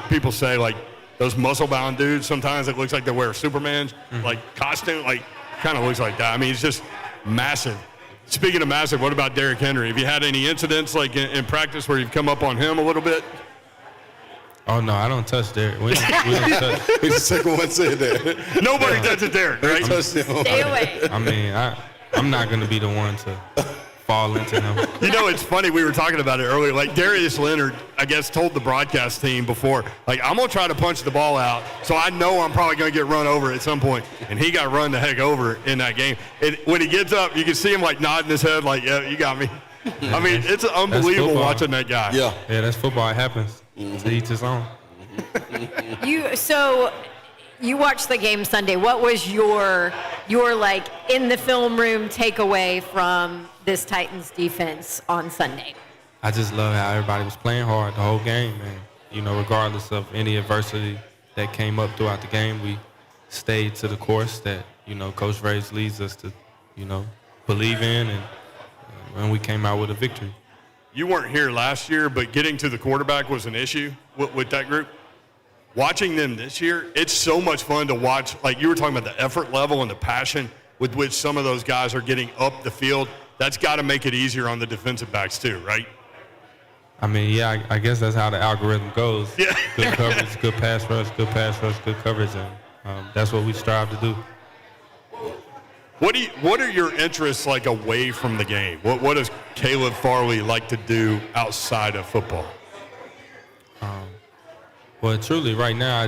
people say, like, those muscle-bound dudes, sometimes it looks like they wear Superman's, like, costume, like, kind of looks like that. I mean, he's just massive. Speaking of massive, what about Derrick Henry? Have you had any incidents, like, in practice where you've come up on him a little bit? Oh, no, I don't touch Derrick. We don't touch. He's the second one said that. Nobody touches Derrick, right? Stay away. I mean, I'm not going to be the one to fall into him. It's funny. We were talking about it earlier. Like, Darius Leonard, I guess, told the broadcast team before, like, I'm going to try to punch the ball out, so I know I'm probably going to get run over at some point. And he got run the heck over in that game. And when he gets up, you can see him, like, nodding his head, like, yeah, you got me. I mean, it's unbelievable watching that guy. Yeah. Yeah, that's football. It happens. To each his own. You watched the game Sunday. What was your like in the film room takeaway from this Titans defense on Sunday? I just love how everybody was playing hard the whole game, and regardless of any adversity that came up throughout the game, we stayed to the course that Coach Vraves leads us to believe in, and we came out with a victory. You weren't here last year, but getting to the quarterback was an issue with that group. Watching them this year, it's so much fun to watch. Like, you were talking about the effort level and the passion with which some of those guys are getting up the field. That's got to make it easier on the defensive backs too, right? I mean, yeah, I guess that's how the algorithm goes. Yeah. Good coverage, good pass rush, good coverage, and that's what we strive to do. What are your interests like away from the game? What does Caleb Farley like to do outside of football? Well, truly, right now,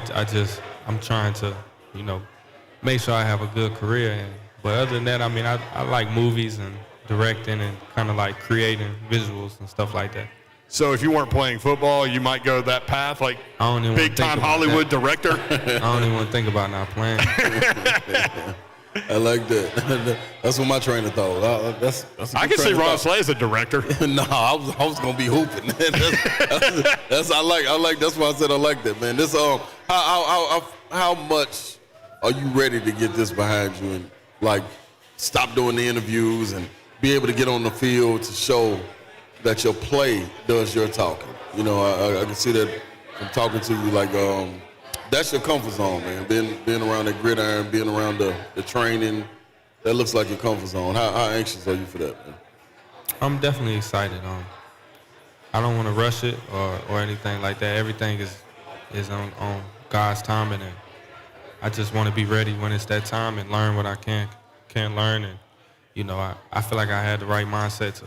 I'm trying to, make sure I have a good career. But other than that, I mean, I like movies and directing and kind of like creating visuals and stuff like that. So if you weren't playing football, you might go that path, like big-time Hollywood director? I don't even want to think about not playing. I like that. That's what my trainer thought. That's I can see Ron Slay as a director. No, I was gonna be hooping. That's I like. That's why I said I like that, man. This how much are you ready to get this behind you and like stop doing the interviews and be able to get on the field to show that your play does your talking? I can see that from talking to you. Like that's your comfort zone, man. Being around the gridiron, being around the training, that looks like your comfort zone. How anxious are you for that, man? I'm definitely excited. I don't want to rush it or anything like that. Everything is on God's timing, and I just want to be ready when it's that time and learn what I can learn. And I feel like I had the right mindset to.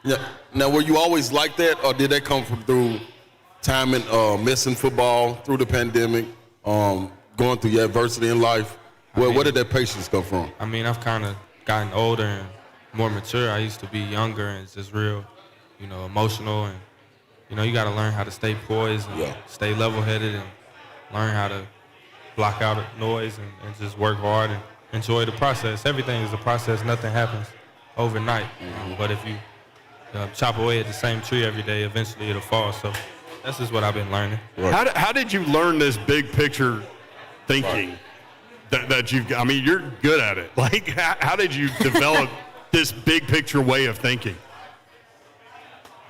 Yeah. Now, were you always like that, or did that come from through time and missing football, through the pandemic, going through your adversity in life? Where did that patience come from? I mean, I've kind of gotten older and more mature. I used to be younger and just real, emotional. And, you got to learn how to stay poised and stay level-headed and learn how to block out noise and just work hard and enjoy the process. Everything is a process. Nothing happens overnight. But if you chop away at the same tree every day, eventually it'll fall. So that's just what I've been learning. Right. How did you learn this big picture thinking that you've got? I mean, you're good at it. Like, how did you develop this big picture way of thinking?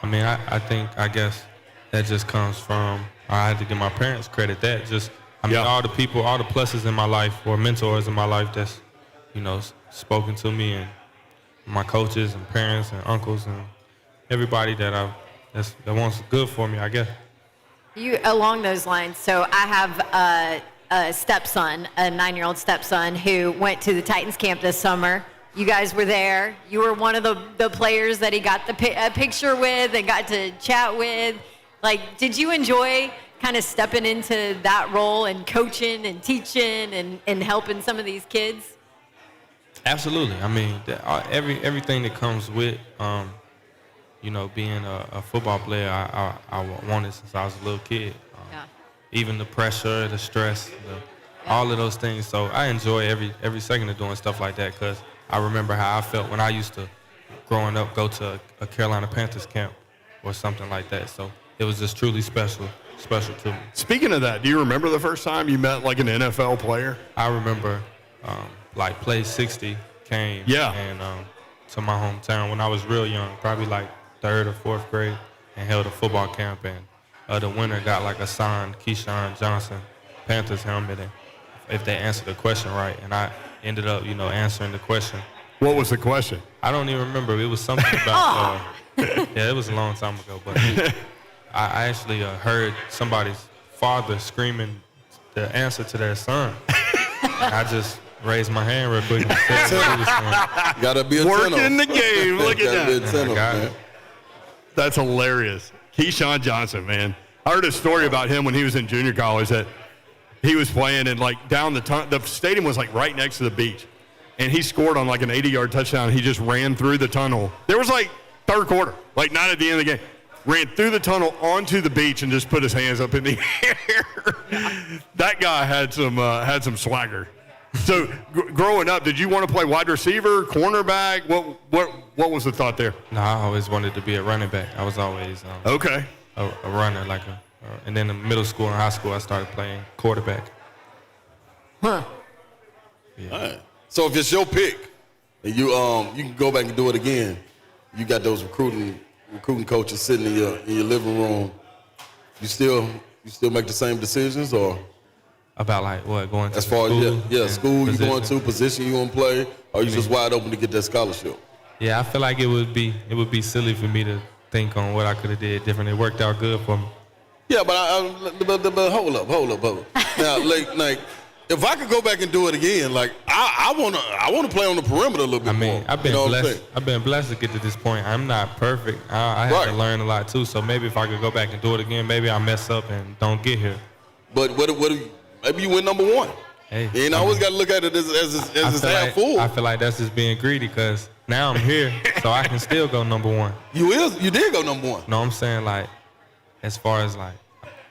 I mean, I guess that just comes from, I had to give my parents credit that. All the people, all the pluses in my life or mentors in my life that's, spoken to me, and my coaches and parents and uncles and everybody that wants good for me, I guess. You along those lines. So I have a stepson, a 9-year-old stepson who went to the Titans camp this summer. You guys were there. You were one of the players that he got a picture with and got to chat with. Like, did you enjoy kind of stepping into that role and coaching and teaching and helping some of these kids? Absolutely. I mean, everything that comes with, being a football player, I wanted since I was a little kid. Even the pressure, the stress, all of those things. So I enjoy every second of doing stuff like that because I remember how I felt when I used to, growing up, go to a Carolina Panthers camp or something like that. So it was just truly special to me. Speaking of that, do you remember the first time you met like an NFL player? I remember Play 60 came and to my hometown when I was real young, probably like 3rd or 4th grade, and held a football camp, and the winner got like a signed Keyshawn Johnson Panthers helmet, and if they answered the question right, and I ended up answering the question. What was the question? I don't even remember. It was something about it was a long time ago, but I actually heard somebody's father screaming the answer to their son. I just raised my hand real quick and said gotta be a working the game. Look at that. That's hilarious. Keyshawn Johnson, man. I heard a story about him when he was in junior college that he was playing and like down the stadium was like right next to the beach, and he scored on like an 80-yard touchdown. He just ran through the tunnel. There was like 3rd quarter, like not at the end of the game. Ran through the tunnel onto the beach and just put his hands up in the air. That guy had some swagger. So growing up, did you want to play wide receiver, cornerback? What was the thought there? No, I always wanted to be a running back. I was always a runner, and then in middle school and high school, I started playing quarterback. Huh. Yeah. All right. So if it's your pick, and you can go back and do it again, you got those recruiting coaches sitting in your living room. You still make the same decisions, or about like what going to as far school? As school you going to, position you want to play, or you just wide open to get that scholarship? Yeah, I feel like it would be silly for me to think on what I could have did different. It worked out good for me. Yeah, but hold up. Now, like, if I could go back and do it again, like I wanna play on the perimeter a little bit more. I've been blessed. I've been blessed to get to this point. I'm not perfect. I had to learn a lot too. So maybe if I could go back and do it again, maybe I mess up and don't get here. But maybe you win number one. Hey, you always got to look at it as half full. I feel like that's just being greedy because now I'm here, so I can still go number one. You did go number one. No, I'm saying like, as far as like,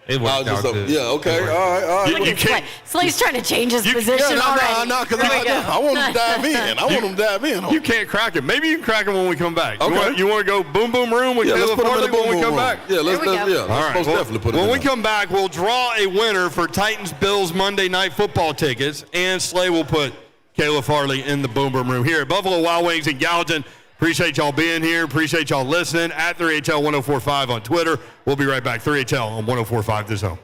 it worked out good. Yeah, okay, all right. You can't. Slade's trying to change his position already. No, because I want him to dive in. You can't crack it. Maybe you can crack it when we come back. Okay. You want to go boom boom room with Caleb Farley when we come back? Yeah, let's All right. most definitely put it When in we come back, we'll draw a winner for Titans-Bills Monday Night Football tickets, and Slade will put Caleb Farley in the boom boom room here at Buffalo Wild Wings in Gallatin. Appreciate y'all being here. Appreciate y'all listening. At 3HL 1045 on Twitter. We'll be right back. 3HL on 1045 this home.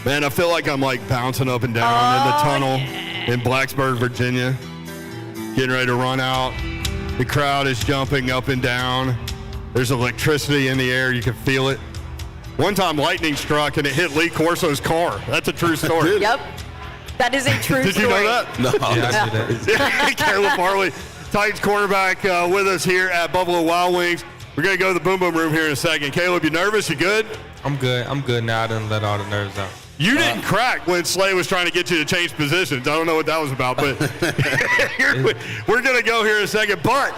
Man, I feel like I'm like bouncing up and down in the tunnel in Blacksburg, Virginia. Getting ready to run out. The crowd is jumping up and down. There's electricity in the air. You can feel it. One time lightning struck and it hit Lee Corso's car. That's a true story. Yep. That is a true story. Did you know that? No. Yeah, I see that. Caleb Farley, Titans quarterback, with us here at Buffalo Wild Wings. We're going to go to the Boom Boom Room here in a second. Caleb, you nervous? You good? I'm good. I'm good now. I didn't let all the nerves out. You didn't crack when Slay was trying to get you to change positions. I don't know what that was about, but we're going to go here in a second. But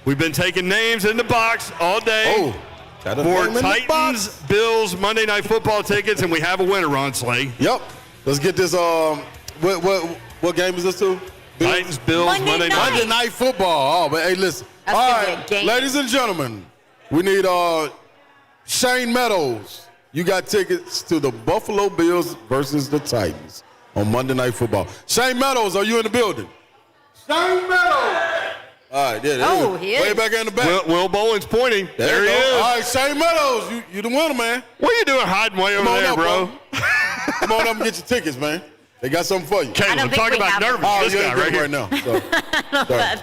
we've been taking names in the box all day for Titans, Bills, Monday Night Football tickets, and we have a winner, Ron Slay. Yep. Let's get this. What game is this to? Titans, Bills, Monday night. Monday Night Football. Oh, but hey, listen. That's all gonna be a right, game. ladies and gentlemen, we need Shane Meadows. You got tickets to the Buffalo Bills versus the Titans on Monday Night Football. Shane Meadows, are you in the building? Shane Meadows. All right, there he is. Way back in the back. Will Bowen's pointing. There he is. All right, Shane Meadows, you the winner, man. What are you doing hiding way over there, bro? Come on up and get your tickets, man. They got something for you. Caleb, I'm talking about nervous. Oh, This guy right here. right now. So,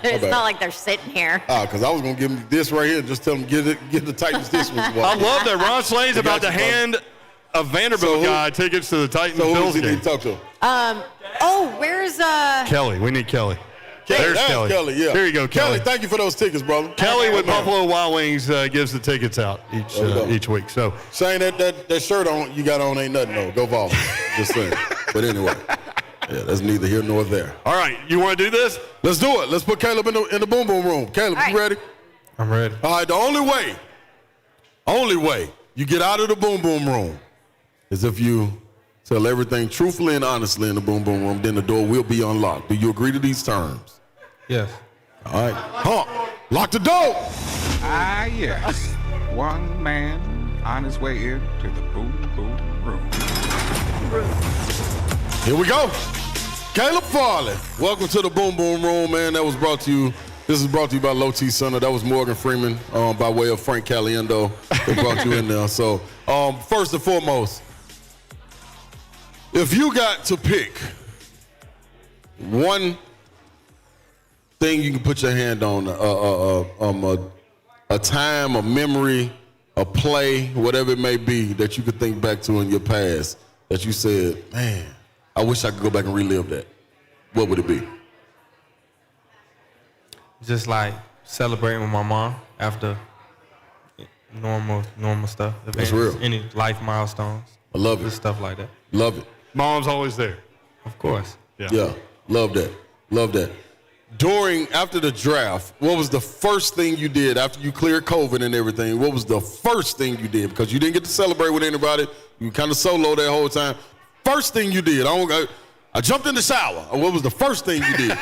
It's not like they're sitting here. because I was going to give them this right here and just tell them give the Titans this one. I love that Ron Slay's about to hand a Vanderbilt guy tickets to the Titans Bills who game. need to talk to? Where's Kelly. We need Kelly. There's Kelly. Yeah. There you go, Kelly. Thank you for those tickets, brother. Kelly with Buffalo Wild Wings gives the tickets out each week. So Shane, that shirt on you got on ain't nothing though. Go Vols. Just saying. But anyway, yeah, that's neither here nor there. All right, you want to do this? Let's do it. Let's put Caleb in the boom boom room. Caleb, you ready? I'm ready. All right. The only way you get out of the boom boom room is if you tell everything truthfully and honestly in the boom boom room. Then the door will be unlocked. Do you agree to these terms? Yes. All right. Lock the door. Ah, yes. One man on his way into the boom boom room. Here we go. Caleb Farley. Welcome to the boom boom room, man. This is brought to you by Low T Center. That was Morgan Freeman by way of Frank Caliendo that brought you in there. So first and foremost, if you got to pick one thing you can put your hand on, a time, a memory, a play, whatever it may be that you could think back to in your past that you said, man, I wish I could go back and relive that. What would it be? Just like celebrating with my mom after normal stuff. That's real. Any life milestones. I love it. Just stuff like that. Love it. Mom's always there. Of course. Yeah. Love that. After the draft, what was the first thing you did after you cleared COVID and everything? What was the first thing you did? Because you didn't get to celebrate with anybody. You kind of solo that whole time. First thing you did, I jumped in the shower. What was the first thing you did?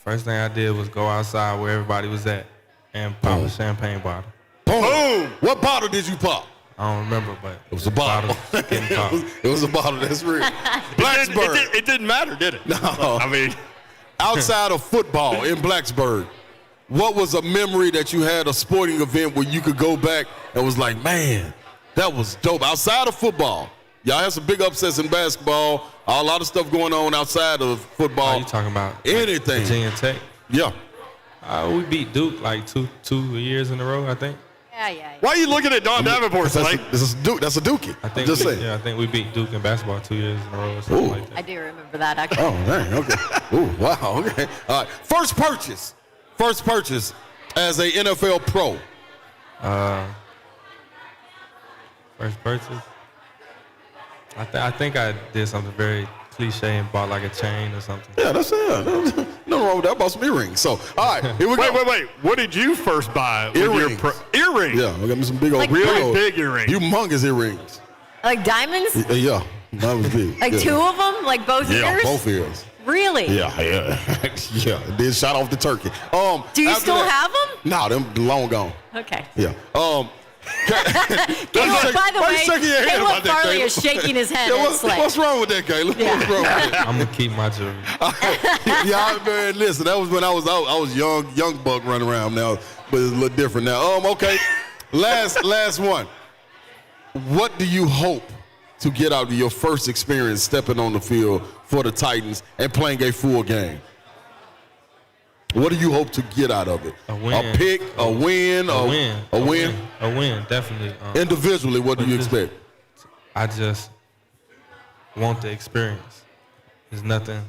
First thing I did was go outside where everybody was at and pop a champagne bottle. Boom. What bottle did you pop? I don't remember, but it was a bottle. It was a bottle. That's real. Blacksburg. It didn't matter, did it? No. I mean, outside of football in Blacksburg, what was a memory that you had, a sporting event where you could go back and was like, man, that was dope. Outside of football, y'all had some big upsets in basketball, a lot of stuff going on outside of football. Are you talking about anything? Virginia Tech? Yeah. We beat Duke like two years in a row, I think. Yeah. Why are you looking at Don Davenport? That's a Dookie. I think I think we beat Duke in basketball 2 years in a row or something like that. I do remember that, actually. Oh, dang, okay. Ooh, wow, okay. All right, first purchase as a NFL pro. First purchase? I think I did something very cliche and bought like a chain or something. Yeah, that's it. No wrong with that. I bought some earrings. So, all right, here we go. Wait. What did you first buy? Earrings. Earrings? Yeah, I got me some big old, Like really big earrings. humongous earrings. Like diamonds? Yeah, that was big. Like two of them? Like both ears? Yeah, both ears. Really? Yeah. Yeah, then shot off the turkey. Do you still have them? No, them long gone. Okay. Yeah. By the way, Caleb Farley is shaking his head. What's wrong with that, Caleb? Yeah. What's wrong with that? I'm gonna keep my jewelry. Yeah, man, listen, that was when I was young buck running around now, but it's a little different now. Okay. Last one. What do you hope to get out of your first experience stepping on the field for the Titans and playing a full game? What do you hope to get out of it? A win. A pick, a win, a win. A win? A win, definitely. Individually, what do you expect? I just want the experience. There's nothing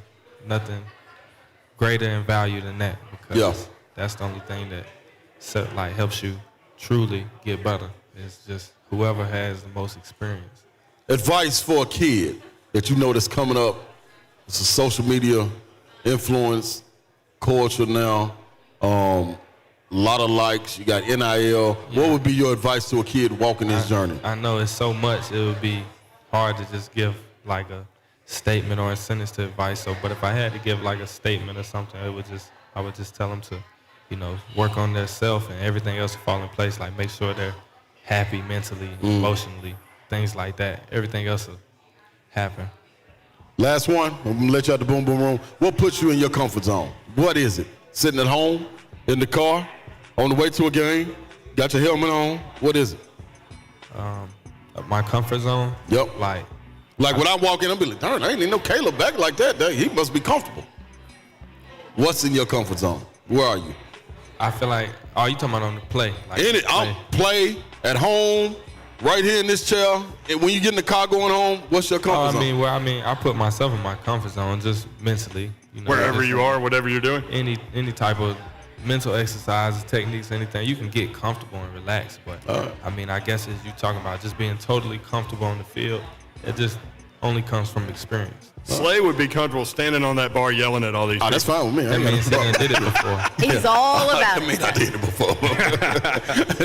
greater in value than that, because that's the only thing that helps you truly get better. It's just whoever has the most experience. Advice for a kid that you know that's coming up. It's a social media influence culture now. A lot of likes. You got NIL. What would be your advice to a kid walking this journey? I know it's so much. It would be hard to just give like a statement or a sentence to advice. So, but if I had to give like a statement or something, I would just tell them to, work on their self, and everything else will fall in place. Like make sure they're happy mentally, emotionally, things like that. Everything else will happen. Last one. I'm going to let you out the boom boom room. What puts you in your comfort zone? What is it? Sitting at home, in the car, on the way to a game, got your helmet on? What is it? My comfort zone? Yep. Like when I walk in, I'll be like, darn, I ain't need no Caleb back like that. He must be comfortable. What's in your comfort zone? Where are you? I feel like, you talking about on the play? Like in it, I'll play at home, right here in this chair. And when you get in the car going home, what's your comfort zone? I put myself in my comfort zone just mentally. Wherever you are, whatever you're doing. Any type of mental exercises, techniques, anything, you can get comfortable and relax. But I guess as you talking about just being totally comfortable on the field, it just only comes from experience. Slay would be comfortable standing on that bar yelling at all these people. That's fine with me. That means he did it before. He's all about it. I did it before.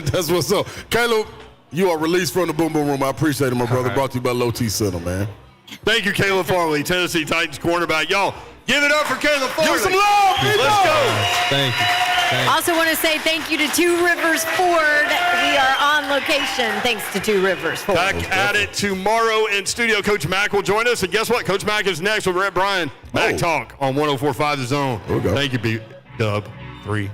That's what's up. Caleb, you are released from the Boom Boom Room. I appreciate it, my brother. Brought to you by Low T Center, man. Thank you, Caleb Farley, Tennessee Titans cornerback. Y'all, give it up for Caleb Farley. Give some love. Let's go. Thank you. Also want to say thank you to Two Rivers Ford. We are on location thanks to Two Rivers Ford. Back at it tomorrow in studio. Coach Mack will join us. And guess what? Coach Mack is next with Rhett Bryan. Mack Talk on 104.5 The Zone. There we go. Thank you, Dub 3.